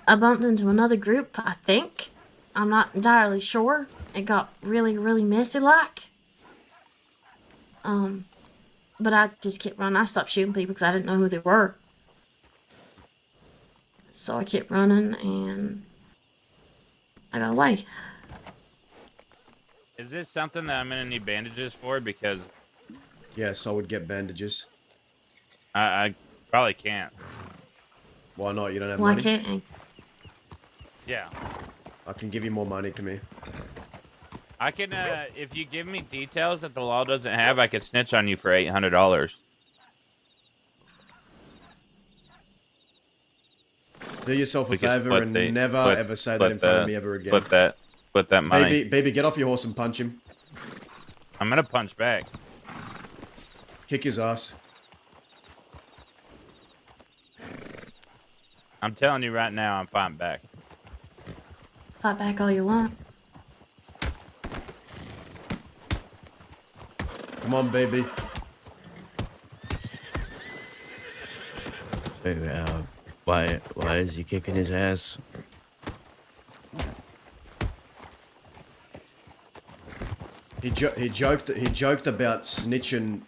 I bumped into another group, I think. I'm not entirely sure. It got really, really messy like. But I just kept running. I stopped shooting people because I didn't know who they were. So I kept running and I got away. Is this something that I'm gonna need bandages for? Because Yes, I would get bandages. I probably can't. Why not? You don't have Why money? can't I? Yeah. I can give you more money. Come here. I can, if you give me details that the law doesn't have, I could snitch on you for $800. Do yourself a We could favor split and the never split ever say that split in front of the me ever again. split that money. Baby, get off your horse and punch him. I'm gonna punch back. Kick his ass. I'm telling you right now, I'm fighting back. Fight back all you want. Come on, baby. Wait, why is he kicking his ass? He joked about snitching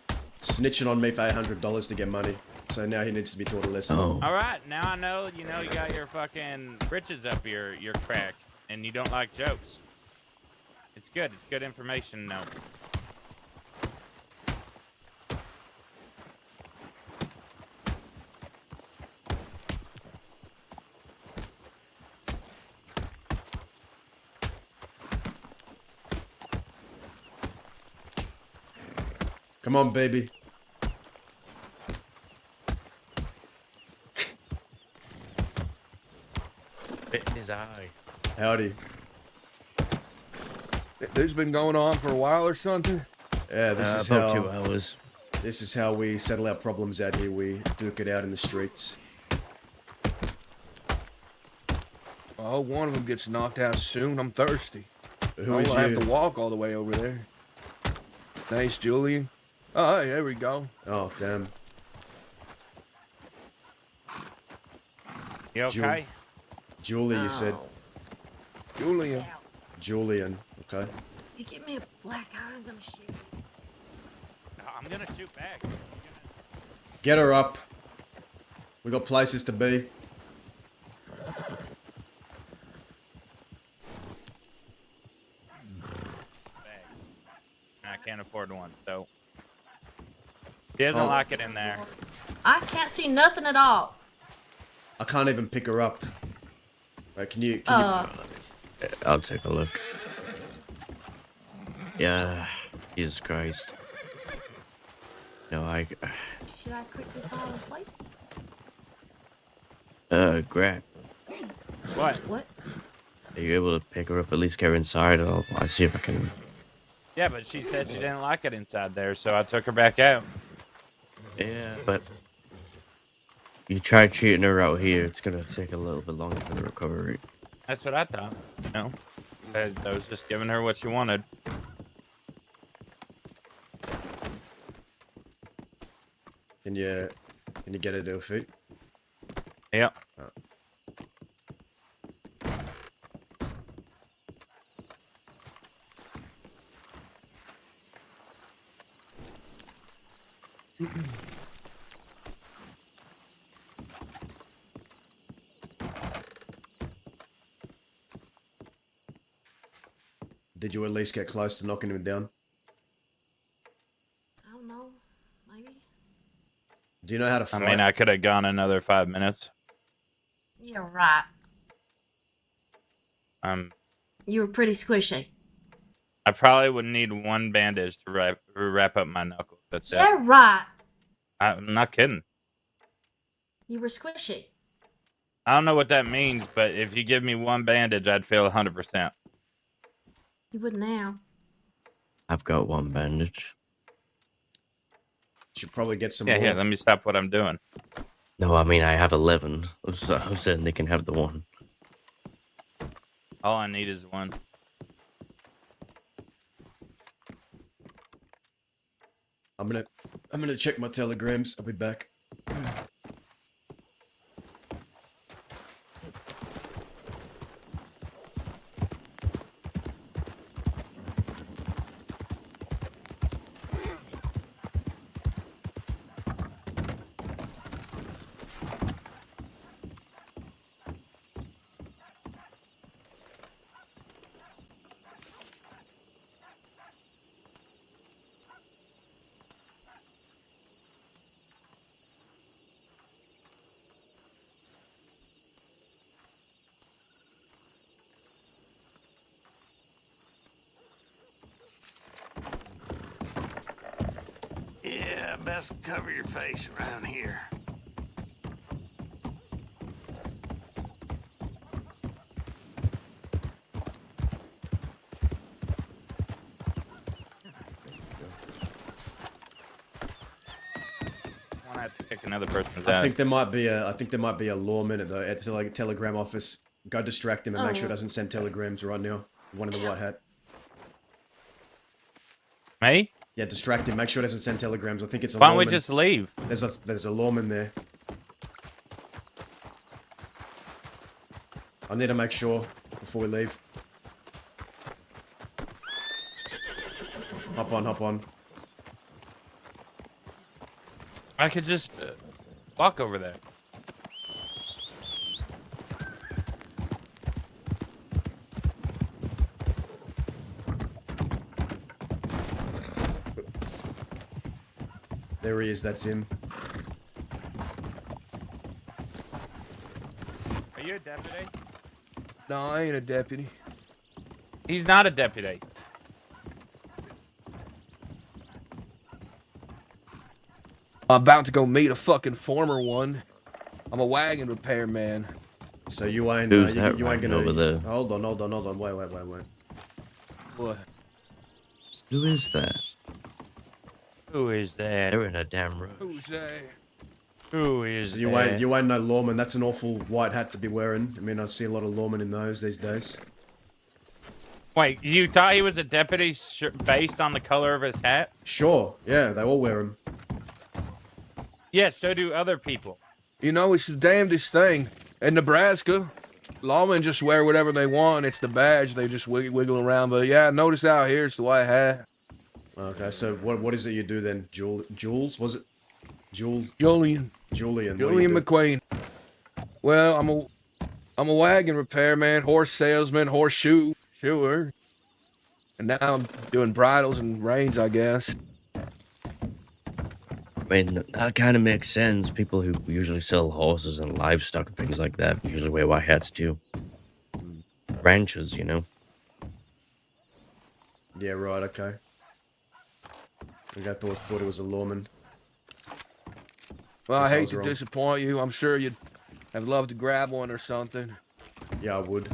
on me for $800 to get money. So now he needs to be taught a lesson. Oh. All right, now I know. You know, you got your fucking britches up your crack, and you don't like jokes. It's good. It's good information. No. Come on, baby. Bit in his eye. Howdy. This has been going on for a while or something? Yeah, this is about how 2 hours. This is how we settle our problems out here. We duke it out in the streets. I hope one of them gets knocked out soon. I'm thirsty. Who is I have you? to walk all the way over there. Nice, Julian. Oh, hey, there we go. Oh, damn. You okay? Julie, you said. Julian. Julian, okay. You give me a black eye, I'm gonna shoot you. I'm gonna shoot back. Get her up. We got places to be. I can't afford one, so she doesn't like it in there. I can't see nothing at all. I can't even pick her up. Right, can you I'll take a look. Yeah, Jesus Christ. No, Should I quickly fall asleep? Grab. What? What? Are you able to pick her up, at least get her inside? I'll see if I can. Yeah, but she said she didn't like it inside there, so I took her back out. Yeah, but you tried cheating her out here. It's gonna take a little bit longer for the recovery. That's what I thought. You know, I was just giving her what she wanted. Can you get her to her feet? Yep. Did you at least get close to knocking him down? I don't know. Maybe. Do you know how to fight? I mean, I could have gone another 5 minutes. You're right. You were pretty squishy. I probably would need one bandage to wrap up my knuckles. That's it. You're right. I'm not kidding. You were squishy. I don't know what that means, but if you give me one bandage, I'd feel 100%. You would now. I've got one bandage. Should probably get some Yeah, more. let me stop what I'm doing. No, I mean I have 11. So I'm saying they can have the one. All I need is one. I'm gonna check my telegrams. I'll be back. Yeah, best cover your face around here. I want to have to kick another person's I ass. think there might be a lawman at the like telegram office. Go distract him and make sure he doesn't send telegrams right now. One in the white hat. Me? Yeah, distract him. Make sure he doesn't send telegrams. I think it's a Why don't we lawman. just leave? There's a lawman there. I need to make sure before we leave. Hop on. I could just walk over there. There he is, that's him. Are you a deputy? No, I ain't a deputy. He's not a deputy. I'm about to go meet a fucking former one. I'm a wagon repairman. So you ain't Who's you, that you ain't riding gonna over there? Hold on. Wait. What? Who is that? Who is that? They're in a damn rush. Who's that? Who is So that? you ain't no lawman. That's an awful white hat to be wearing. I mean, I see a lot of lawmen in those these days. Wait, you thought he was a deputy based on the color of his hat? Sure, yeah, they all wear them. Yeah, so do other people. You know, it's the damnedest thing. In Nebraska, lawmen just wear whatever they want. It's the badge. They just wiggle around. But yeah, notice out here, it's the white hat. Okay, so what is it you do then? Jules? Was it? Julian. Julian What do you do? McQueen. Well, I'm a wagon repairman, horse salesman, shoer. And now I'm doing bridles and reins, I guess. I mean, that kind of makes sense. People who usually sell horses and livestock and things like that usually wear white hats too. Ranchers, you know. Yeah, right, okay. I thought it was a lawman. Well, I Guess I hate was to wrong. disappoint you. I'm sure you'd have loved to grab one or something. Yeah, I would.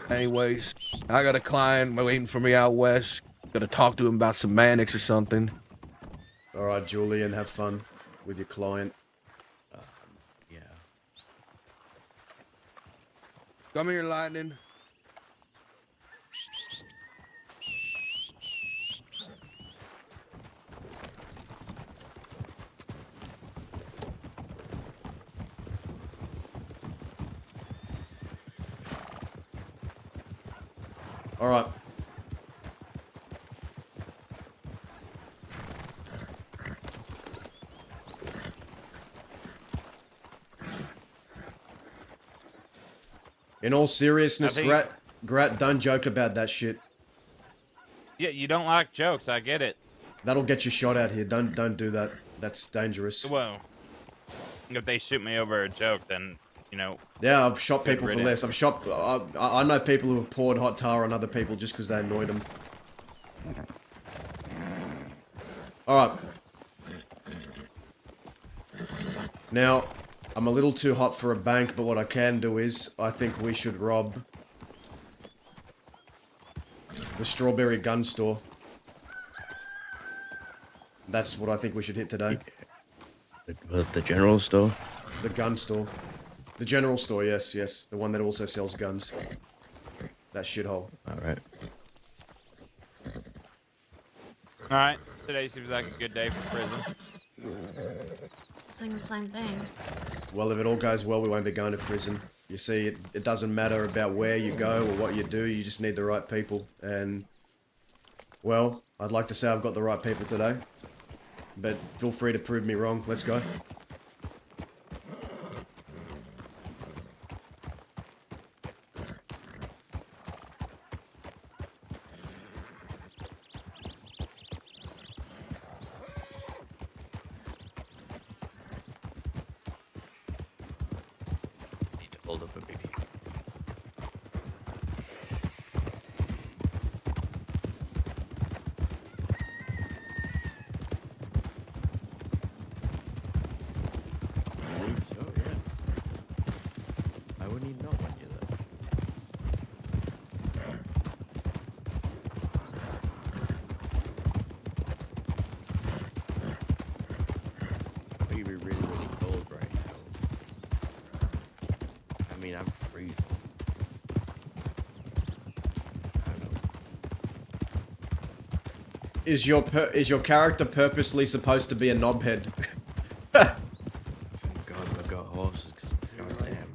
Anyways, I got a client waiting for me out west. Gotta talk to him about some Mannix or something. Alright, Julian, have fun with your client. Yeah. Come here, Lightning. Alright. In all seriousness, Grat, don't joke about that shit. Yeah, you don't like jokes. I get it. That'll get you shot out here. Don't do that. That's dangerous. Well, if they shoot me over a joke, then, you know. Yeah, I've shot people for Good less. I know people who have poured hot tar on other people just because they annoyed them. Alright. Now, I'm a little too hot for a bank, but what I can do is, I think we should rob the Strawberry Gun Store. That's what I think we should hit today. The general store? The gun store. The general store, yes. The one that also sells guns. That shithole. Alright. Alright, today seems like a good day for prison. Saying the same thing. Well, if it all goes well, we won't be going to prison. You see, it doesn't matter about where you go or what you do, you just need the right people. And, well, I'd like to say I've got the right people today. But feel free to prove me wrong. Let's go. Need to hold up a baby. be really, really cold right now. I mean, I'm freezing. I don't know. Is your character purposely supposed to be a knobhead? Thank God we've got horses, because it's goddamn.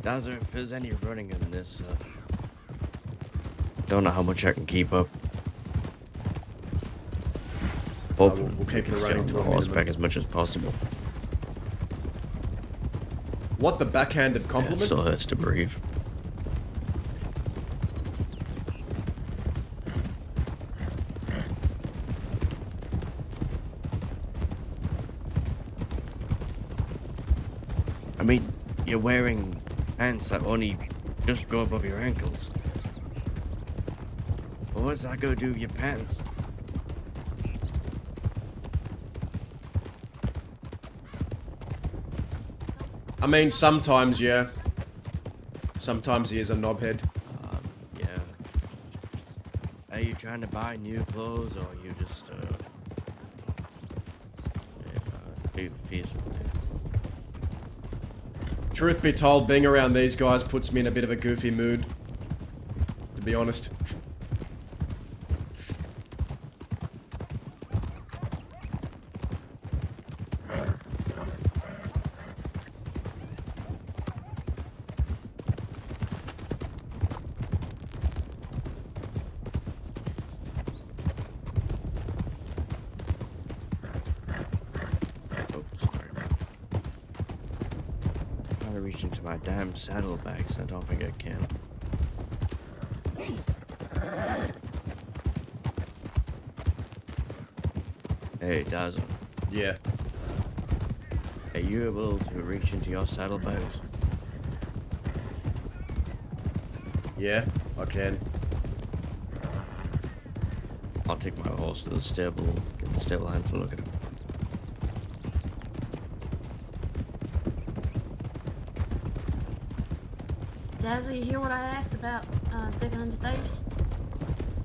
Dazzler, if there's any running in this, don't know how much I can keep up. Hopefully, we'll keep we can the stay running on to the a horseback minimum. as much as possible. What, the backhanded Yeah, it compliment? still hurts to breathe. I mean, you're wearing pants that only just go above your ankles. Well, what's that gonna do with your pants? I mean, sometimes, yeah. Sometimes he is a knobhead. Yeah. Are you trying to buy new clothes, or you just, be peaceful? Truth be told, being around these guys puts me in a bit of a goofy mood. To be honest. Oh, sorry. I'm trying to reach into my damn saddlebags, and I don't think I can. Hey, Dazzle. Yeah. Are you able to reach into your saddlebags? Yeah, I can. I'll take my horse to the stable, get the stable hand to look at him. Dazzle, you hear what I asked about digging into thieves?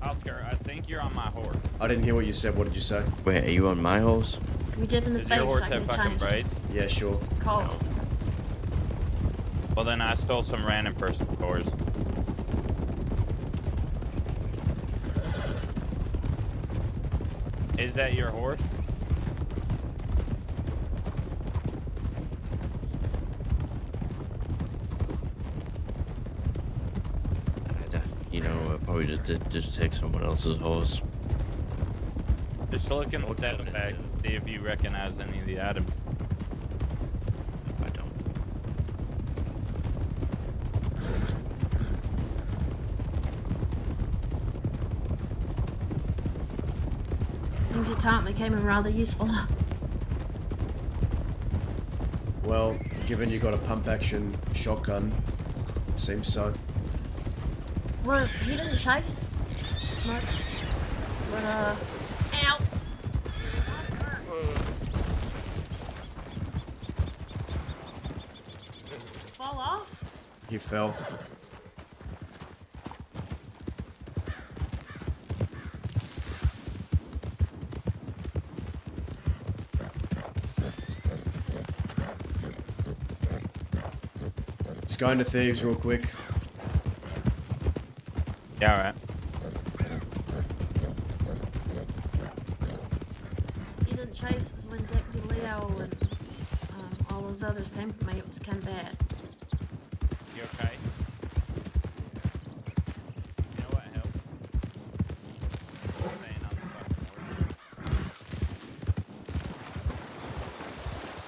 Oscar, I think you're on my horse. I didn't hear what you said. What did you say? Wait, are you on my horse? Can we dip into Does your thieves horse so I have can fucking change? braids? Yeah, sure. Cold. Well, then I stole some random person's horse. Is that your horse? You know, I probably just take someone else's horse. Just look in the saddlebag, see if you recognize any of the items. I don't. Things you taught me came in rather useful. Well, given you got a pump-action shotgun, seems so. Well, he didn't chase much, but ow! Fall off? He fell. Let's go into thieves real quick. Yeah, alright. He didn't chase. It was when Deputy Leo and all those others came for me. It was kind of bad. You okay? You know what helps? Staying on the fucking horse.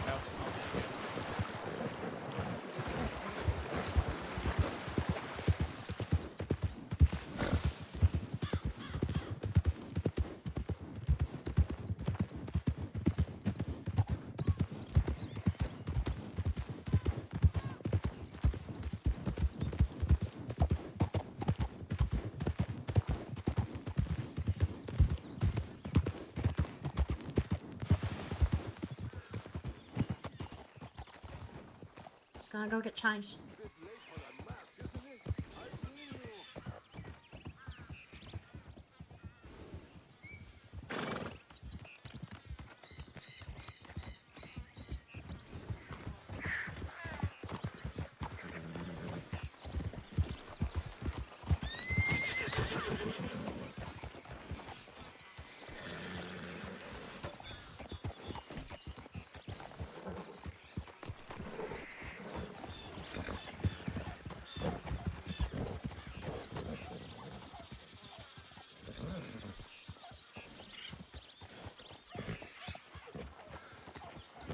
Helps on the ship. Just gonna go get changed.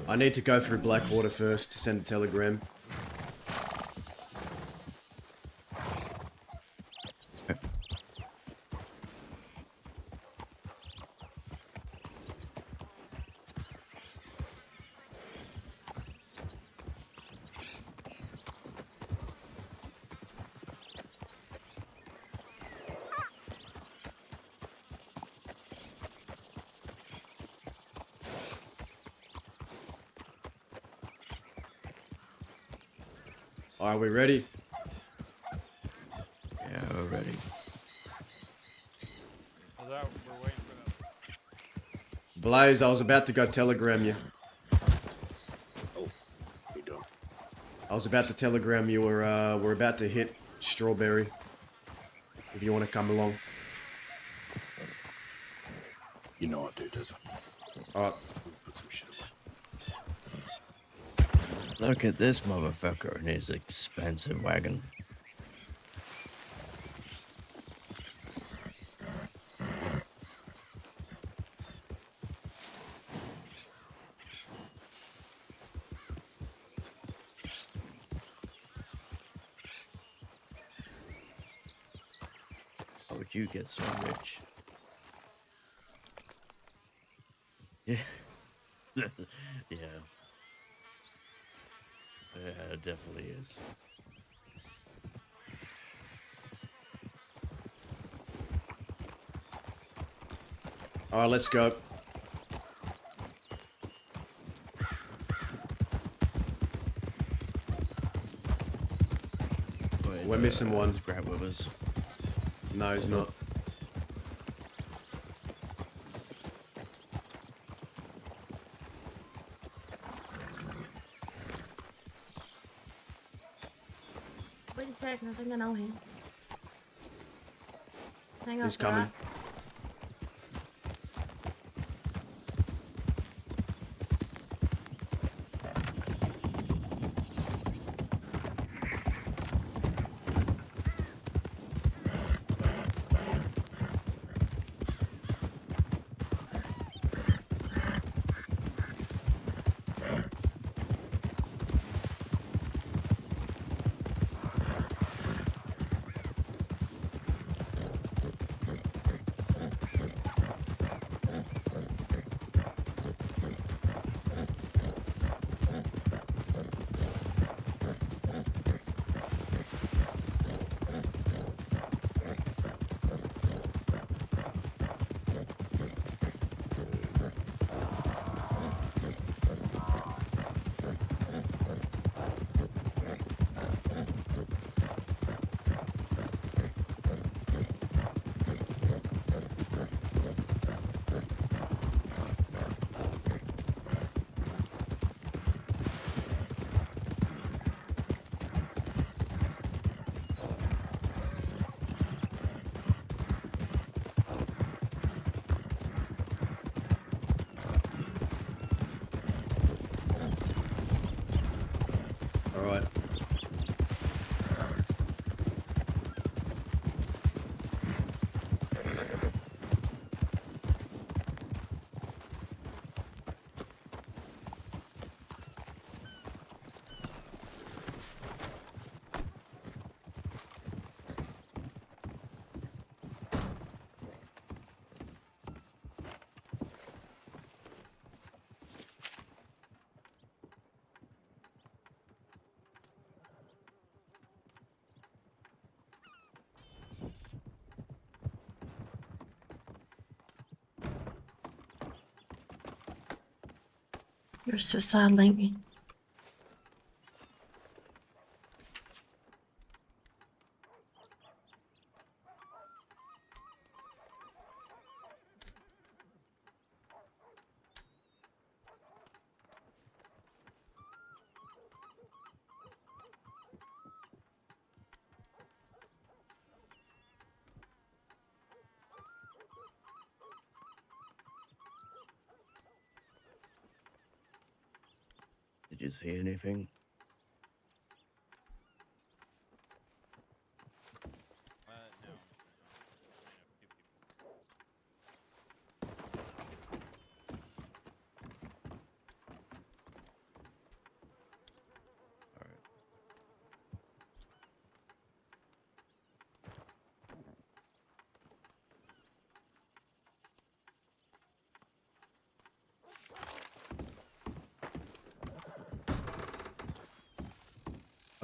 I need to go through Blackwater first to send a telegram. Are we ready? Yeah, we're ready. I thought we're waiting for the. Blaze, I was about to go telegram you. Oh, you done? I was about to telegram you we're about to hit Strawberry. If you want to come along. You know what, dude, doesn't. Alright. Put some shit away. Look at this motherfucker in his expensive wagon. How would you get so rich? Yeah. Yeah. Yeah, it definitely is. Alright, let's go. Wait, We're missing one. is Grab with us. No, he's not. Wait a second, I think I know him. Hang on, He's coming. Alright. You're suicide link. Did you see anything? No.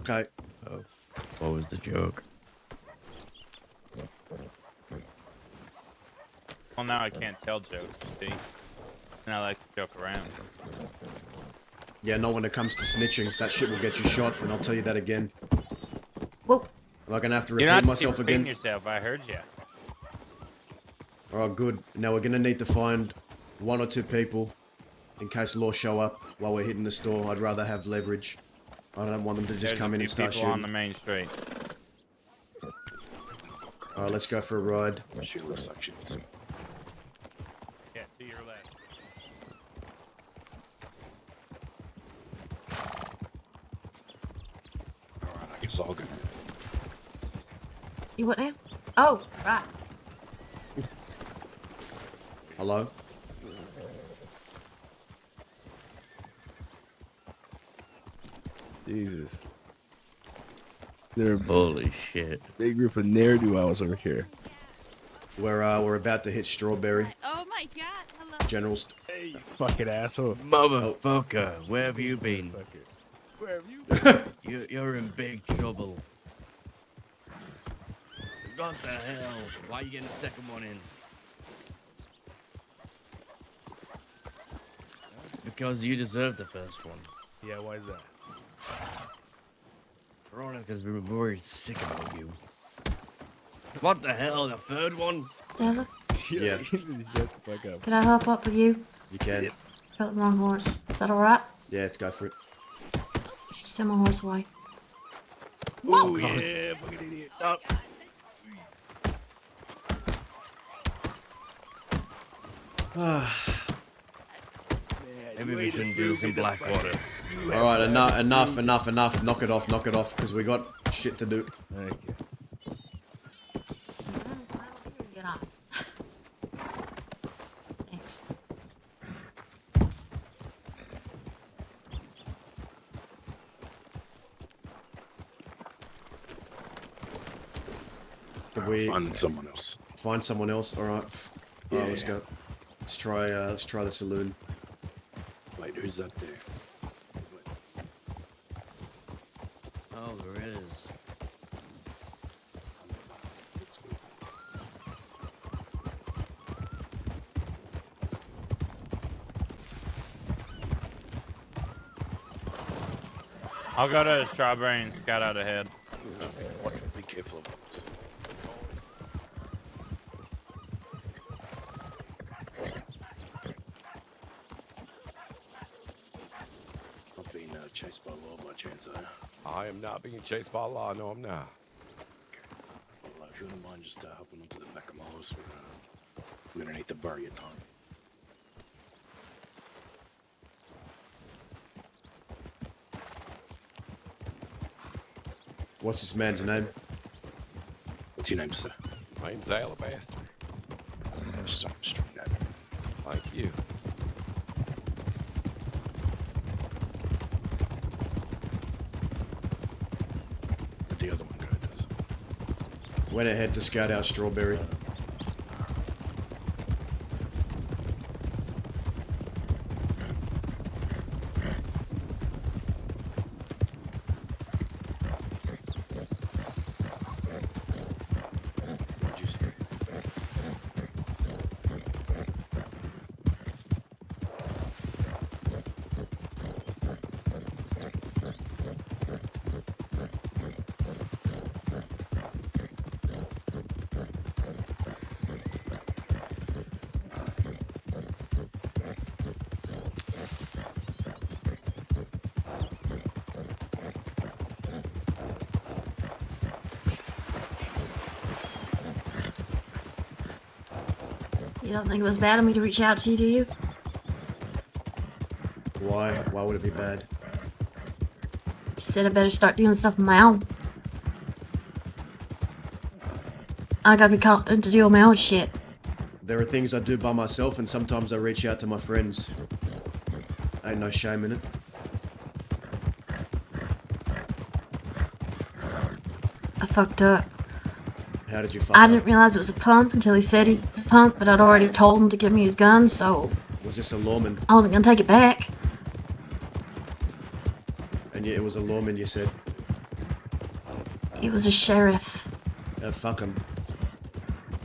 Okay. Oh, what was the joke? Well, now I can't tell jokes, you see? And I like to joke around. Yeah, not when it comes to snitching. That shit will get you shot, and I'll tell you that again. Whoa. Am I gonna have to You're repeat not myself repeating again? yourself, I heard you. Alright, good. Now we're gonna need to find 1 or 2 people in case law show up while we're hitting the store. I'd rather have leverage. I don't want them to just There's come a in few and start people on shooting. the main street. Alright, let's go for a ride. She looks like she needs some. Yeah, to your left. Alright, I guess I'll go. You what now? Oh, right. Hello? Jesus. There are Holy shit. big group of ne'er-do-wells over here. We're about to hit Strawberry. Oh my god, hello. General Hey, you fucking asshole. Motherfucker, where have you been? Where have you been? You're in big trouble. What the hell? Why are you getting the second one in? Because you deserved the first one. Yeah, why is that? Veronica's been worried sick about you. What the hell? The third one? Desert, Yeah. Shut the fuck up. can I hop up with you? You can. Got the wrong horse. Is that alright? Yeah, go for it. Just send my horse away. Oh, yeah, fucking idiot. Stop. Maybe we shouldn't do this in Blackwater. Alright, enough. Knock it off, because we got shit to do. Thank you. Get on. Thanks. Did we Find someone else. find someone else? Alright. Alright, let's go. Let's try the saloon. Wait, who's that there? Oh, there is. I'll go to Strawberry and scout out ahead. Watch, be careful of those. Not being chased by law by chance, are you? I am not being chased by law. No, I'm not. Well, if you wouldn't mind just hopping onto the back of my horse, we're gonna need to bury your time. What's this man's name? What's your name, sir? My name's Alabaster. Stop straight at Thank you. Where'd the other one go, does? Went ahead to scout out Strawberry. What'd you say? You don't think it was bad of me to reach out to you, do you? Why? Why would it be bad? You said I better start doing stuff on my own. I gotta be competent to deal with my own shit. There are things I do by myself, and sometimes I reach out to my friends. Ain't no shame in it. I fucked up. How did you fuck I up? didn't realize it was a pump until he said he was a pump, but I'd already told him to give me his gun, so Was this a lawman? I wasn't gonna take it back. And yeah, it was a lawman, you said. He was a sheriff. Fuck him.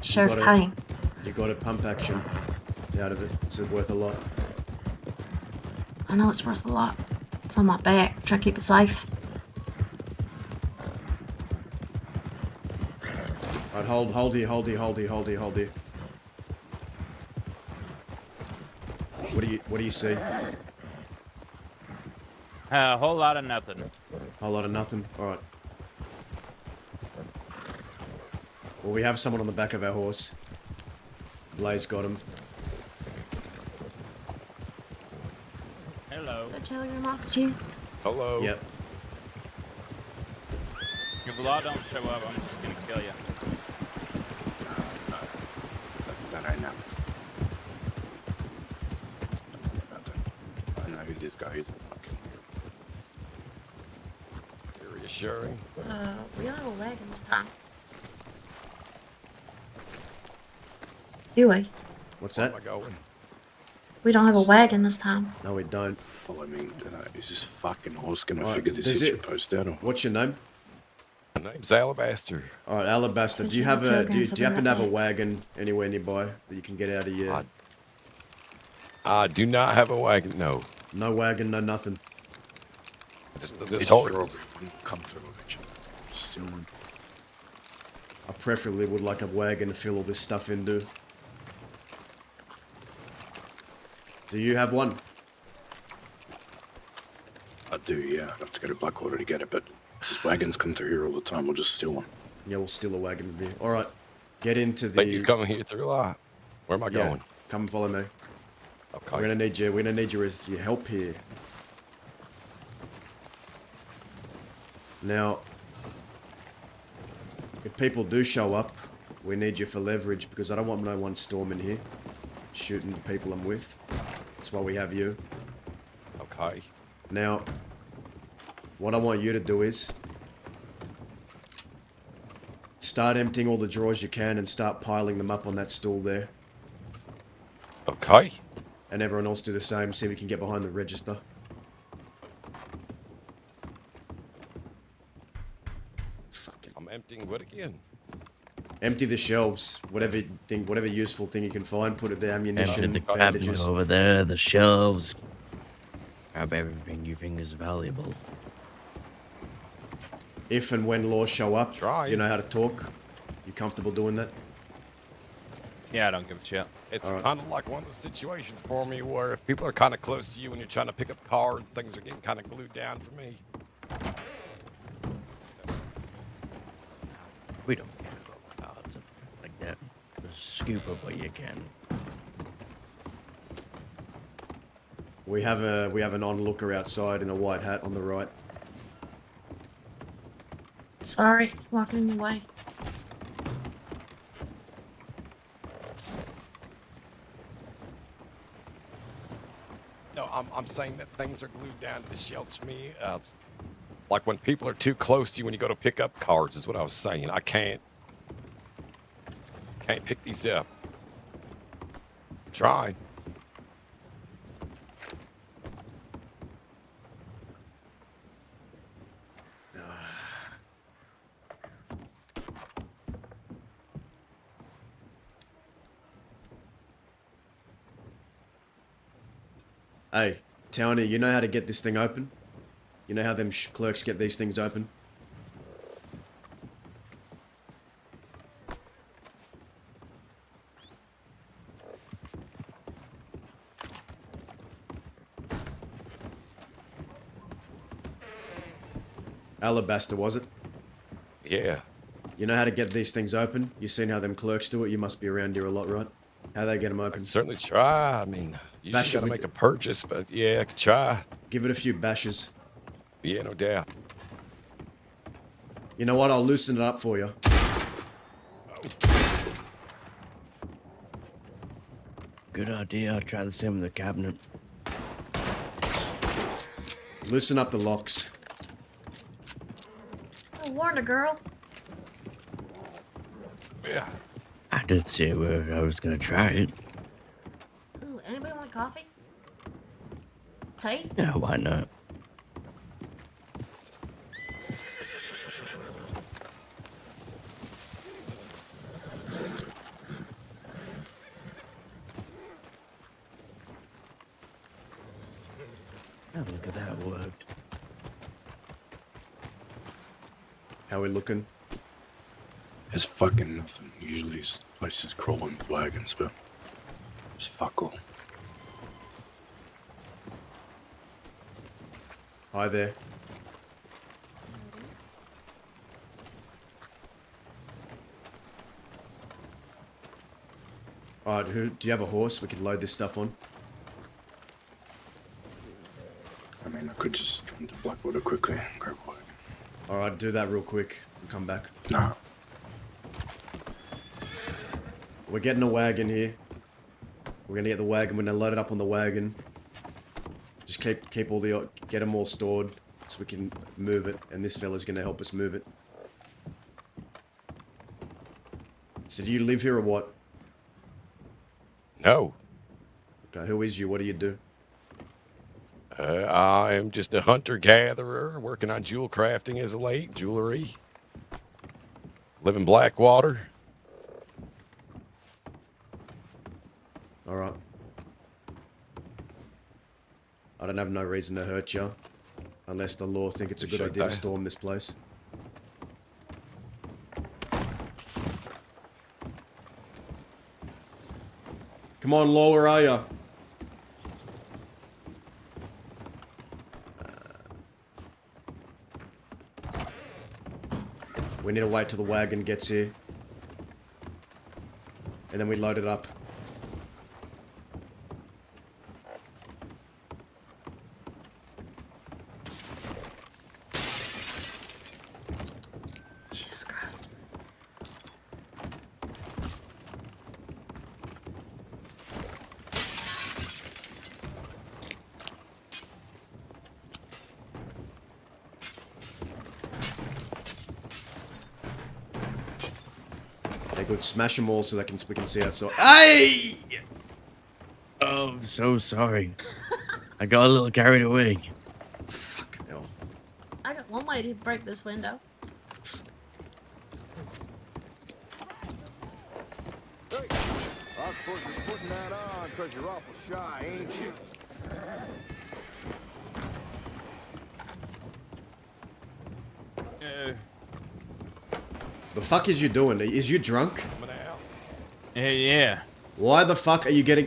Sheriff gotta- Kane. You got a pump action out of it. It's worth a lot. I know it's worth a lot. It's on my back. Try to keep it safe. Alright, hold here. What do you see? A whole lot of nothing. Whole lot of nothing. Alright. Well, we have someone on the back of our horse. Blaze got him. Hello. The telegram office here. Hello. Yep. If the law don't show up, I'm just gonna kill you. That I know. I know who this guy is. Fucking. You're reassuring. We don't have a wagon this time. Do we? What's Where that? am I going? We don't have a wagon this time. No, we don't. Follow me. Is this fucking horse gonna Alright, figure this does shit it- post out? Or? What's your name? My name's Alabaster. Alright, Alabaster. Did Do you you have have do you telegrams happen to have a about that? wagon anywhere nearby that you can get out of your... I do not have a wagon. No. No wagon, no nothing. This It's horse. sure come through eventually. Still one. I preferably would like a wagon to fill all this stuff into. Do you have one? I do, yeah. I have to go to Blackwater to get it, but these wagons come through here all the time. We'll just steal one. Yeah, we'll steal a wagon from here. Alright. Get into the... Think you're coming here through a lot. Where am I Yeah, going? come and follow me. Okay. We're gonna need your help here. Now, if people do show up, we need you for leverage because I don't want no one storming here, shooting the people I'm with. That's why we have you. Okay. Now, what I want you to do is start emptying all the drawers you can and start piling them up on that stool there. Okay. And everyone else do the same. See if we can get behind the register. Fucking I'm emptying what again? empty the shelves. Whatever useful thing you can find, put it there. Ammunition, Empty the cabinet bandages. over there, the shelves. Grab everything you think is valuable. If and when laws show up, Try. you know how to talk. You comfortable doing that? Yeah, I don't give a shit. It's Alright. kind of like one of those situations for me where if people are kind of close to you and you're trying to pick up a card, things are getting kind of glued down for me. We don't care about cards like that. Just scoop up what you can. We have an onlooker outside in a white hat on the right. Sorry, walking in your way. No, I'm saying that things are glued down to the shelves for me. Like when people are too close to you when you go to pick up cards is what I was saying. I can't pick these up. Try. Hey, Tony, you know how to get this thing open? You know how them clerks get these things open? Alabaster, was it? Yeah. You know how to get these things open? You seen how them clerks do it? You must be around here a lot, right? How they get them I open? can certainly try. I mean, you Bash just it gotta with make a purchase, but yeah, I could try. Give it a few bashes. Yeah, no doubt. You know what? I'll loosen it up for you. Good idea. I'll try the same with the cabinet. Loosen up the locks. I warned a girl. Yeah. I did say I was gonna try it. Ooh, anybody want coffee? Tea? Yeah, why not? Oh, look at that worked. How we looking? It's fucking nothing. Usually these places crawling with wagons, but it's fuck all. Hi there. Alright, do you have a horse we could load this stuff on? I mean, I could just run to Blackwater quickly and grab a wagon. Alright, do that real quick and come back. Nah. We're getting a wagon here. We're gonna get the wagon, we're gonna load it up on the wagon. Just keep all the, get them all stored so we can move it, and this fella's gonna help us move it. So do you live here or what? No. Okay, who is you? What do you do? I am just a hunter-gatherer working on jewel crafting as of late, jewelry. Live in Blackwater. Alright. I don't have no reason to hurt you. Unless the law think it's a good Appreciate idea to that. storm this place. Come on, law, where are ya? We need to wait till the wagon gets here. And then we load it up. Jesus Christ. Okay, good. Smash them all so we can see outside. Hey! Oh, I'm so sorry. I got a little carried away. Fucking hell. I got one way to break this window. I suppose you're putting that on because you're awful shy, ain't you? The fuck is you doing? Is you drunk? Yeah. Why the fuck are you getting...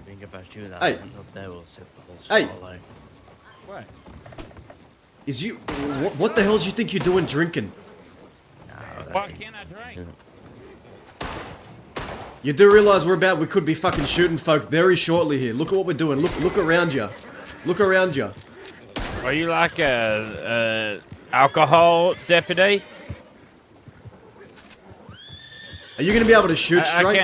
Think about you, that Hey. man up there will sit the whole Hey. spotlight. What? Is you... What the hell do you think you're doing drinking? Why can't I drink? You do realize we could be fucking shooting folk very shortly here. Look at what we're doing. Look around you. Look around you. Are you like a alcohol deputy? Are you gonna be able to shoot straight?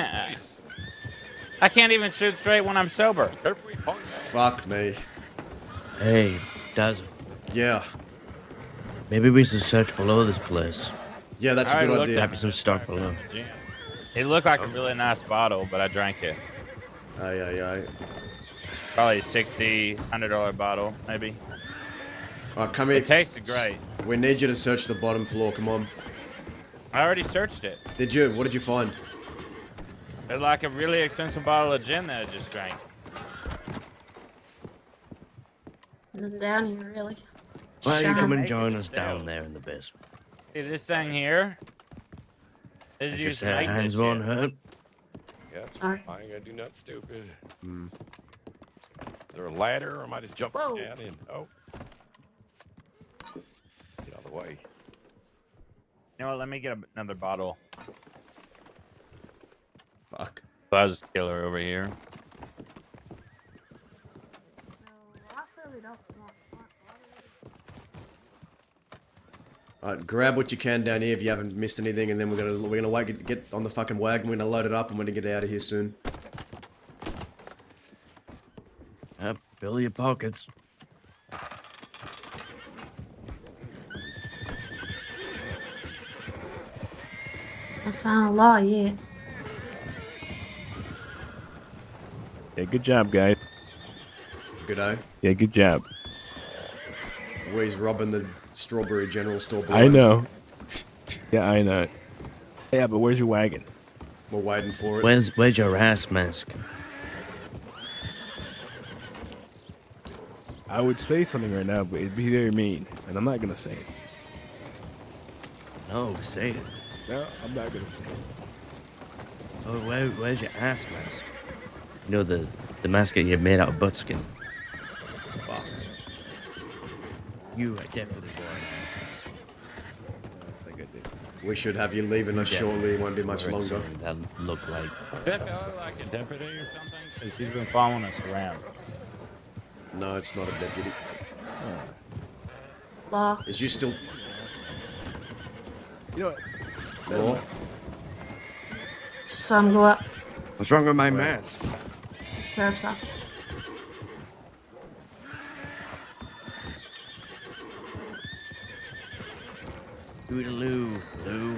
I can't even shoot straight when I'm sober. Fuck me. Hey, Daz. Yeah. Maybe we should search below this place. Yeah, that's a I good looked idea. at Might be some stock below. It looked like a really nice bottle, but I drank it. Aye. Probably $60-$100 bottle, maybe. Alright, come here. It tasted great. We need you to search the bottom floor. Come on. I already searched it. Did you? What did you find? It's like a really expensive bottle of gin that I just drank. Nothing down here, really. Why don't you come and Shine. join us down there in the basement? See this thing here? This is Your used to make this hands won't shit. hurt. Yep. Sorry. I ain't gonna do nothing stupid. Is there a ladder, or am I just jumping Whoa. down in? Oh. Get out of the way. You know what? Let me get another bottle. Fuck. Buzz killer over here. Alright, grab what you can down here if you haven't missed anything, and then we're gonna wait, get on the fucking wagon. We're gonna load it up, and we're gonna get out of here soon. Fill your pockets. I signed a law yet. Yeah, good job, guys. Good day. Yeah, good job. Where he's robbing the strawberry general store. Below. I know. Yeah, I know. Yeah, but where's your wagon? We're waiting for it. Where's your ass mask? I would say something right now, but it'd be very mean, and I'm not gonna say it. No, say it. No, I'm not gonna say it. Oh, where's your ass mask? You know, the mask that you made out of buttskin. Wow. You definitely wore an ass mask. I think I did. We should have you leaving us shortly. It won't be much Wearing longer. something that look like. Is that fella like a deputy or something? Because he's been following us around. No, it's not a deputy. Law. Is you still... You know what? Law? Just saw him go up. What's wrong with my mask? Sheriff's office. Toodaloo, Lou.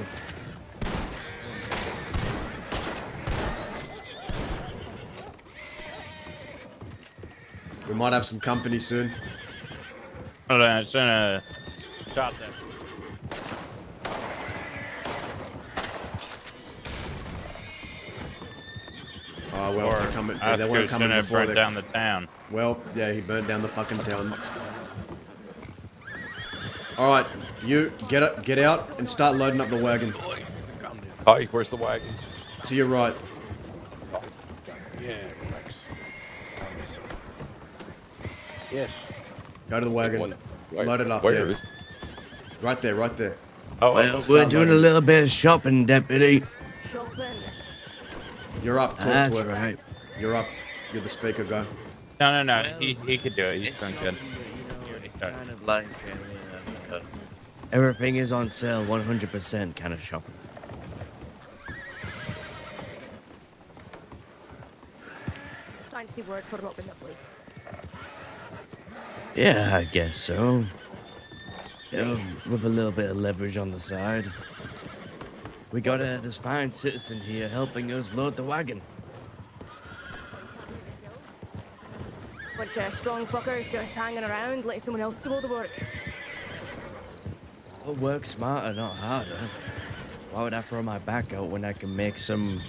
We might have some company soon. Hold on, it's gonna stop them. Oh, well, they're coming. They weren't Oscar's coming gonna before. burn down the town. Well, yeah, he burnt down the fucking town. Alright, you get out and start loading up the wagon. Hi, where's the wagon? To your right. Yeah, relax. Calm yourself. Yes. Go to the wagon. Load it up. Where yeah. is? Right there, right there. Oh, Well, we're start doing a loading. little bit of shopping, deputy. You're up. Talk That's to her. right. You're up. You're the speaker. Go. No. He could do it. He's done good. It's kind of like everything is on sale, 100% kind of shopping. Trying to see where I'd put it up in that place. Yeah, I guess so. You know, with a little bit of leverage on the side. We got this fine citizen here helping us load the wagon. Bunch of strong fuckers just hanging around, letting someone else do all the work. I'll work smarter, not harder. Why would I throw my back out when I can make some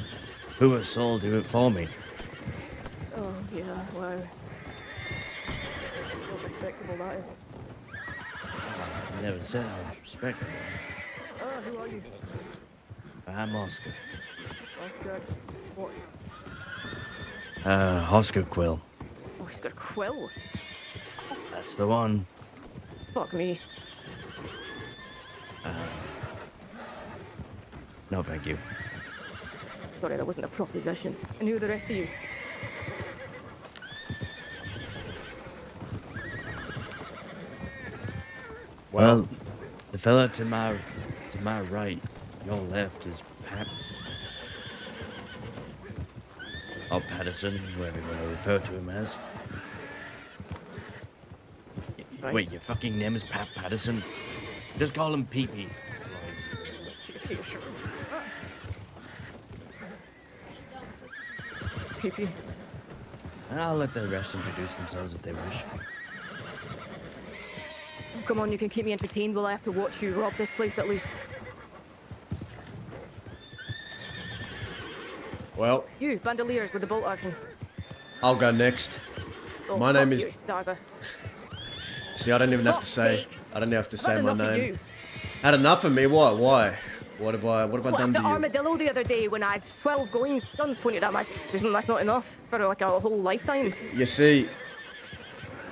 poor soul do it for me? Oh, yeah, wow. So respectable, that is. I never said I was respectable. Oh, who are you? I'm Oscar. Oscar. What? Oscar Quill. Oscar Quill? That's the one. Fuck me. No, thank you. Sorry, that wasn't a proposition. And who are the rest of you? Well, the fella to my right, your left is Pat. Or Patterson, whatever you want to refer to him as. Right. Wait, your fucking name is Pat Patterson? Just call him Pee-Pee. Pee-pee. And I'll let the rest introduce themselves if they wish. Come on, you can keep me entertained while I have to watch you rob this place at least. Well, You, bandoliers with the bolt action. I'll go next. Oh, My fuck name you, is... Darby. See, I don't even have to Fuck's say... sake. I don't even have to I've say had my enough of name. you. Had enough of me? What? Why? What have I Well, done after to you? Armadillo the other day when I had 12 guns pointed at my face, that's not enough for like a whole lifetime. You see,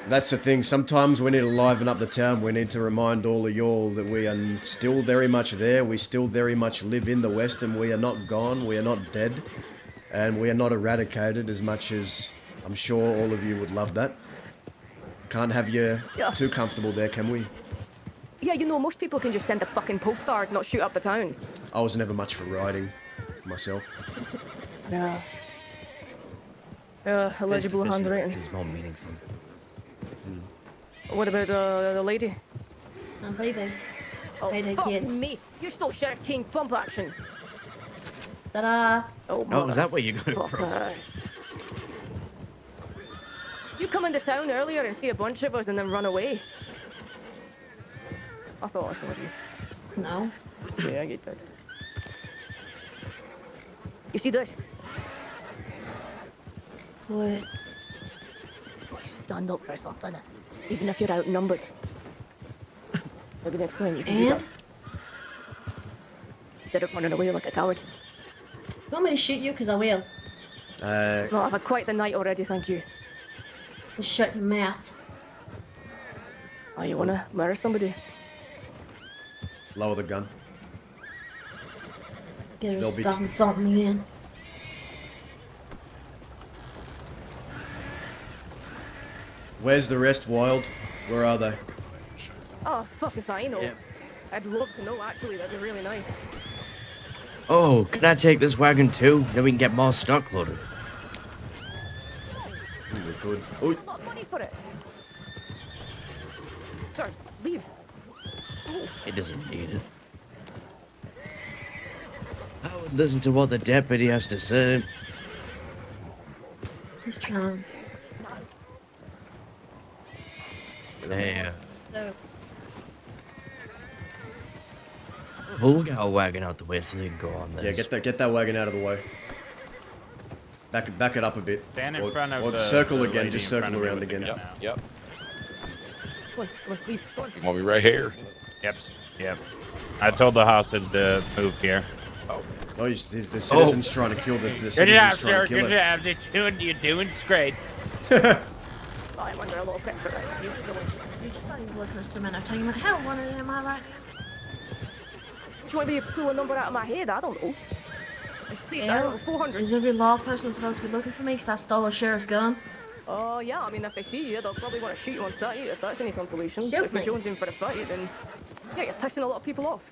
that's the thing. Sometimes we need to liven up the town. We need to remind all of y'all that we are still very much there. We still very much live in the West, and we are not gone. We are not dead. And we are not eradicated as much as I'm sure all of you would love that. Can't have you too comfortable there, can we? Yeah, you know, most people can just send a fucking postcard, not shoot up the town. I was never much for writing myself. Yeah. Illegible handwriting. It's more meaningful. What about the lady? I'm leaving. Oh, Hey there, fuck kids. me. You stole Sheriff Kane's pump action. Ta-da! Oh, is that where you got it from? motherfucker. You come into town earlier and see a bunch of us and then run away. I thought I saw you. No. Yeah, you did. You see this? What? Boy, stand up for something, even if you're outnumbered. Maybe next time you can do that. Instead of running away like a coward. You want me to shoot you? Because I will. Well, I've had quite the night already, thank you. Just shut your mouth. Oh, you wanna murder somebody? Lower the gun. Get her They'll to be stop insulting me again. Where's the rest, Wild? Where are they? Oh, fuck if I know. I'd love to know, actually. That'd be really nice. Oh, can I take this wagon too? Then we can get more stock loaded. We could. A lot of money for it. Sir, leave. It doesn't need it. I would listen to what the deputy has to say. He's trying. There. So, We'll get our wagon out the way so they can go on this. Yeah, get that wagon out of the way. Back it up a bit. Stand in Or- front of or the circle the again, lady just in front circle of me around with the again. gun now. Yep. Come on, leave. Go on. You want me right here? Yep. I told the hostage to move here. Oh, the citizens trying to kill the Good citizens job, trying sir. to kill Good it. job. You're doing great. I'm under a little pressure right now. you just not even looking for some entertainment. How wanted am I right Do you want me to pull a number out of my head? I don't know. I see it now? there, 400. Is every law person supposed to be looking for me because I stole a sheriff's gun? Oh, yeah, I mean, if they see you, they'll probably want to shoot you on sight, if that's any consolation. Shoot If me. you're jonesing for a fight, then, yeah, you're pissing a lot of people off.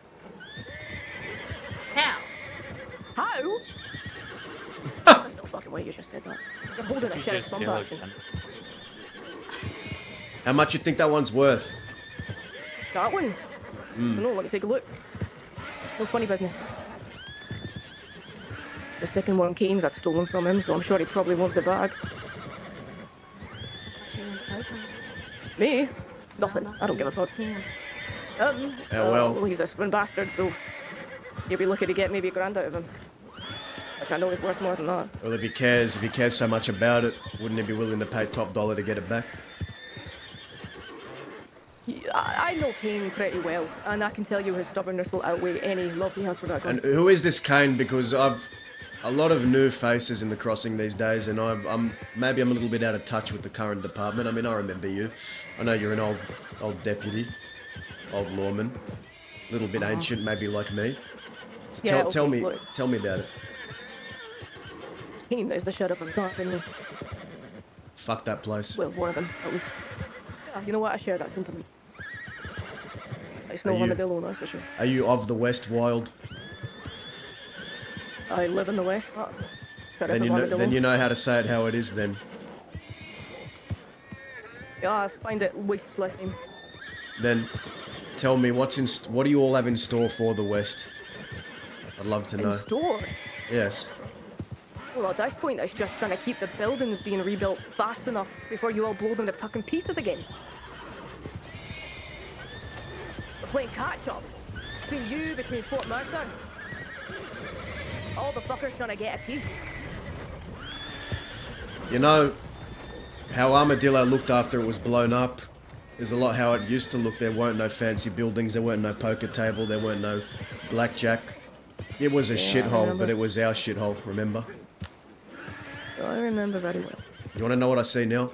How? How? There's no fucking way you just said that. You're holding a sheriff's thumb action. How much you think that one's worth? That one? Don't know, let me take a look. No funny business. It's the second one Kane's had stolen from him, so I'm sure he probably wants it back. Me? Nothing. I don't give a fuck. well. He's a swin bastard, so you'll be lucky to get maybe $1,000 out of him. Which I know is worth more than that. Well, if he cares so much about it, wouldn't he be willing to pay top dollar to get it back? I know Kane pretty well, and I can tell you his stubbornness will outweigh any love he has for that gun. And who is this Kane? Because I've a lot of new faces in the crossing these days, and I'm a little bit out of touch with the current department. I mean, I remember you. I know you're an old deputy, old lawman, a little bit ancient, maybe like me. So Yeah, tell okay, me look. tell me about it. Kane is the sheriff of Clark, isn't he? Fuck that place. Well, one of them, at least. Yeah, you know what? I share that sentiment. It's no Are on you- the bill, that's for sure. Are you of the West, Wild? I live in the West. Then you know how to say it how it is. Then Yeah, I find it wasteless. then tell me what do you all have in store for the West? I'd love to know. In store? Yes. Well, at this point, it's just trying to keep the buildings being rebuilt fast enough before you all blow them to fucking pieces again. We're playing catch-up. Between Fort Mercer. All the fuckers trying to get a piece. You know how Armadillo looked after it was blown up is a lot how it used to look. There weren't no fancy buildings, there weren't no poker table, there weren't no blackjack. It was a shithole, remember. but it was our shithole, remember? I remember very well. You want to know what I see now?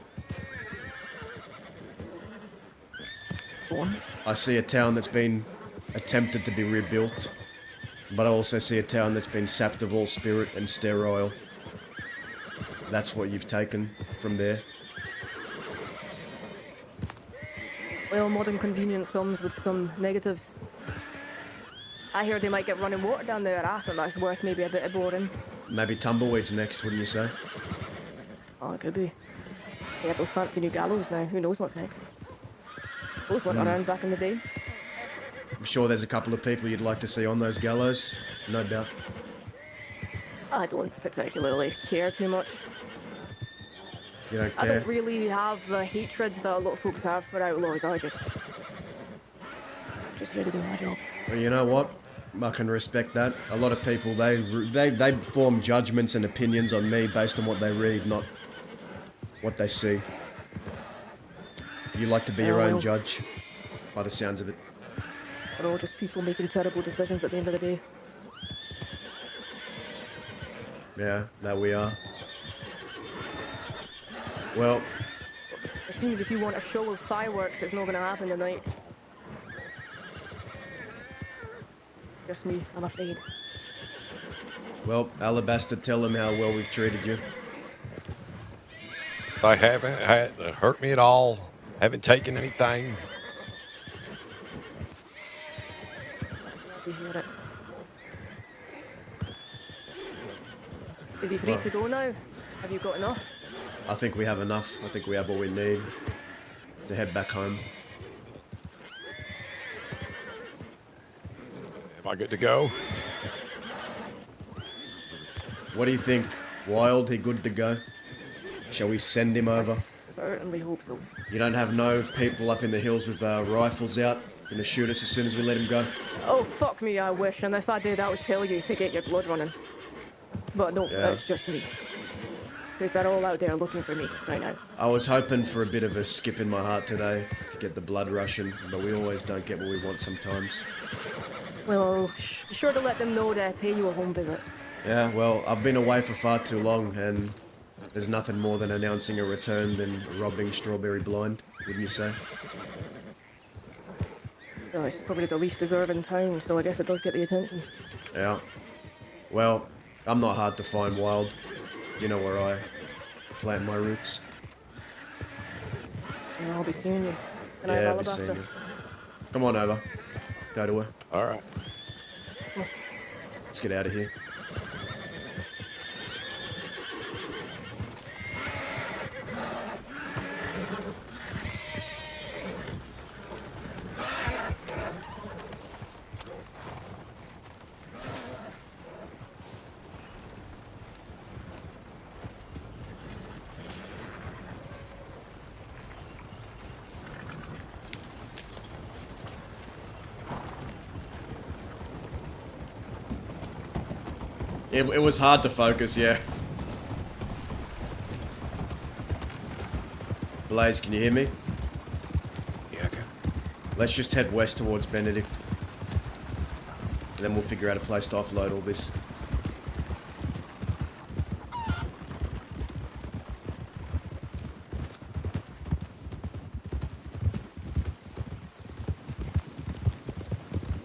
Go on. I see a town that's been attempted to be rebuilt, but I also see a town that's been sapped of all spirit and sterile. That's what you've taken from there. Well, modern convenience comes with some negatives. I hear they might get running water down there after that's worth maybe a bit of boring. Maybe tumbleweeds next, wouldn't you say? Oh, it could be. They have those fancy new gallows now. Who knows what's next? Those weren't around back in the day. I'm sure there's a couple of people you'd like to see on those gallows, no doubt. I don't particularly care too much. You don't I care? don't really have the hatred that a lot of folks have for outlaws. I just ready to do my job. Well, you know what? I can respect that. A lot of people, they form judgments and opinions on me based on what they read, not what they see. You like to be Oh, your own well. judge, by the sounds of it. We're all just people making terrible decisions at the end of the day. Yeah, that we are. Well, It seems if you want a show of fireworks, it's not going to happen tonight. Just me, I'm afraid. Alabaster, tell them how well we've treated you. I haven't had hurt me at all. Haven't taken anything. Glad to hear it. Is he free Well, to go now? Have you got enough? I think we have enough. I think we have what we need to head back home. Am I good to go? What do you think? Wild, he good to go? Shall we send him over? Certainly hope so. You don't have no people up in the hills with rifles out, gonna shoot us as soon as we let him go? Oh, fuck me, I wish. And if I did, I would tell you to get your blood running. But no, Yeah. it's just me. Because they're all out there looking for me right now. I was hoping for a bit of a skip in my heart today to get the blood rushing, but we always don't get what we want sometimes. Well, be sure to let them know to pay you a home visit. Yeah, well, I've been away for far too long, and there's nothing more than announcing a return than robbing Strawberry Blind, wouldn't you say? Oh, it's probably the least deserving town, so I guess it does get the attention. Yeah. Well, I'm not hard to find, Wild. You know where I plant my roots. And I'll be seeing you. And I have Yeah, I'll be seeing Alabaster. you. Come on over. Go to her. All right. Let's get out of here. It was hard to focus, yeah. Blaze, can you hear me? Yeah, okay. Let's just head west towards Benedict. And then we'll figure out a place to offload all this.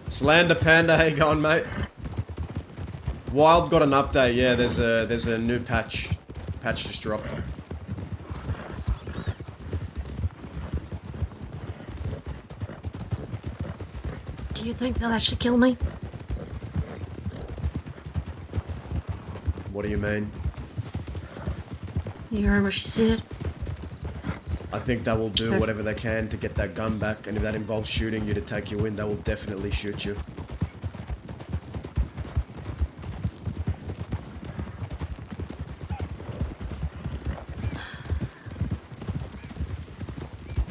Slander Panda, how you going, mate? Wild got an update, yeah, there's a new patch. Patch just dropped. Do you think they'll actually kill me? What do you mean? You heard what she said? I think they will do whatever they can to get that gun back, and if that involves shooting you to take you in, they will definitely shoot you.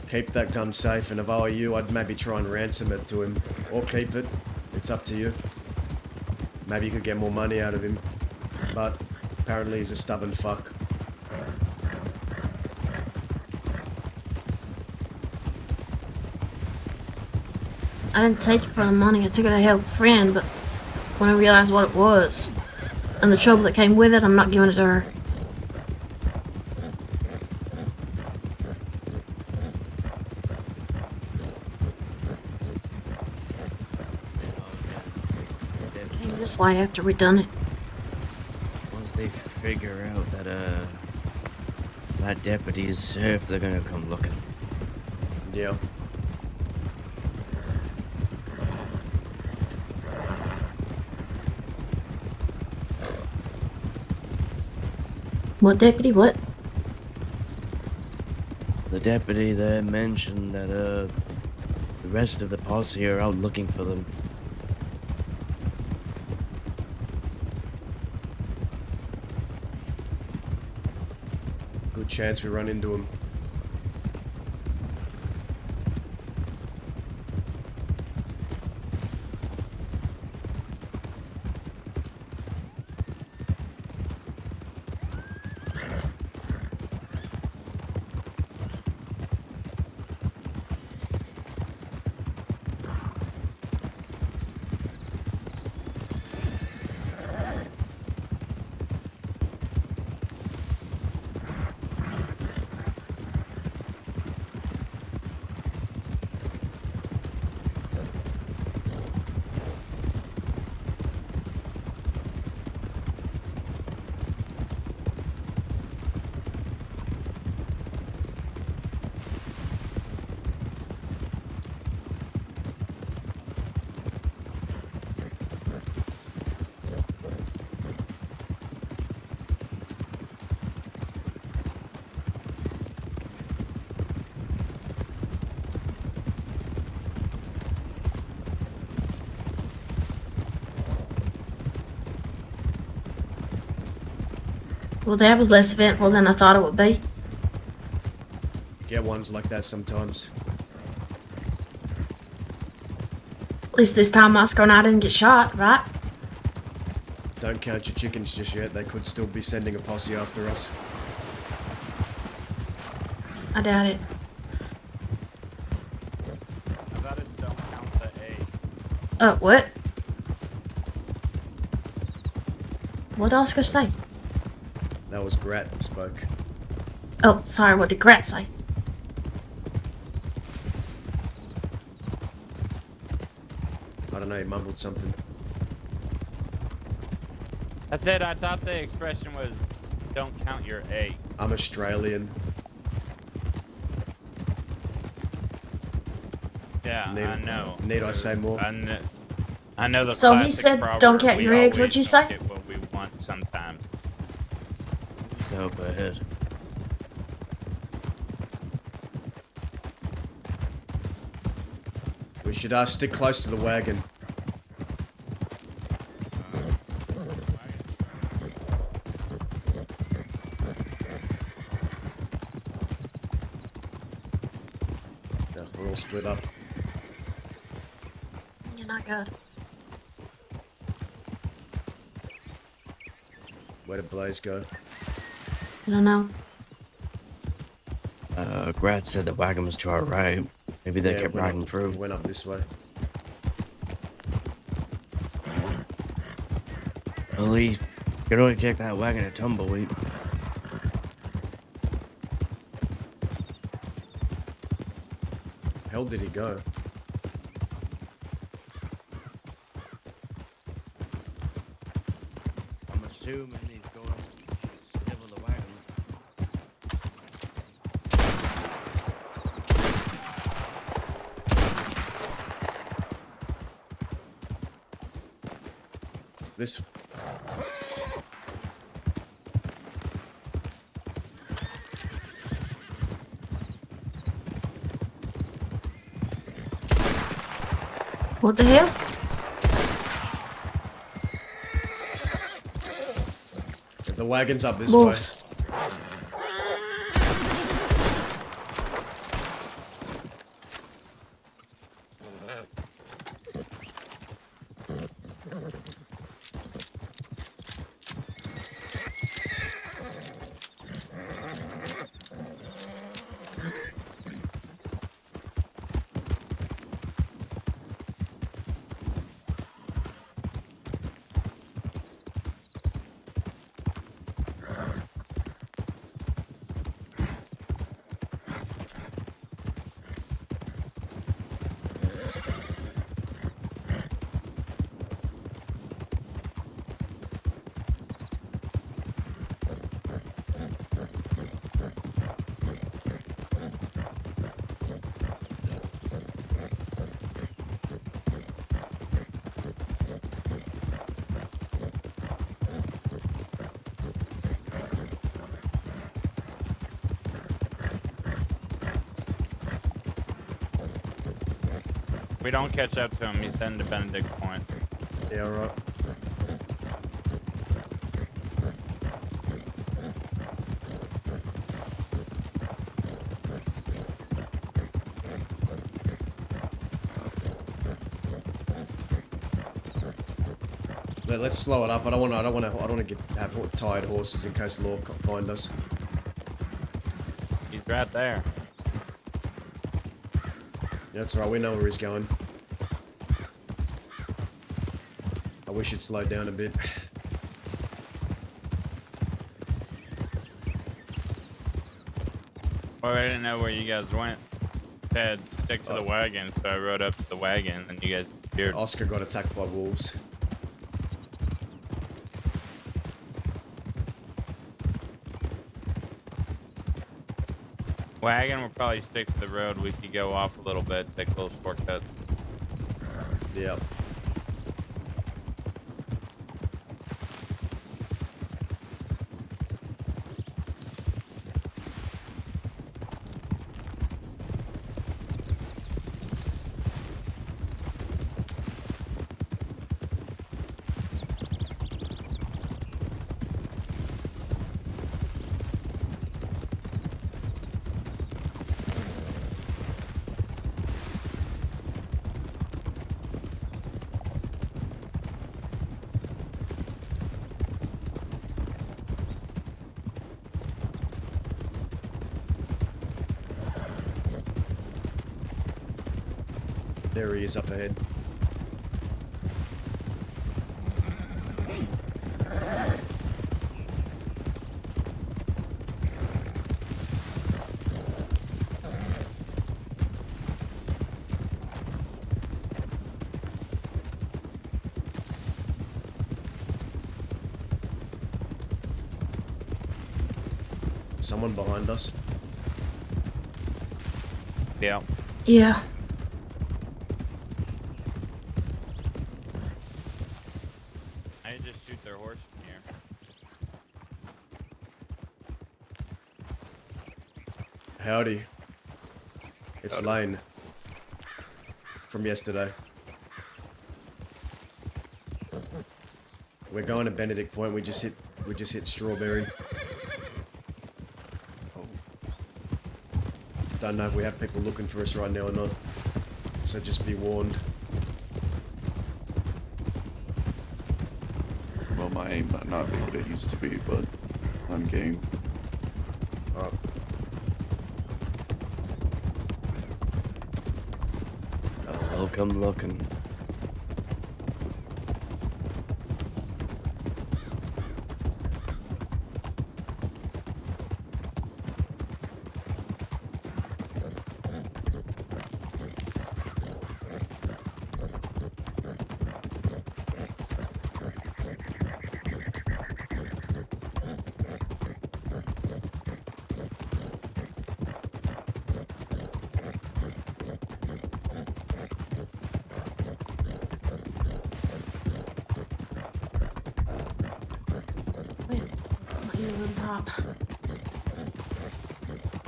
Keep that gun safe, and if I were you, I'd maybe try and ransom it to him. Or keep it. It's up to you. Maybe you could get more money out of him. But apparently he's a stubborn fuck. I didn't take it for the money. I took it to help a friend, but when I realized what it was and the trouble that came with it, I'm not giving it to her. Came this way after we'd done it. Once they figure out that that deputy is safe, they're gonna come looking. Yeah. What deputy? What? The deputy there mentioned that the rest of the posse are out looking for them. Good chance we run into him. Well, that was less eventful than I thought it would be. Get ones like that sometimes. At least this time Oscar and I didn't get shot, right? Don't count your chickens just yet. They could still be sending a posse after us. I doubt it. I thought it don't count the A. What? What did Oscar say? That was Grat that spoke. Oh, sorry, what did Grat say? I don't know, he mumbled something. That's it. I thought the expression was don't count your A. I'm Australian. Yeah, I know. Need I say more? I know the So he classic said, proverb, "Don't count we your eggs," always what'd you don't say? Get what we want sometimes. So go ahead. We should stick close to the wagon. Yeah, we're all split up. You're not good. Where did Blaze go? I don't know. Grat said the wagon was to our right. Maybe they kept riding through. Went up this way. At least you can only take that wagon a tumbleweed. Hell did he go? I'm assuming he's going to snivel the wagon. This. What the hell? The wagon's up this Wolves. way. We don't catch up to him. He's heading to Benedict Point. Yeah, right. Let's slow it up. I don't want to have tired horses in case law find us. He's right there. Yeah, that's right. We know where he's going. I wish it slowed down a bit. Well, I didn't know where you guys went. Said stick to the wagon, so I rode up to the wagon, and you guys disappeared. Oscar got attacked by wolves. Wagon will probably stick to the road. We could go off a little bit, take a little shortcut. Yep. There he is up ahead. Someone behind us. Yeah. Yeah. I just shoot their horse from here. Howdy. It's Lane. From yesterday. We're going to Benedict Point. We just hit Strawberry. Don't know if we have people looking for us right now or not. So just be warned. Well, my aim might not be what it used to be, but I'm game. Alright. I'll come looking.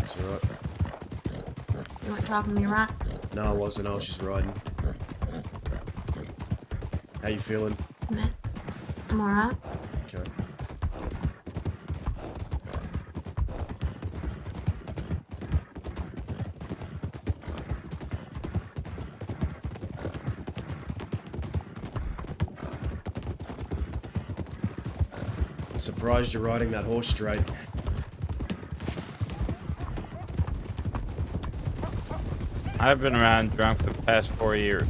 It's alright. You weren't talking to me, right? No, I wasn't. I was just riding. How you feeling? I'm alright. Okay. Surprised you're riding that horse straight. I've been around drunk for the past 4 years.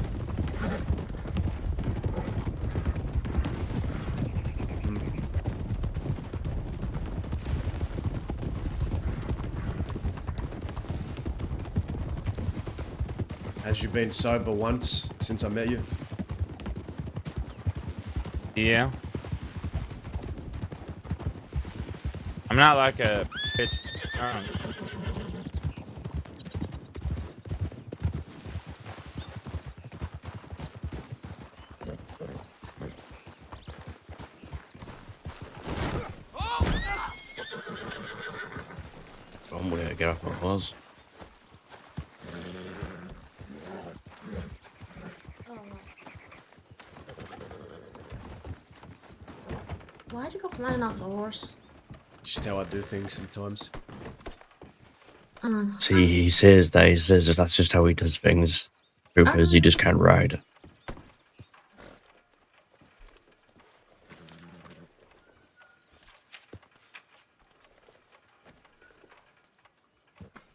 Has you been sober once since I met you? Yeah. I'm not like a bitch drunk. I'm gonna get off my horse. Why'd you go flying off the horse? Just how I do things sometimes. See, he says that that's just how he does things because he just can't ride.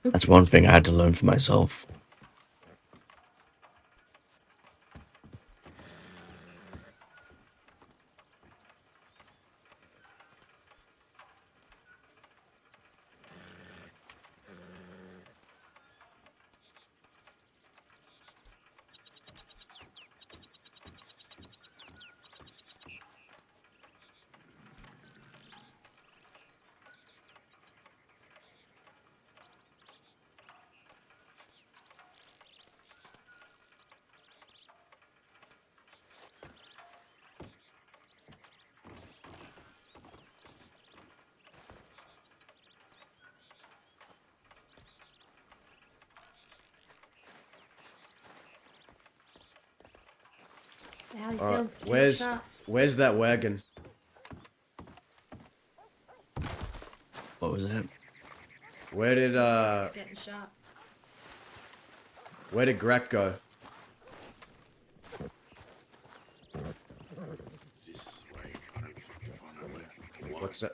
That's one thing I had to learn for myself. How you Alright, feel? where's that wagon? What was that? Where did Getting shot. where did Grack go? This way. I don't fucking find out where. What's that?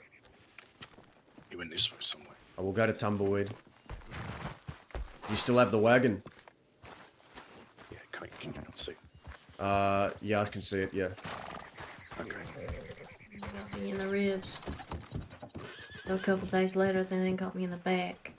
He went this way somewhere. I will go to Tumbleweed. You still have the wagon? Yeah, Can you see? Yeah, I can see it. Yeah. Okay. Got me in the ribs. So a couple days later, they then got me in the back.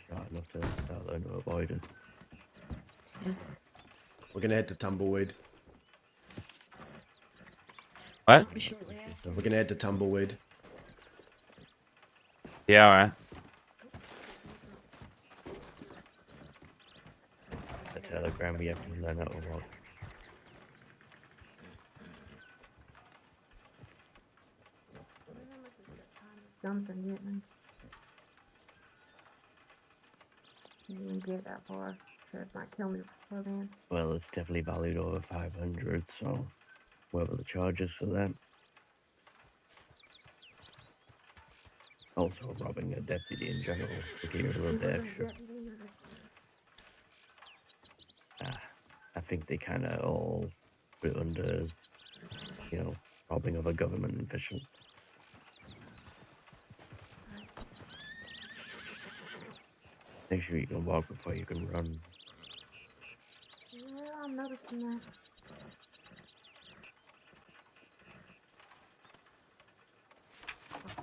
Shot enough to start learning to avoid it. Yeah. We're gonna head to Tumbleweed. What? We're gonna head to Tumbleweed. Yeah, all right. The telegram we have to learn how to walk. Something, didn't I? Didn't even get that far. Sure, it might kill me before then. Well, it's definitely valued over 500, so whatever the charge is for that. Also, robbing a deputy in general to get a little bit extra. I think they kind of all put it under, you know, robbing of a government official. Make sure you can walk before you can run. Yeah, I'm noticing that.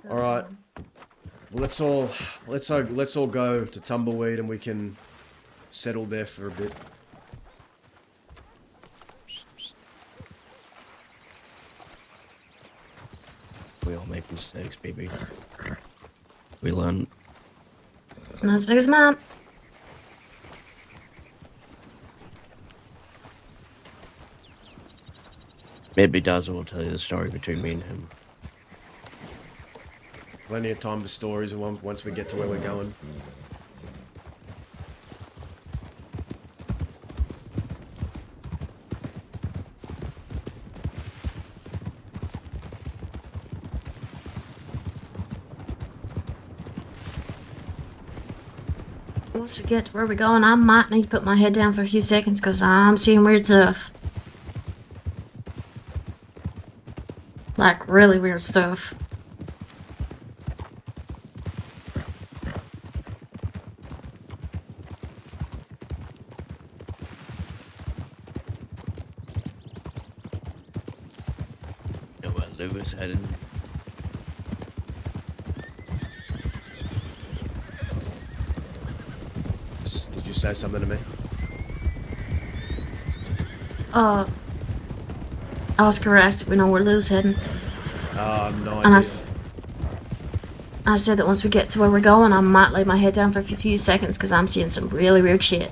All right. Well, let's all go to Tumbleweed and we can settle there for a bit. We all make mistakes, baby. We learn. Not as big as mine. Maybe Dazzle will tell you the story between me and him. Plenty of time for stories once we get to where we're going. Once we get to where we're going, I might need to put my head down for a few seconds because I'm seeing weird stuff. Like, really weird stuff. You know where Lewis headed? Did you say something to me? Oscar asked if we know where Lou's heading. No And idea. I said that once we get to where we're going, I might lay my head down for a few seconds because I'm seeing some really weird shit.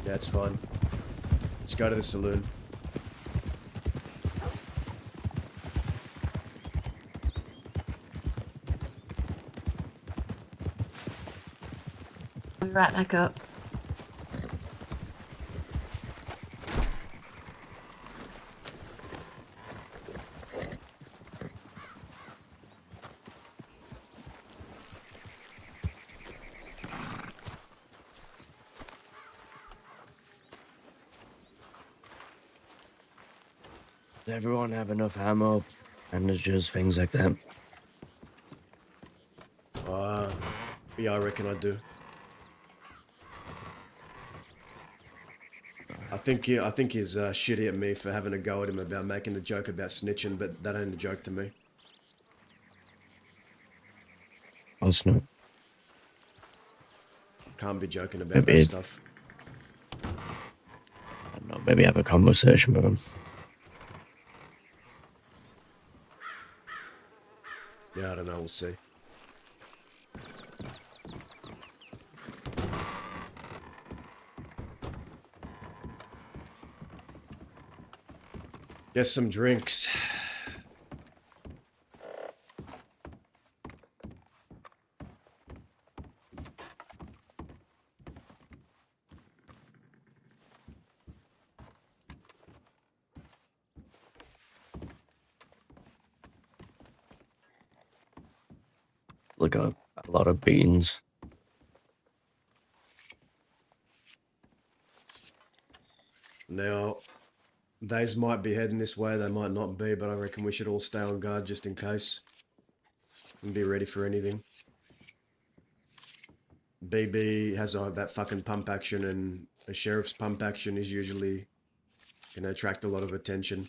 Yeah, it's fine. Let's go to the saloon. I'll be right back up. Does everyone have enough ammo? And there's just things like that. Yeah, I reckon I do. I think he's shitty at me for having a go at him about making a joke about snitching, but that ain't a joke to me. I'll snoop. Can't be joking about Maybe that stuff. I don't know, maybe have a conversation with him. Yeah, I don't know, we'll see. Get some drinks. Look up a lot of beans. Now, They's might be heading this way, they might not be, but I reckon we should all stay on guard just in case. And be ready for anything. BB has that fucking pump action, and a sheriff's pump action is usually gonna attract a lot of attention.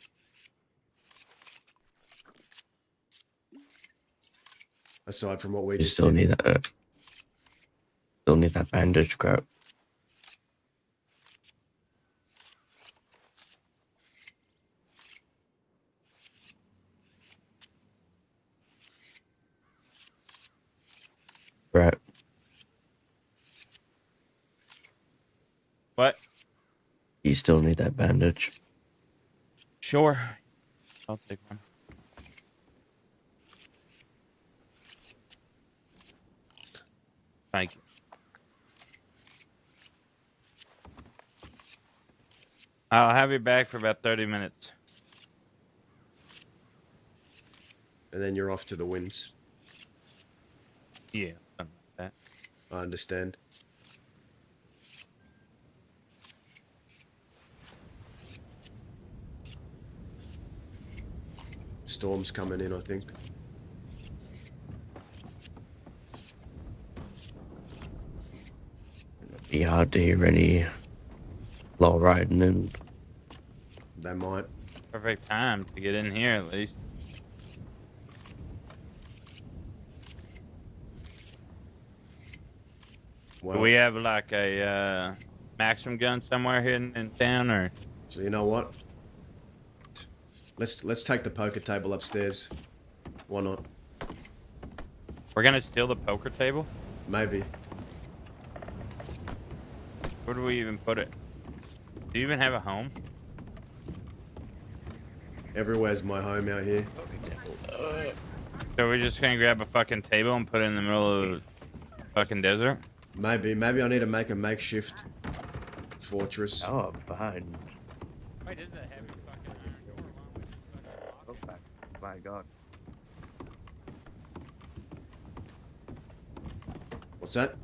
Aside from what we You just still did. need that. Still need that bandage crap. Right. What? You still need that bandage. Sure. I'll take one. Thank you. I'll have you back for about 30 minutes. And then you're off to the winds. Yeah, something like that. I understand. Storm's coming in, I think. Be hard to hear any low riding in. They might. Perfect time to get in here, at least. Well, Do we have like a Maxim gun somewhere here in town, or? So you know what? Let's take the poker table upstairs. Why not? We're gonna steal the poker table? Maybe. Where do we even put it? Do you even have a home? Everywhere's my home out here. So we're just gonna grab a fucking table and put it in the middle of the fucking desert? Maybe I need to make a makeshift fortress. Oh, fine. Wait, is that heavy fucking iron door? Oh, my God. What's that?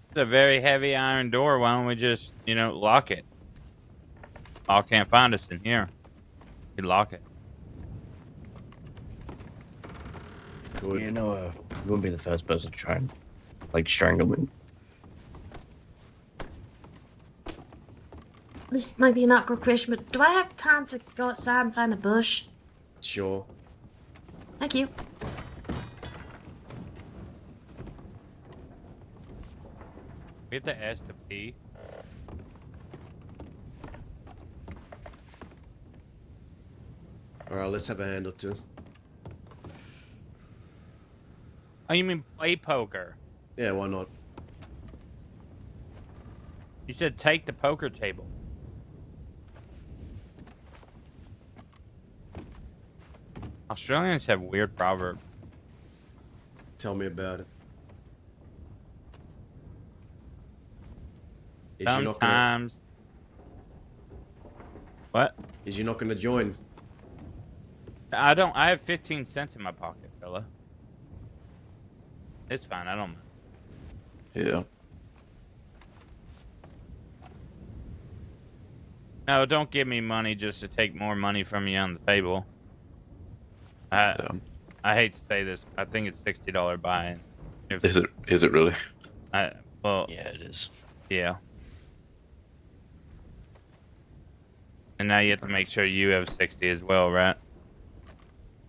It's a very heavy iron door. Why don't we just, lock it? All can't find us in here. We lock it. Good. You wouldn't be the first person to try and, strangle me. This might be an awkward question, but do I have time to go outside and find a bush? Sure. Thank you. We have to ask to pee. Alright, let's have a hand or two. Oh, you mean play poker? Yeah, why not? You said take the poker table. Australians have weird proverbs. Tell me about it. Is you not gonna, Sometimes. What? is you not gonna join? I don't. I have 15 cents in my pocket, fella. It's fine. I don't. Yeah. No, don't give me money just to take more money from you on the table. I hate to say this. I think it's $60 buy-in. Is it really? Well, yeah, it is. Yeah. And now you have to make sure you have 60 as well, right?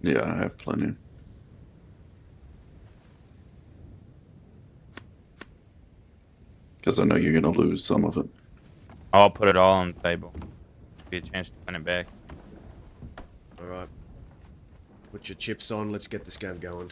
Yeah, I have plenty. Because I know you're gonna lose some of it. I'll put it all on the table. Be a chance to win it back. Alright. Put your chips on, let's get this game going.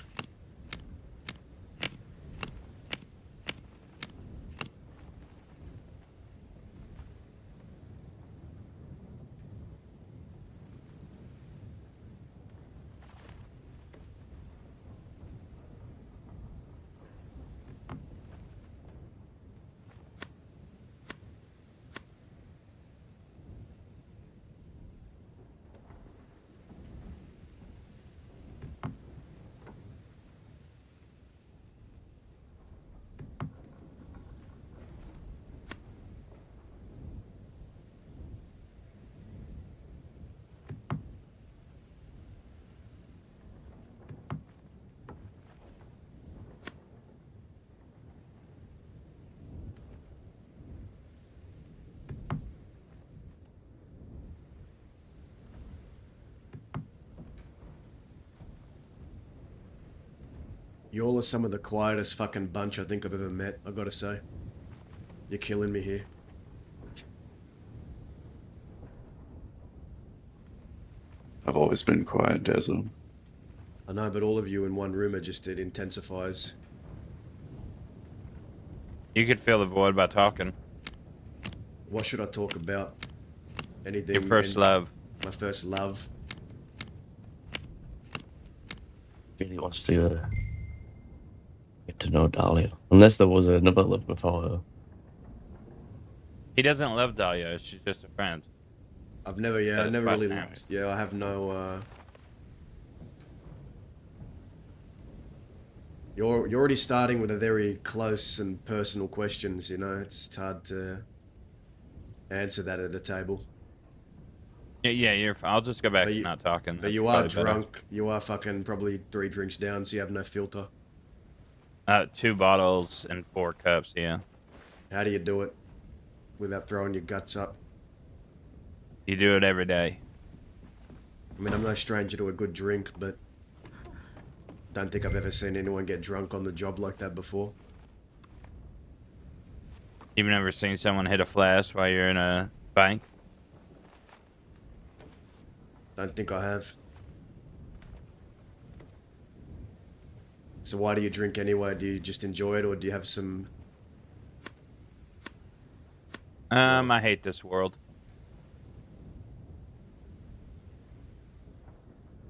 You all are some of the quietest fucking bunch I think I've ever met, I gotta say. You're killing me here. I've always been quiet, Dazzle. I know, but all of you in one room, it intensifies. You could fill the void by talking. What should I talk about? Anything? Your first love. My first love. Really wants to get to know Dahlia. Unless there was another love before her. He doesn't love Dahlia. She's just a friend. I've never, yeah, I That's never by really, standard. yeah, I have no, You're already starting with a very close and personal questions, you know, it's hard to answer that at a table. Yeah, you're. I'll just go back to not talking. But That's you are probably better. drunk, you are fucking probably 3 drinks down, so you have no filter. 2 bottles and 4 cups. Yeah. How do you do it without throwing your guts up? You do it every day. I mean, I'm no stranger to a good drink, but don't think I've ever seen anyone get drunk on the job like that before. You've never seen someone hit a flash while you're in a bank? Don't think I have. So why do you drink anyway? Do you just enjoy it, or do you have some... I hate this world.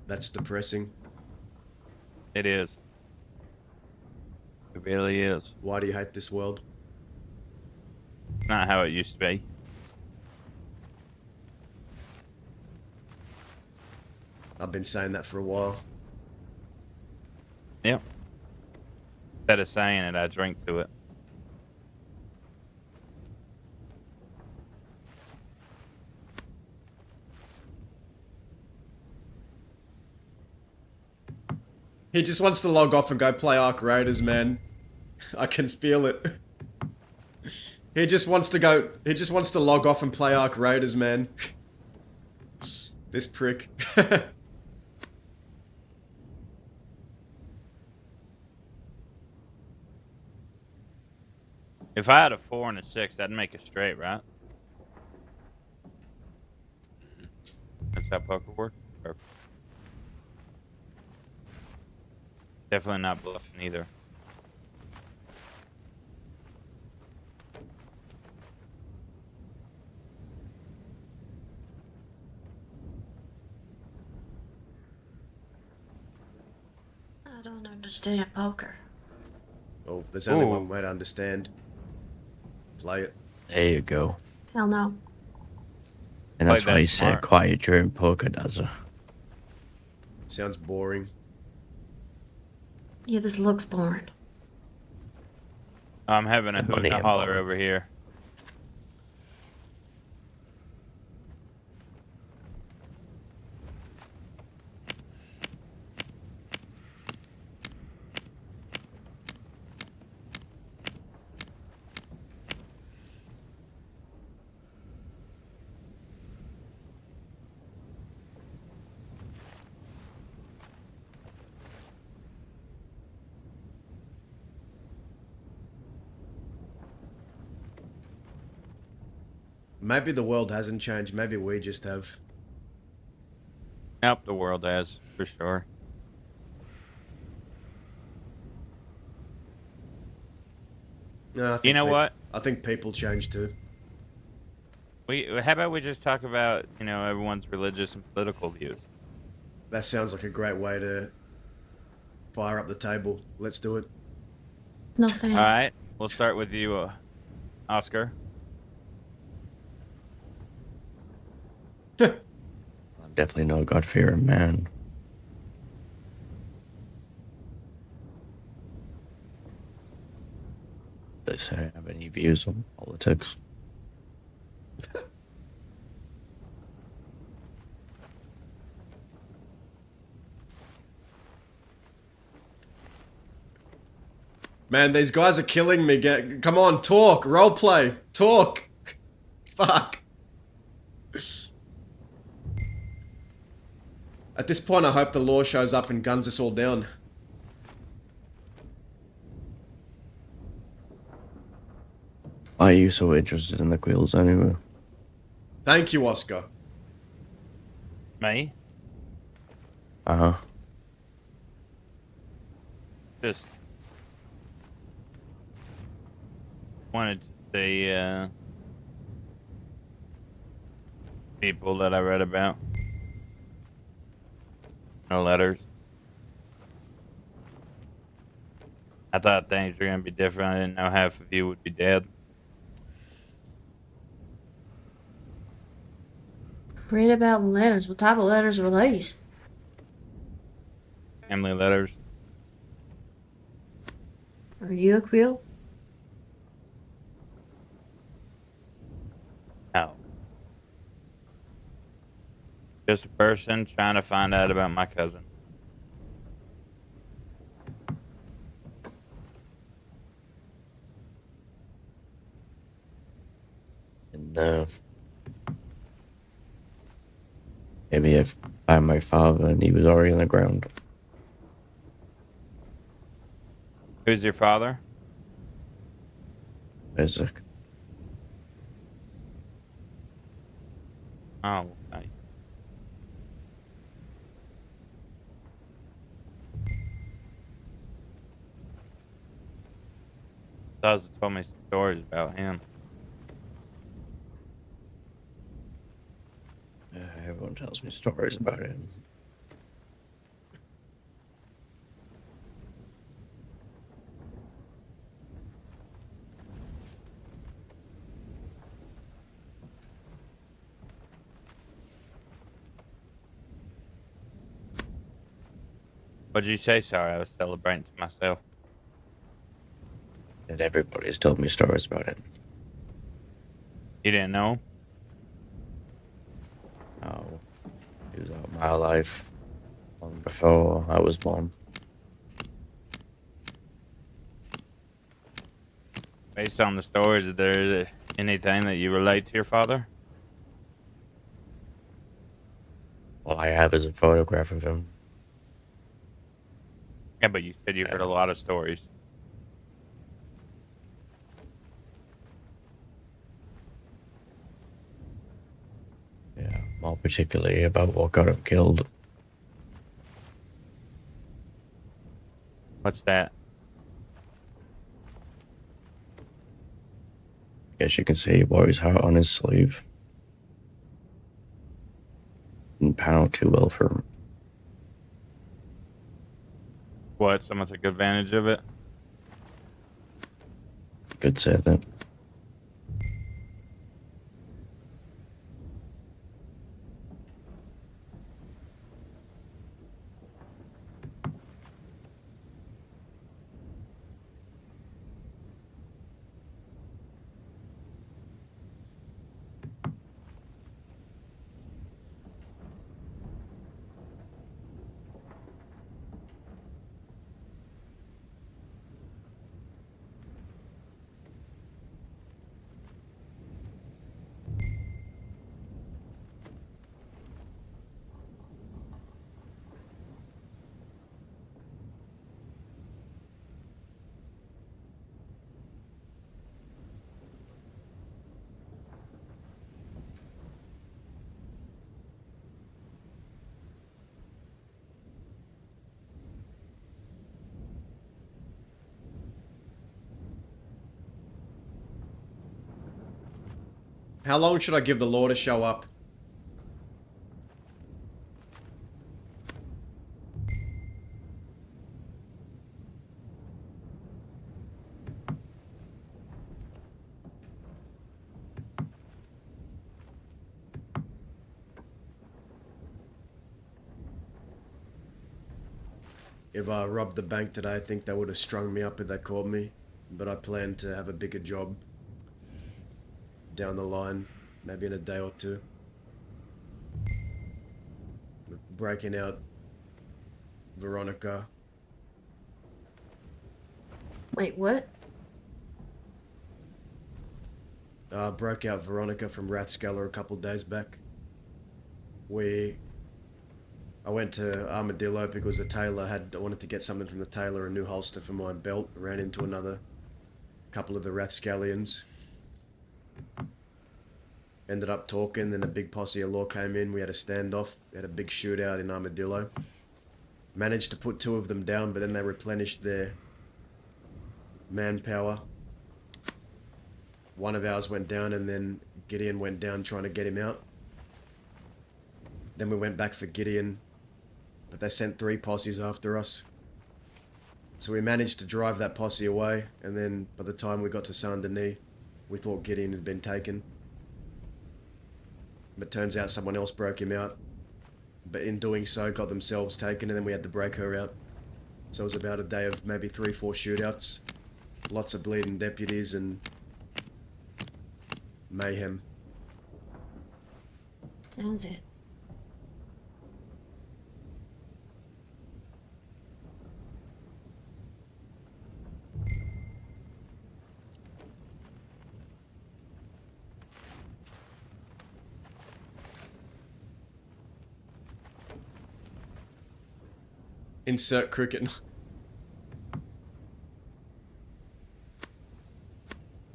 That's depressing. It is. It really is. Why do you hate this world? Not how it used to be. I've been saying that for a while. Yep. Instead of saying it, I drink to it. He just wants to log off and go play Ark Raiders, man. I can feel it. He just wants to log off and play Ark Raiders, man. This prick. If I had a 4 and a 6, that'd make it straight, right? That's how poker works? Perfect. Definitely not bluffing either. I don't understand poker. Oh, there's only Ooh. one way to understand. Play it. There you go. Hell no. And that's Play why that you say smart. quiet during poker, Dazzle. Sounds boring. Yeah, this looks boring. I'm having a The hoot money and a and holler ball. over here. Maybe the world hasn't changed. Maybe we just have. Nope, the world has, for sure. No, I think You know what? I think people change too. How about we just talk about, everyone's religious and political views? That sounds like a great way to fire up the table. Let's do it. No thanks. All right, we'll start with you, Oscar. I'm definitely no God-fearing man. They say I have any views on politics. Man, these guys are killing me. Come on, talk, roleplay, talk. Fuck. At this point, I hope the law shows up and guns us all down. Why are you so interested in the quills anyway? Thank you, Oscar. Me? Uh-huh. Just wanted to see people that I read about. No letters. I thought things were gonna be different. I didn't know half of you would be dead. Read about letters. What type of letters were these? Family letters. Are you a quill? No. Just a person trying to find out about my cousin. And maybe if I my father and he was already on the ground. Who's your father? Isaac. Oh, okay. Dawes told me some stories about him. Everyone tells me stories about him. What'd you say? Sorry, I was celebrating to myself. And everybody's told me stories about him. You didn't know him? No. He was out of my life long before I was born. Based on the stories, is there anything that you relate to your father? All I have is a photograph of him. Yeah, but you said you heard a lot of stories. Yeah, more particularly about what got him killed. What's that? I guess you can say he wore his heart on his sleeve. Didn't pan out too well for him. What? Someone took advantage of it? You could say that. How long should I give the law to show up? If I robbed the bank today, I think they would have strung me up if they caught me. But I plan to have a bigger job down the line, maybe in a day or two. Breaking out Veronica. Wait, what? Broke out Veronica from Rathskeller a couple days back. I went to Armadillo because the tailor I wanted to get something from the tailor, a new holster for my belt. Ran into another couple of the Rathskellians. Ended up talking, then a big posse of law came in. We had a standoff. We had a big shootout in Armadillo. Managed to put 2 of them down, but then they replenished their manpower. One of ours went down, and then Gideon went down trying to get him out. Then we went back for Gideon, but they sent 3 posses after us. So we managed to drive that posse away, and then by the time we got to Saint Denis, we thought Gideon had been taken. But turns out someone else broke him out. But in doing so, got themselves taken, and then we had to break her out. So it was about a day of maybe 3-4 shootouts. Lots of bleeding deputies and mayhem. Sounds it. Insert cricket.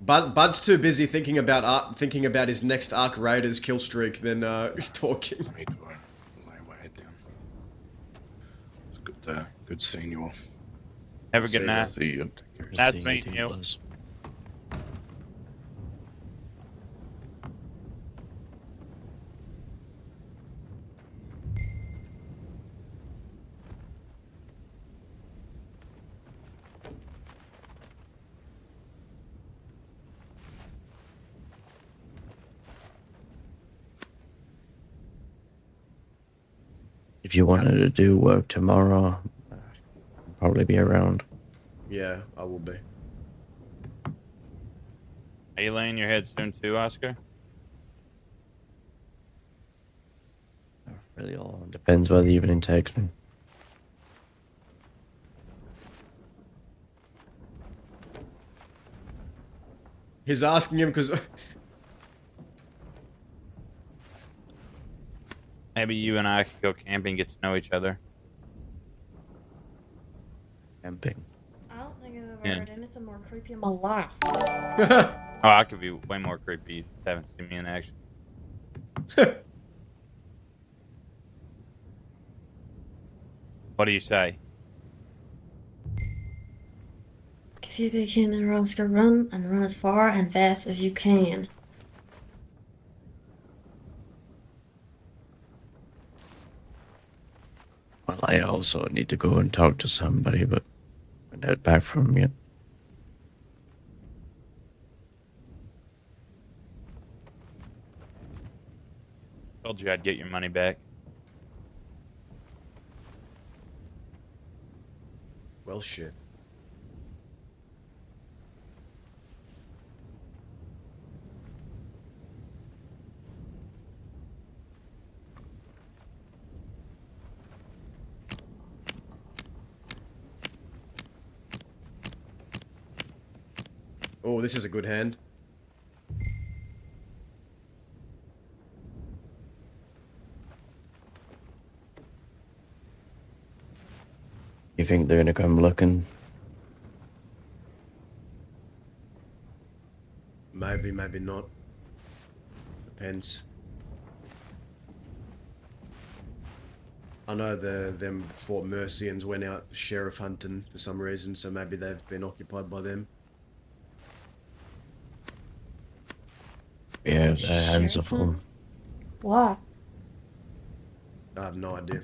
Bud's too busy thinking about his next Ark Raiders kill streak than talking. Lay my head down. It's good seeing you all. Have a good night. See you. Nice meeting you. If you wanted to do work tomorrow, I'll probably be around. Yeah, I will be. Are you laying your head soon too, Oscar? Really all depends where the evening takes me. He's asking him because... Maybe you and I could go camping, get to know each other. Camping. I don't think I've ever heard anything more creepy in my life. Oh, I could be way more creepy if you haven't seen me in action. What do you say? If you begin to Oscar, run and run as far and fast as you can. Well, I also need to go and talk to somebody, but I haven't heard back from them yet. Told you I'd get your money back. Well, shit. Oh, this is a good hand. You think they're gonna come looking? Maybe, maybe not. Depends. I know them Fort Mercians went out sheriff hunting for some reason, so maybe they've been occupied by them. Yeah, their hands are full. Why? I have no idea.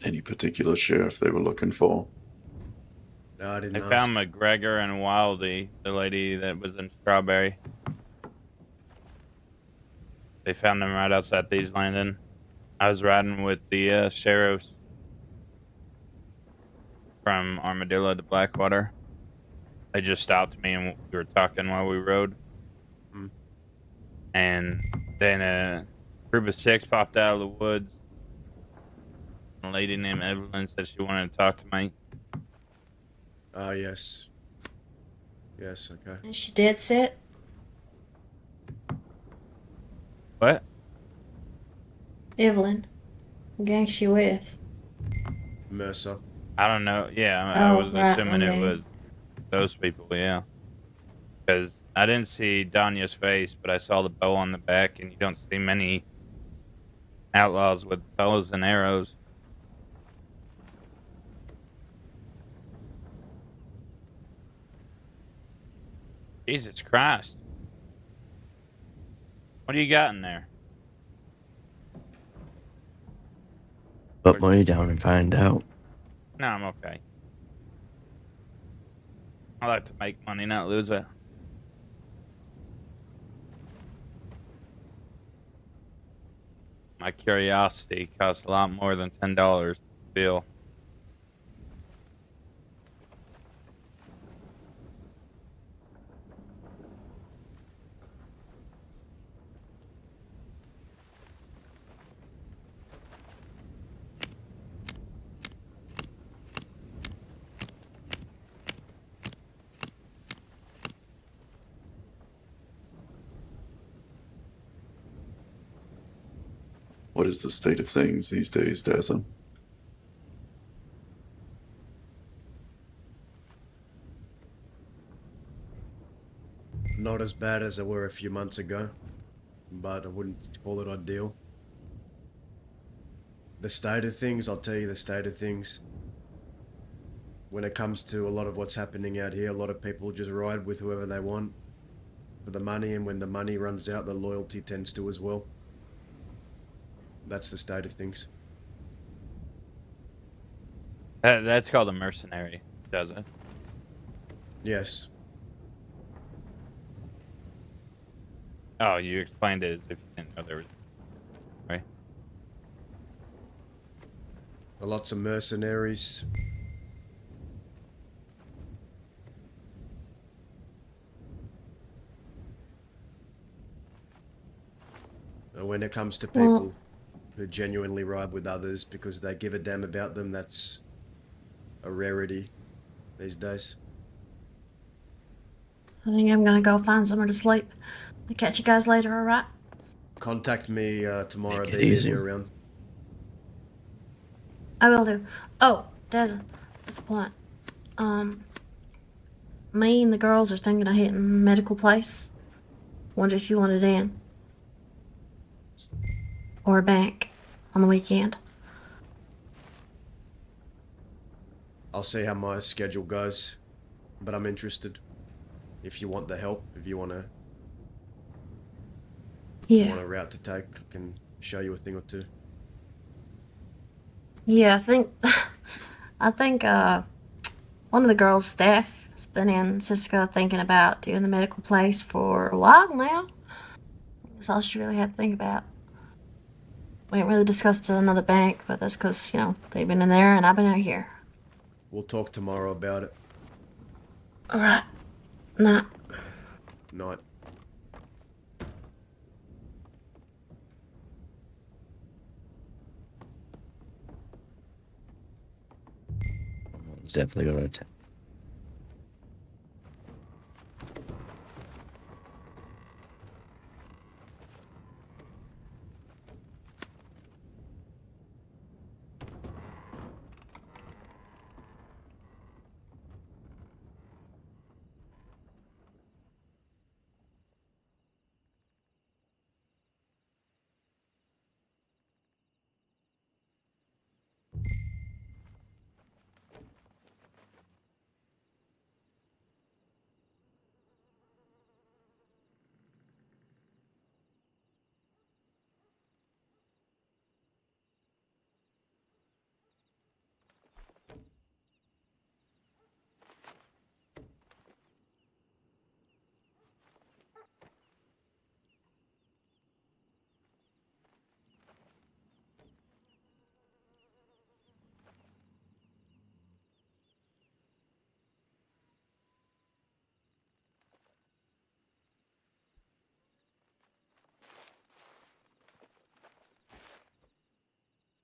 Any particular sheriff they were looking for? No, I didn't They ask. found McGregor and Wildy, the lady that was in Strawberry. They found them right outside Thieves Landing. I was riding with the sheriffs from Armadillo to Blackwater. They just stopped me and we were talking while we rode. Mm. And then a group of 6 popped out of the woods. A lady named Evelyn said she wanted to talk to me. Ah, yes. Yes, okay. Is she dead set? What? Evelyn. What gang she with? Mercer. I don't know. Yeah, I Oh, was right, assuming it okay. was those people. Yeah, because I didn't see Danya's face, but I saw the bow on the back, and you don't see many outlaws with bows and arrows. Jesus Christ! What do you got in there? Put money down and find out. No, I'm okay. I like to make money, not lose it. My curiosity costs a lot more than $10 to feel. What is the state of things these days, Dazzle? Not as bad as they were a few months ago, but I wouldn't call it ideal. The state of things, I'll tell you the state of things. When it comes to a lot of what's happening out here, a lot of people just ride with whoever they want for the money, and when the money runs out, the loyalty tends to as well. That's the state of things. That's called a mercenary, does it? Yes. Oh, you explained it as if you didn't know there was. Right? Lots of mercenaries. When it comes to people who genuinely ride with others because they give a damn about them, that's a rarity these days. I think I'm gonna go find somewhere to sleep. I'll catch you guys later, alright? Contact me tomorrow, Take it DB, if easy. you're around. I will do. Oh, Deza, that's a point. Me and the girls are thinking of hitting medical place. Wonder if you wanted in. Or a bank on the weekend. I'll see how my schedule goes, but I'm interested. If you want the help, if you want to, Yeah. want a route to take, I can show you a thing or two. Yeah, I think one of the girls' staff has been in Cisco thinking about doing the medical place for a while now. That's all she really had to think about. We ain't really discussed another bank, but that's because, they've been in there and I've been out here. We'll talk tomorrow about it. Alright. Nah. Night. It's definitely going to.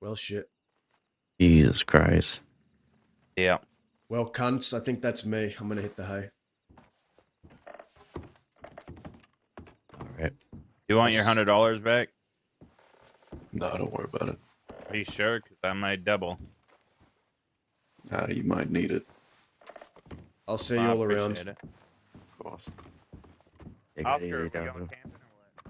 Well, shit. Jesus Christ. Yeah. Well, cunts, I think that's me. I'm gonna hit the hay. Alright. You want your $100 back? No, don't worry about it. Are you sure? Because I might double. You might need it. I'll see I you all around. appreciate it. Of course. Oscar, we going camping or what?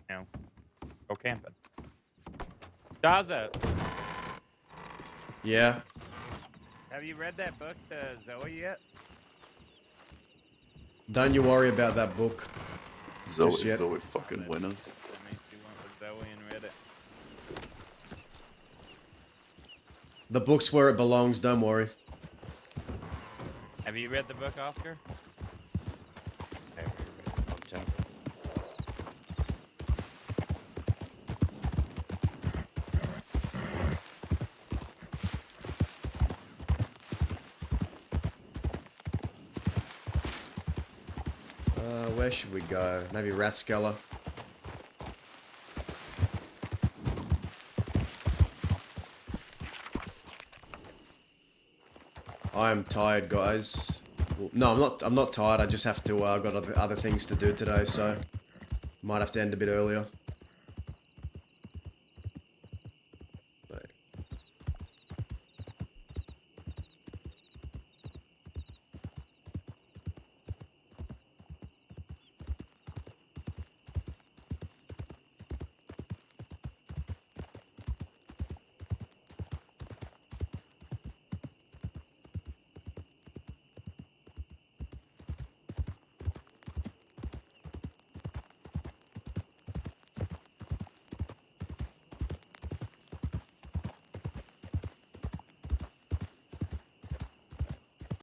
No. Go camping. Daza, Yeah. have you read that book to Zoe yet? Don't you worry about that book. Zoe, Just yet. Zoe fucking winners. That means you went with Zoe and read it. The book's where it belongs, don't worry. Have you read the book, Oscar? Where should we go? Maybe Rathskeller. I am tired, guys. Well, no, I'm not tired. I just have to. Got other things to do today, so might have to end a bit earlier.